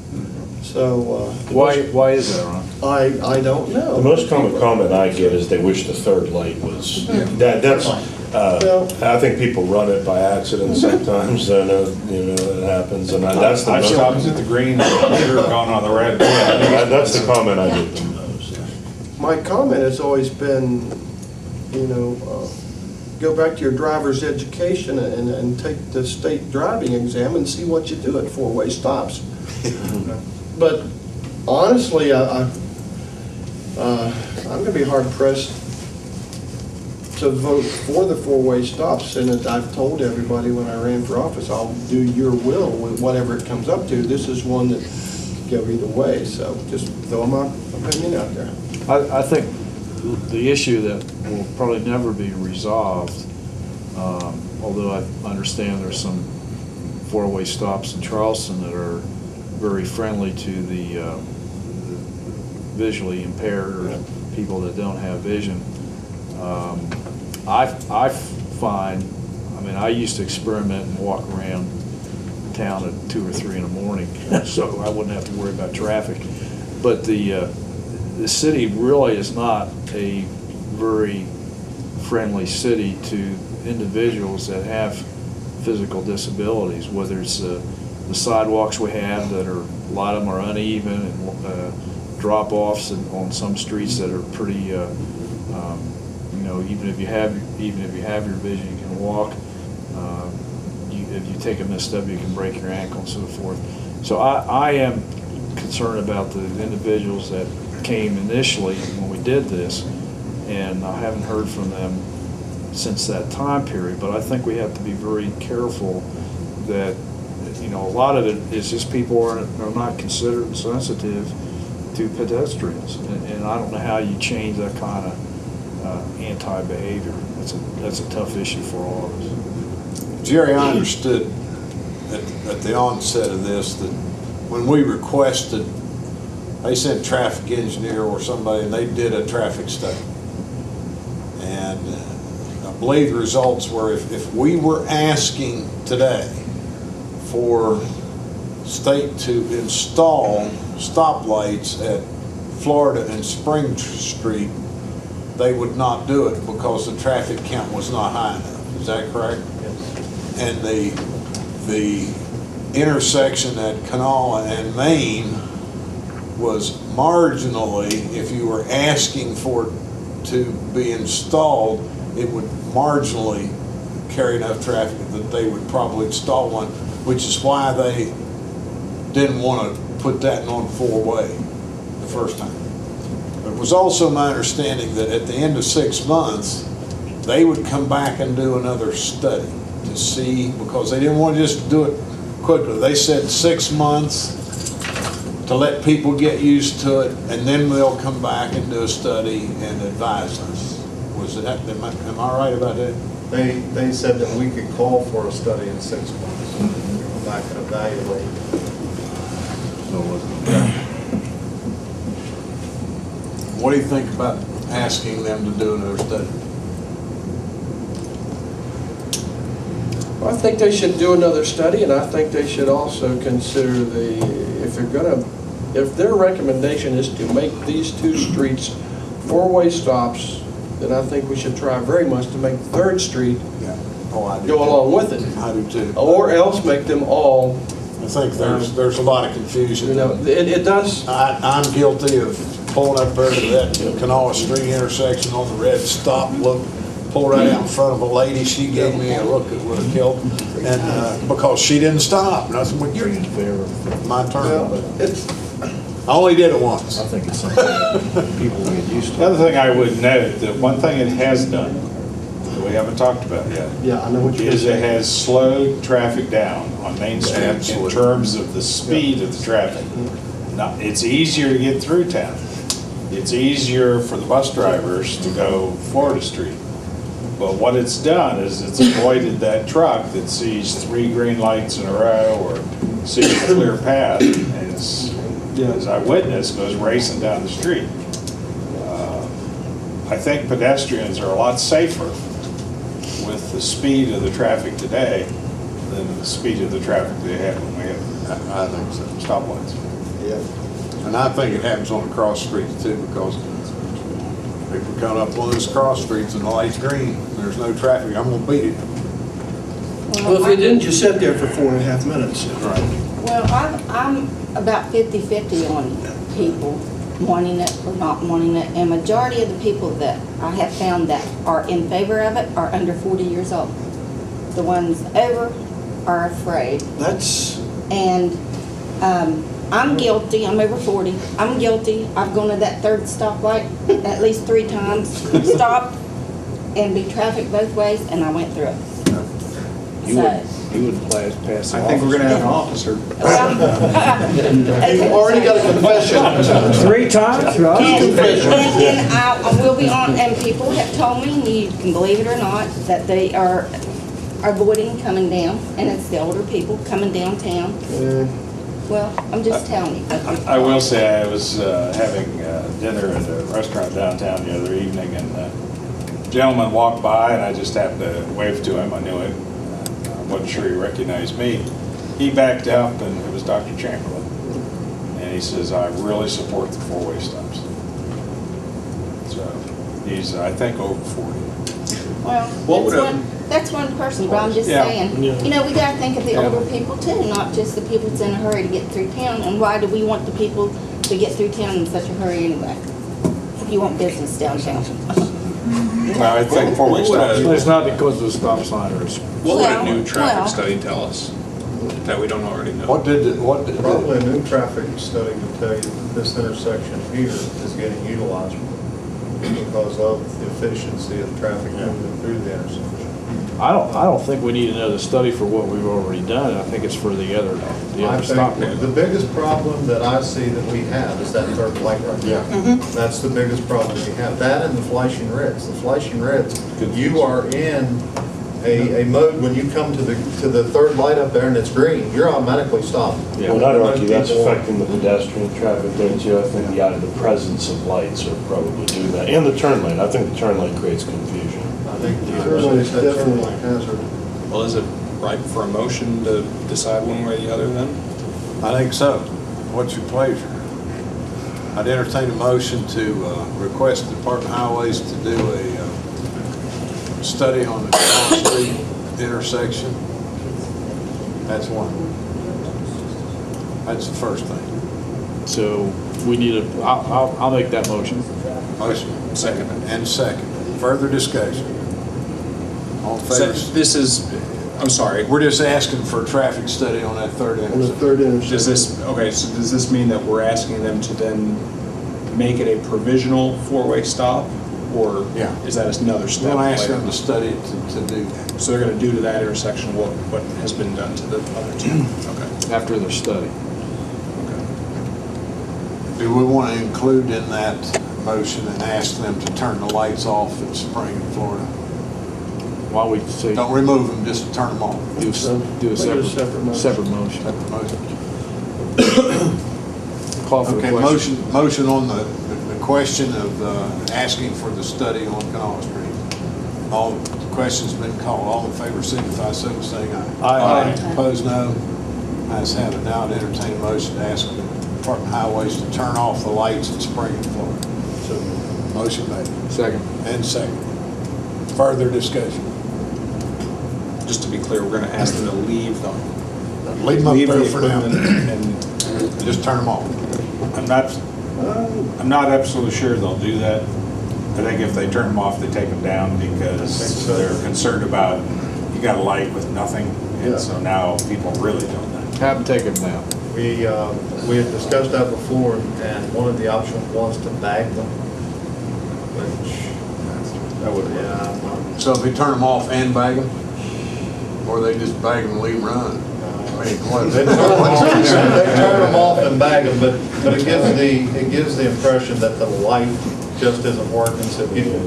So. Why is that, Ron? I don't know. The most common comment I get is they wish the third light was, that's, I think people run it by accident sometimes, I know, it happens, and that's the I most. stopped at the green, they're going on the red. That's the comment I get the most. My comment has always been, go back to your driver's education and take the state driving exam and see what you do at four-way stops. But honestly, I'm going to be hard pressed to vote for the four-way stops, and I've told everybody when I ran for office, I'll do your will with whatever it comes up to. This is one that could go either way, so just throw my opinion out there. I think the issue that will probably never be resolved, although I understand there's some four-way stops in Charleston that are very friendly to the visually impaired or people that don't have vision. I find, I used to experiment and walk around town at 2 or 3 in the morning, so I wouldn't have to worry about traffic. But the city really is not a very friendly city to individuals that have physical disabilities, whether it's the sidewalks we have that are, a lot of them are uneven, and drop-offs on some streets that are pretty, even if you have your vision, you can walk. If you take a misstep, you can break your ankle and so forth. So I am concerned about the individuals that came initially when we did this, and I haven't heard from them since that time period, but I think we have to be very careful that, a lot of it is just people are not considered sensitive to pedestrians, and I don't know how you change that kind of anti-behavior. That's a tough issue for all of us. Jerry, I understood at the onset of this that when we requested, they sent traffic engineer or somebody, and they did a traffic study. And I believe the results were if we were asking today for state to install stoplights at Florida and Spring Street, they would not do it because the traffic count was not high enough. Is that correct? Yes. And the intersection at Kanawha and Main was marginally, if you were asking for it to be installed, it would marginally carry enough traffic that they would probably install one, which is why they didn't want to put that on four-way the first time. It was also my understanding that at the end of 6 months, they would come back and do another study to see, because they didn't want to just do it quickly. They said 6 months to let people get used to it, and then they'll come back and do a study and advise us. Was that, am I right about that? They said that we could call for a study in 6 months, come back and evaluate. What do you think about asking them to do another study? I think they should do another study, and I think they should also consider if their recommendation is to make these 2 streets four-way stops, then I think we should try very much to make 3rd Street go along with it. I do too. Or else make them all. I think there's a lot of confusion. It does. I'm guilty of pulling up there to that Kanawha Street intersection on the red stop, pulled right out in front of a lady. She gave me a look that would have killed, and because she didn't stop. And I said, well, you're my turn. But I only did it once. I think it's something that people get used to. The other thing I would note, that one thing it has done, that we haven't talked about yet, Yeah, I know what you're is it saying. has slowed traffic down on Main Street in terms of the speed of the traffic. Now, it's easier to get through town. It's easier for the bus drivers to go Florida Street. But what it's done is it's avoided that truck that sees 3 green lights in a row or sees a clear path, and as I witnessed, goes racing down the street. I think pedestrians are a lot safer with the speed of the traffic today than the speed of the traffic they have when we have I think so. stoplights. Yeah. And I think it happens on the cross streets too, because people come up one of those cross streets and the light's green, there's no traffic, I'm gonna beat it. Well, if it didn't, just sit there for 4.5 minutes. Right. Well, I'm about 50-50 on people wanting it or not wanting it, and majority of the people that I have found that are in favor of it are under 40 years old. The ones over are afraid. That's, And I'm guilty, I'm over 40, I'm guilty. I've gone to that third stoplight at least 3 times, stopped and be traffic both ways, and I went through it. You wouldn't pass the I think we're gonna have an officer. you've already got a confession. 3 times? And I will be on, and people have told me, and you can believe it or not, that they are avoiding coming down, and it's the older people coming downtown. Well, I'm just telling you. I will say, I was having dinner at a restaurant downtown the other evening, and a gentleman walked by, and I just happened to wave to him. I knew him. I wasn't sure he recognized me. He backed up, and it was Dr. Chamberlain. And he says, I really support the 4-way stops. So he's, I think, over 40. Well, that's one person, but I'm just Yeah. saying, you know, we gotta think of the older people too, not just the people that's in a hurry to get through town. And why do we want the people to get through town in such a hurry anyway? If you want business downtown. Well, I think 4-way stops. It's not because of the stop sign or. What would a new Well. traffic study tell us that we don't already know? Probably a new traffic study would tell you that this intersection here is getting utilized because of the efficiency of traffic moving through the intersection. I don't think we need another study for what we've already done. I think it's for the other I stop. think the biggest problem that I see that we have is that third light right there. That's the biggest problem we have. That and the flashing reds. The flashing reds, you are in a mode when you come to the third light up there and it's green, you're automatically stopped. Well, I'd argue that's affecting the pedestrian traffic, don't you? I think the presence of lights will probably do that. And the turn lane, I think the turn lane creates confusion. I think the turn lane is definitely a hazard. Well, is it ripe for a motion to decide one way or the other then? I think so. What's your pleasure? I'd entertain a motion to request the Department of Highways to do a study on the Canal Street intersection. That's one. That's the first thing. So we need a, I'll make that motion. Motion. Second. And second. Further discussion. All in favor? This is, I'm sorry. We're just asking for a traffic study on that third intersection. Does this, okay, so does this mean that we're asking them to then make it a provisional 4-way stop? Or is that another step? We'll ask later? them to study it to do that. So they're going to do to that intersection what has been done to the other two? Okay. After their study. Do we want to include in that motion and ask them to turn the lights off at Spring in Florida? Why we say. Don't remove them, just turn them off. Do a separate motion. Separate motion. Call for the Okay, question. motion on the question of asking for the study on Canal Street. All the questions been called. All in favor signify so by saying aye. Aye. Opposed, no. Ayes have it. Now I'd entertain a motion to ask the Department of Highways to turn off the lights at Spring in Florida. So, motion made. Second. And second. Further discussion. Just to be clear, we're going to ask them to leave them. Leave them up there for now. And just turn them off. I'm not absolutely sure they'll do that. I think if they turn them off, they take them down because they're concerned about, you got a light with nothing. And so now people really don't know. Have them take them down. We had discussed that before, and one of the options was to bag them, which, that would, So if we turn them off and bag them, or they just bag them and leave them run? they turn them off and bag them, but it gives the impression that the light just isn't working, so people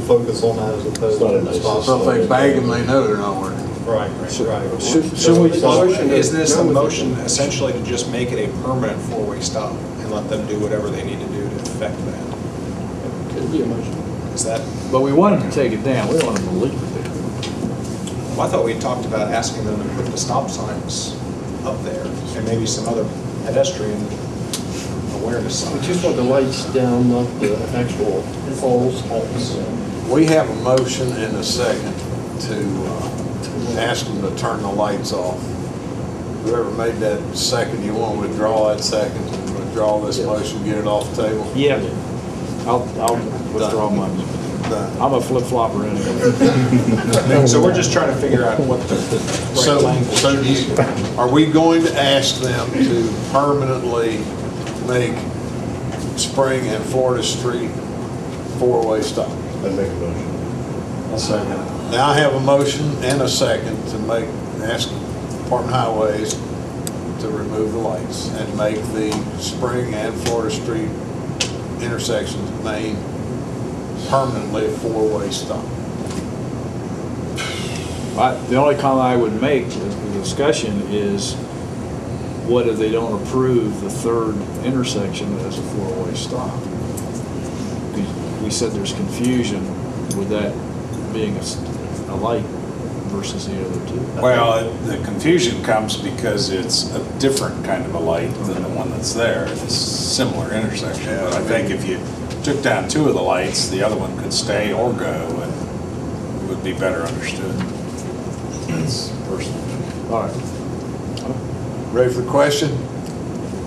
focus on that as opposed to the stop. So if they bag them, they know they're not working. Right. Should we? Is this a motion essentially to just make it a permanent 4-way stop and let them do whatever they need to do to affect that? Could be a motion. Is that? But we want them to take it down. We don't want them to leave it there. Well, I thought we talked about asking them to put the stop signs up there and maybe some other pedestrian awareness signs. We just want the lights down, not the actual poles. We have a motion and a second to ask them to turn the lights off. Whoever made that second, you want to withdraw that second, withdraw this motion, get it off the table? Yeah. I'll withdraw mine. I'm a flip-flopper anyway. So we're just trying to figure out what the right language is. Are we going to ask them to permanently make Spring and Florida Street four-way stop? I'd make a motion. I'll second it. Now I have a motion and a second to ask Department of Highways to remove the lights and make the Spring and Florida Street intersections main permanently a four-way stop. The only comment I would make with the discussion is, what if they don't approve the third intersection as a four-way stop? We said there's confusion with that being a light versus the other two. Well, the confusion comes because it's a different kind of a light than the one that's there. It's a similar intersection, but I think if you took down two of the lights, the other one could stay or go, and it would be better understood. That's personal. All right. Ready for the question?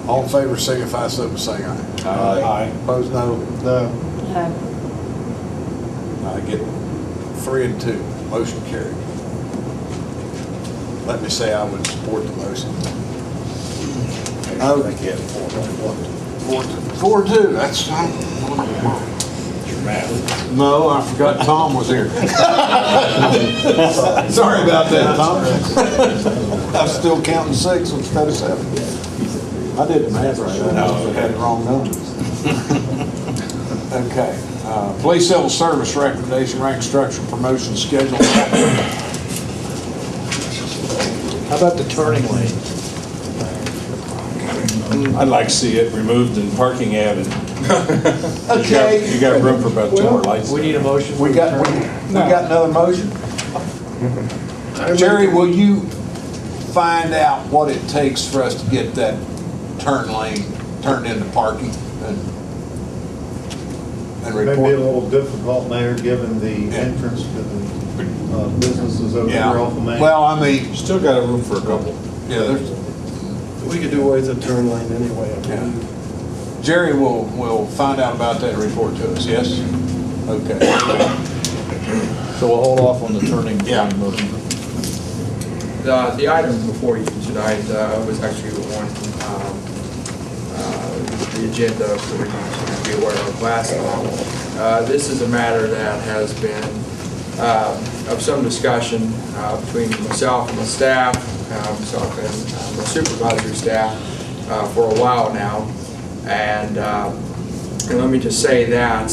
All in favor, signify so by saying aye. Aye. Opposed, no? No. I get 3 and 2. Motion carried. Let me say I would support the motion. I think you had 4-2, that's fine. You're mad. No, I forgot Tom was here. Sorry about that, Tom. I'm still counting 6 instead of 7. I did the math right. I had the wrong numbers. Okay. Police civil service recommendation, rank structure, promotion schedule. How about the turning lane? I'd like to see it removed in Parking Avenue. Okay. You got room for about 2 more lights. We need a motion. We got another motion? Jerry, will you find out what it takes for us to get that turn lane turned into parking and Maybe a report? little difficult, Mayor, given the entrance to the businesses over there off of Main. Well, I mean, Still got a room for a couple. yeah, there's, We could do away with the turn lane anyway. Jerry will find out about that and report to us, yes? Okay. So we'll hold off on the turning Yeah. lane motion. The item before you tonight was actually on the agenda for you to be aware of last time. This is a matter that has been of some discussion between myself and the staff, myself and the supervisory staff for a while now. And let me just say that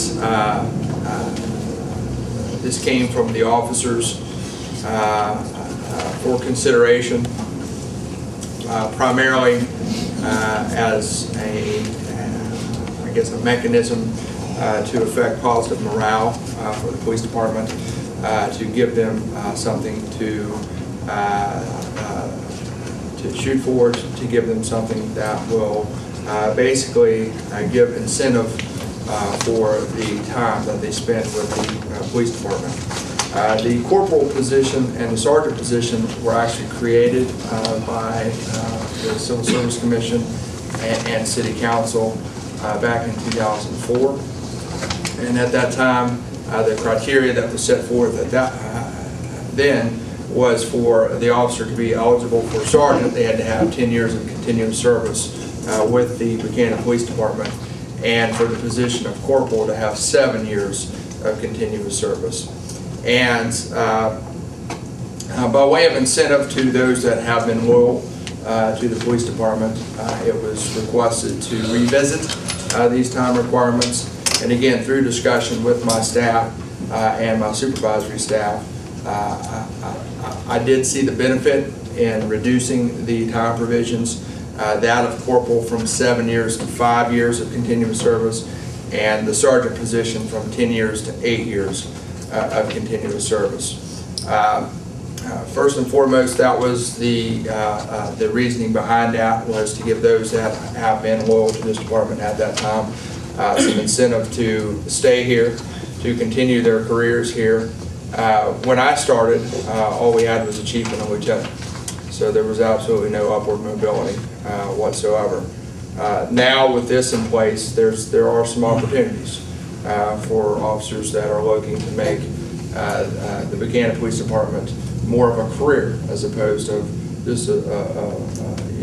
this came from the officers for consideration, primarily as a mechanism to affect positive morale for the police department, to give them something to shoot for, to give them something that will basically give incentive for the time that they spend with the police department. The corporal position and the sergeant position were actually created by the Civil Service Commission and City Council back in 2004. And at that time, the criteria that was set forth at that then was for the officer to be eligible for sergeant, they had to have 10 years of continuous service with the Buchanan Police Department, and for the position of corporal to have 7 years of continuous service. And by way of incentive to those that have been loyal to the police department, it was requested to revisit these time requirements. And again, through discussion with my staff and my supervisory staff, I did see the benefit in reducing the time provisions, that of corporal from 7 years to 5 years of continuous service, and the sergeant position from 10 years to 8 years of continuous service. First and foremost, that was the reasoning behind that was to give those that have been loyal to this department at that time some incentive to stay here, to continue their careers here. When I started, all we had was a chief and a lieutenant, so there was absolutely no upward mobility whatsoever. Now with this in place, there are some opportunities for officers that are looking to make the Buchanan Police Department more of a career as opposed to just a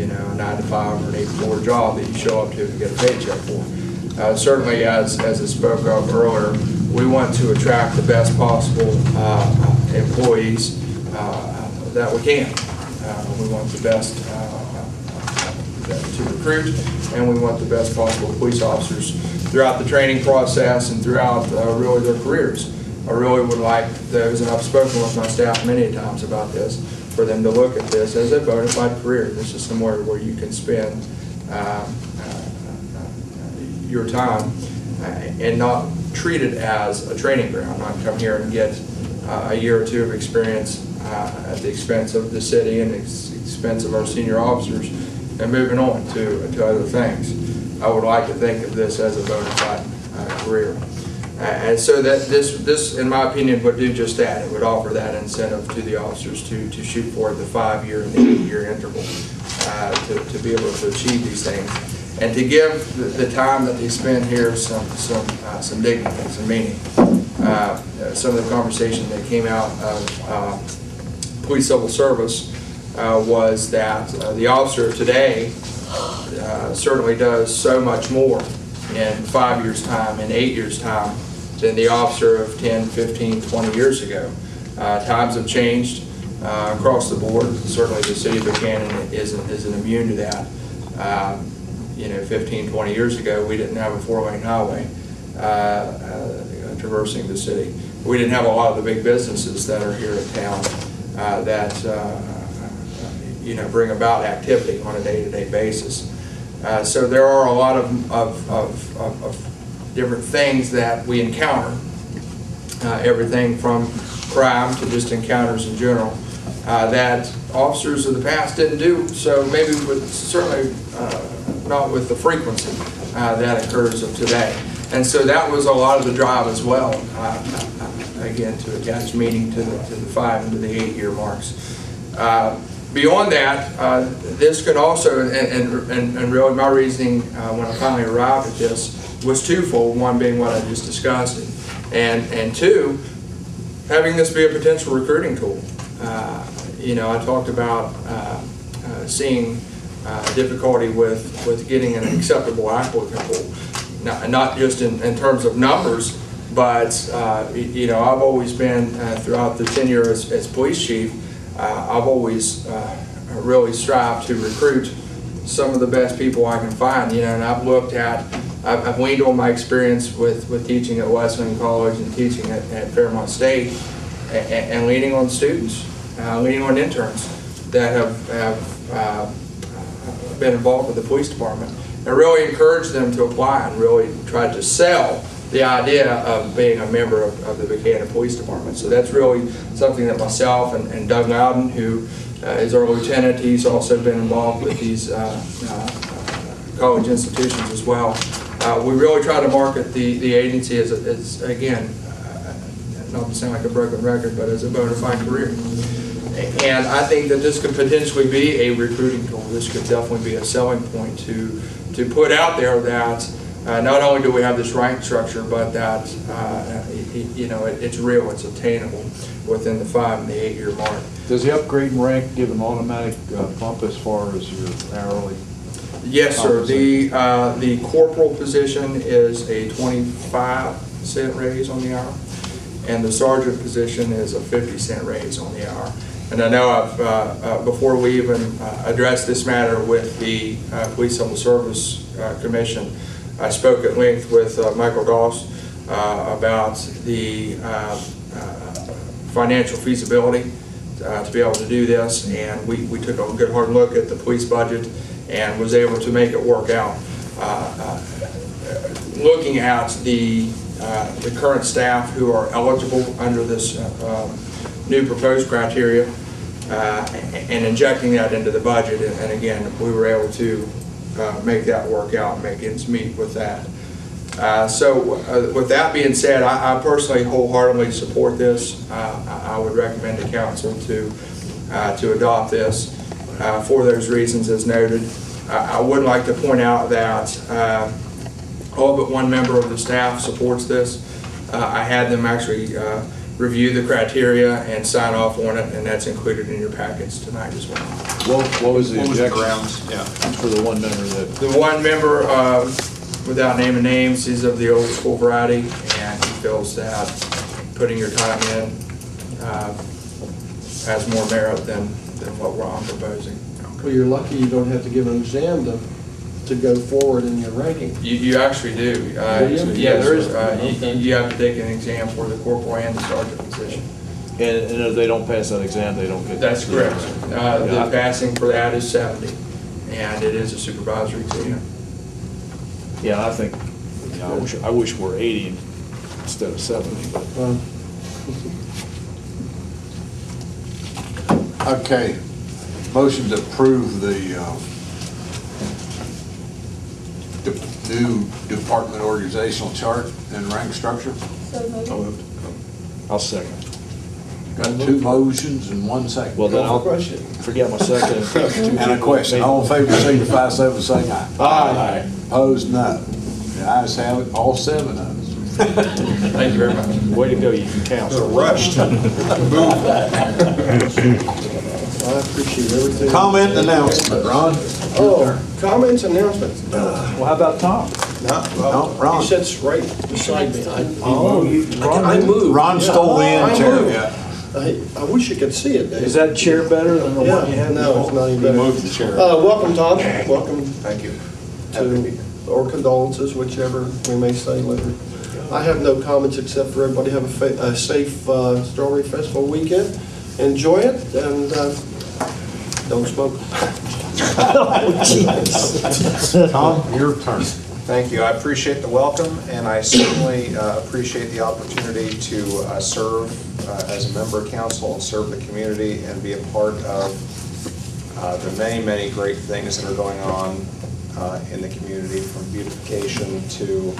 9-to-5 or an 8-to-4 job that you show up to get a paycheck for. Certainly, as I spoke of earlier, we want to attract the best possible employees that we can. We want the best to recruit, and we want the best possible police officers throughout the training process and throughout really their careers. I really would like those, and I've spoken with my staff many times about this, for them to look at this as a bona fide career. This is somewhere where you can spend your time and not treat it as a training ground, not come here and get a year or two of experience at the expense of the city and the expense of our senior officers and moving on to other things. I would like to think of this as a bona fide career. And so that this, in my opinion, would do just that. It would offer that incentive to the officers to shoot for the 5-year and the 8-year interval to be able to achieve these things, and to give the time that they spend here some dignity, some meaning. Some of the conversation that came out of police civil service was that the officer today certainly does so much more in 5 years' time, in 8 years' time, than the officer of 10, 15, 20 years ago. Times have changed across the board. Certainly the city of Buchanan isn't immune to that. 15, 20 years ago, we didn't have a 4-lane highway traversing the city. We didn't have a lot of the big businesses that are here in town that bring about activity on a day-to-day basis. So there are a lot of different things that we encounter, everything from crime to just encounters in general, that officers of the past didn't do, so maybe certainly not with the frequency that occurs of today. And so that was a lot of the drive as well, again, to attach meaning to the 5 and to the 8-year marks. Beyond that, this could also, and really my reasoning when I finally arrived at this was twofold, one being what I just discussed, and two, having this be a potential recruiting tool. I talked about seeing difficulty with getting an acceptable applicant pool, not just in terms of numbers, but I've always been, throughout the tenure as police chief, I've always really strived to recruit some of the best people I can find, and I've weaned on my experience with teaching at Wesleyan College and teaching at Fairmont State, and leaning on students, leaning on interns that have been involved with the police department, and really encouraged them to apply and really tried to sell the idea of being a member of the Buchanan Police Department. So that's really something that myself and Doug Loudon, who is our lieutenant, he's also been involved with these college institutions as well. We really try to market the agency as again, not to sound like a broken record, but as a bona fide career. And I think that this could potentially be a recruiting tool. This could definitely be a selling point to put out there that not only do we have this rank structure, but that it's real, it's obtainable within the 5 and the 8-year mark. Does the upgrade and rank give an automatic bump as far as your hourly? Yes, sir. The corporal position is a 25-cent raise on the hour, and the sergeant position is a 50-cent raise on the hour. And I know before we even addressed this matter with the Police Civil Service Commission, I spoke at length with Michael Doss about the financial feasibility to be able to do this, and we took a good hard look at the police budget and was able to make it work out. Looking at the current staff who are eligible under this new proposed criteria, and injecting that into the budget. And again, we were able to make that work out and make ends meet with that. So with that being said, I personally wholeheartedly support this. I would recommend the council to adopt this for those reasons as noted. I would like to point out that all but one member of the staff supports this. I had them actually review the criteria and sign off on it, and that's included in your packets tonight as well. What was the objection? grounds? Yeah. For the one member that, The one member, without naming names, is of the old school variety, and he feels that putting your time in has more merit than what I'm proposing. Well, you're lucky you don't have to give an exam to go forward in your ranking. You actually do. Do you? Yeah, there is. You have to take an exam for the corporal and the sergeant position. and if they don't pass that exam, they don't get. That's correct. Yeah. The passing for that is 70, and it is a supervisory exam. Yeah, I think, you know, I wish we're 80 instead of 70, but. Okay, motion to approve the new department organizational chart and rank structure. I'll second. Got two motions and one second. Well, then I'll forget my second. And a question. All in favor, signify so by saying aye. Aye. Opposed, no. The ayes have it, all seven of us. Thank you very much. Way to go, you can count. Rushed. I appreciate everything. Comment and announcement, Ron. Oh, comments, announcements. Well, how about Tom? No, Ron. He sits right beside me. I moved. Ron stole the end chair, moved. yeah. I wish you could see it, Dave. Is that chair better than the one you Yeah, had? no, it's not even better. Moved the chair. Welcome, Tom. Welcome Thank you. or condolences, whichever we may say later. I have no comments except for everybody have a safe Strawberry Festival weekend. Enjoy it and don't smoke. Tom, your turn. Thank you. I appreciate the welcome, and I certainly appreciate the opportunity to serve as a member of council and serve the community and be a part of the many, many great things that are going on in the community, from beautification to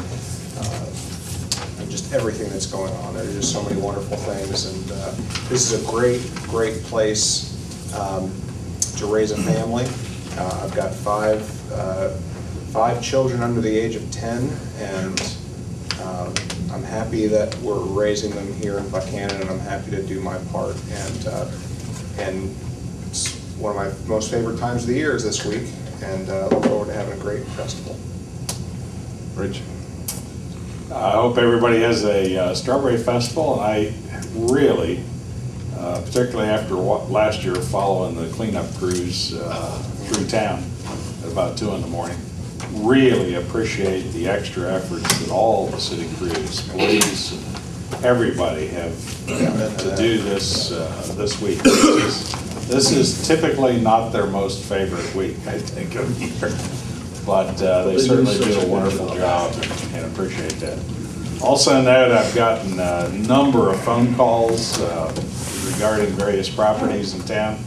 just everything that's going on. There are just so many wonderful things, and this is a great, great place to raise a family. I've got five children under the age of 10, and I'm happy that we're raising them here in Buchanan, and I'm happy to do my part. And it's one of my most favorite times of the year is this week, and look forward to having a great festival. Rich. I hope everybody has a Strawberry Festival, and I really, particularly after last year following the cleanup crews through town at about 2 in the morning, really appreciate the extra efforts that all the city crews, police, and everybody have to do this this week. This is typically not their most favorite week, I think, of the year. But they certainly do a wonderful job and appreciate that. Also note, I've gotten a number of phone calls regarding various properties in town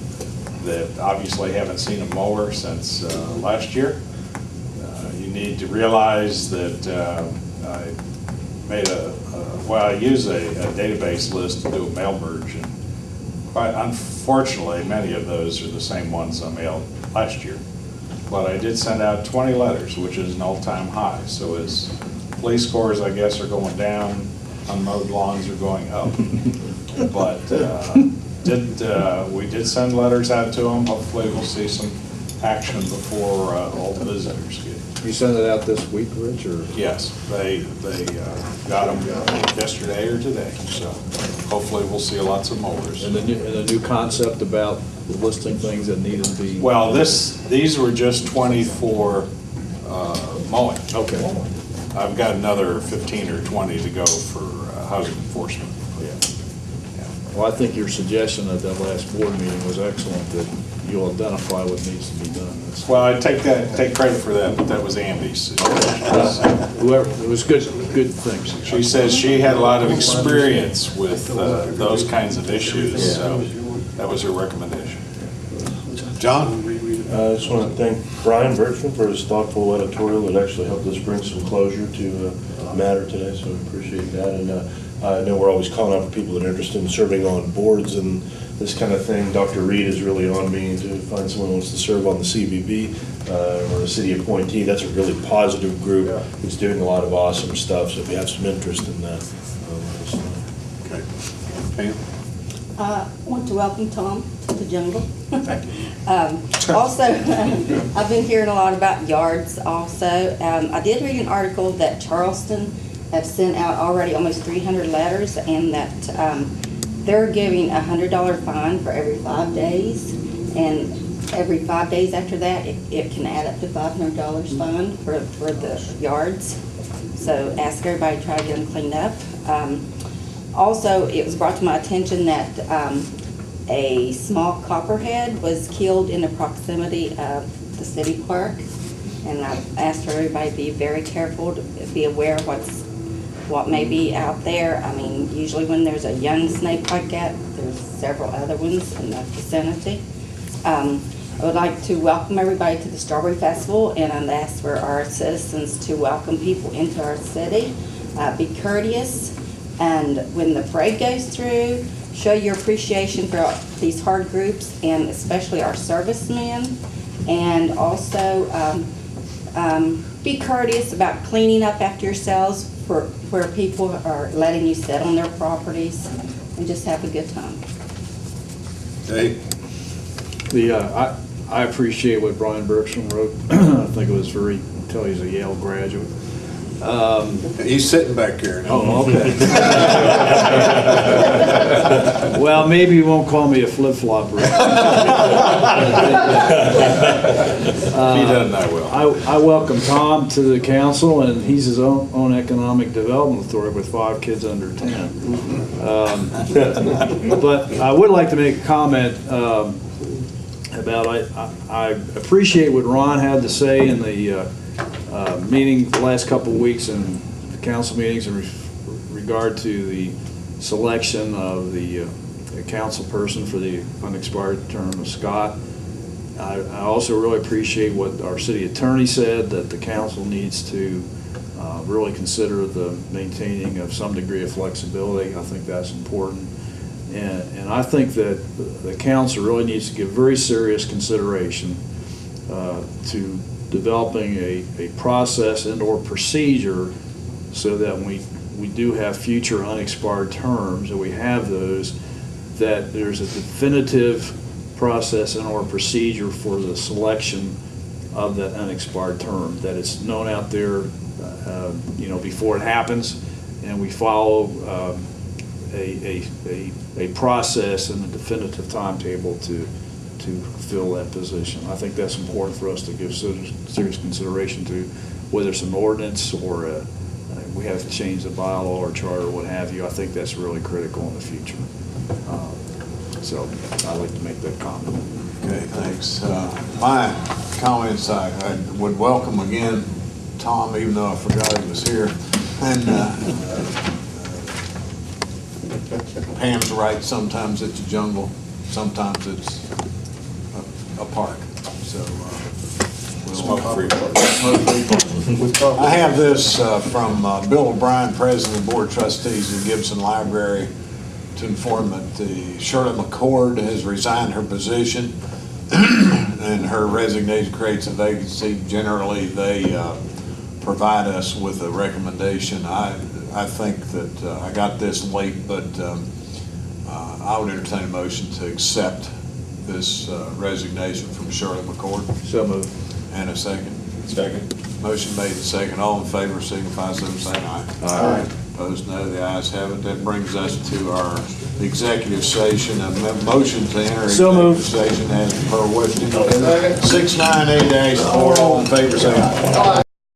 that obviously haven't seen a mower since last year. You need to realize that I made I use a database list to do a mail merge, and quite unfortunately, many of those are the same ones I mailed last year. But I did send out 20 letters, which is an all-time high. So as police scores, I guess, are going down, unmowed lawns are going up. But we did send letters out to them. Hopefully we'll see some action before all the visitors get. You sent it out this week, Rich, or? Yes, they got them yesterday or today. So hopefully we'll see lots of mowers. And the new concept about listing things that need to be. Well, these were just 24 mowing. Okay. I've got another 15 or 20 to go for housing enforcement. Well, I think your suggestion at that last board meeting was excellent, that you'll identify what needs to be done. Well, I take credit for that, but that was Andy's. Whoever, it was good things. She says she had a lot of experience with those kinds of issues, so That was her recommendation. John? I just want to thank Brian Bertram for his thoughtful editorial that actually helped us bring some closure to the matter today, so I appreciate that. And I know we're always calling out for people that are interested in serving on boards and this kind of thing. Dr. Reed is really on me to find someone who wants to serve on the CBB or a city appointee. That's a really positive group. It's doing a lot of awesome stuff, so if you have some interest in that, let us know. Okay. Pam? I want to welcome Tom to the jungle. Also, I've been hearing a lot about yards also. I did read an article that Charleston have sent out already almost 300 letters, and that they're giving a $100 fine for every 5 days. And every 5 days after that, it can add up to $500 fine for the yards. So ask everybody to try to get them cleaned up. Also, it was brought to my attention that a small copperhead was killed in the proximity of the city park. And I've asked for everybody to be very careful, to be aware of what may be out there. I mean, usually when there's a young snake like that, there's several other ones in the vicinity. I would like to welcome everybody to the Strawberry Festival, and I'd ask for our citizens to welcome people into our city. Be courteous. And when the parade goes through, show your appreciation for these hard groups, and especially our servicemen. And also be courteous about cleaning up after yourselves for where people are letting you sit on their properties, and just have a good time. Dave? I appreciate what Brian Bergstrom wrote. I think it was very, I tell he's a Yale graduate. He's sitting back there now. Oh, okay. Well, maybe you won't call me a flip-flopper. He doesn't that well. I welcome Tom to the council, and he's his own economic development authority with 5 kids under 10. But I would like to make a comment about, I appreciate what Ron had to say in the meeting the last couple of weeks in the council meetings in regard to the selection of the council person for the unexpired term of Scott. I also really appreciate what our city attorney said, that the council needs to really consider the maintaining of some degree of flexibility. I think that's important. And I think that the council really needs to give very serious consideration to developing a process and or procedure so that when we do have future unexpired terms, and we have those, that there's a definitive process and or procedure for the selection of that unexpired term, that it's known out there before it happens, and we follow a process and a definitive timetable to fill that position. I think that's important for us to give serious consideration to, whether it's an ordinance or we have to change the bylaw or charter or what have you. I think that's really critical in the future. So I'd like to make that comment. Okay, thanks. My comments, I would welcome again Tom, even though I forgot he was here. And Pam's right, sometimes it's a jungle, sometimes it's a park. So smoke-free park. I have this from Bill O'Brien, President of the Board of Trustees of Gibson Library, to inform that the Shirley McCord has resigned her position, and her resignation creates a vacancy. Generally, they provide us with a recommendation. I think that I got this late, but I would entertain a motion to accept this resignation from Shirley McCord. So moved. And a second. Second. Motion made and second. All in favor signify so saying aye. Aye. Opposed, no. The ayes have it. That brings us to our executive session. A motion to enter executive session as per West Virginia 698-4. All in favor say aye.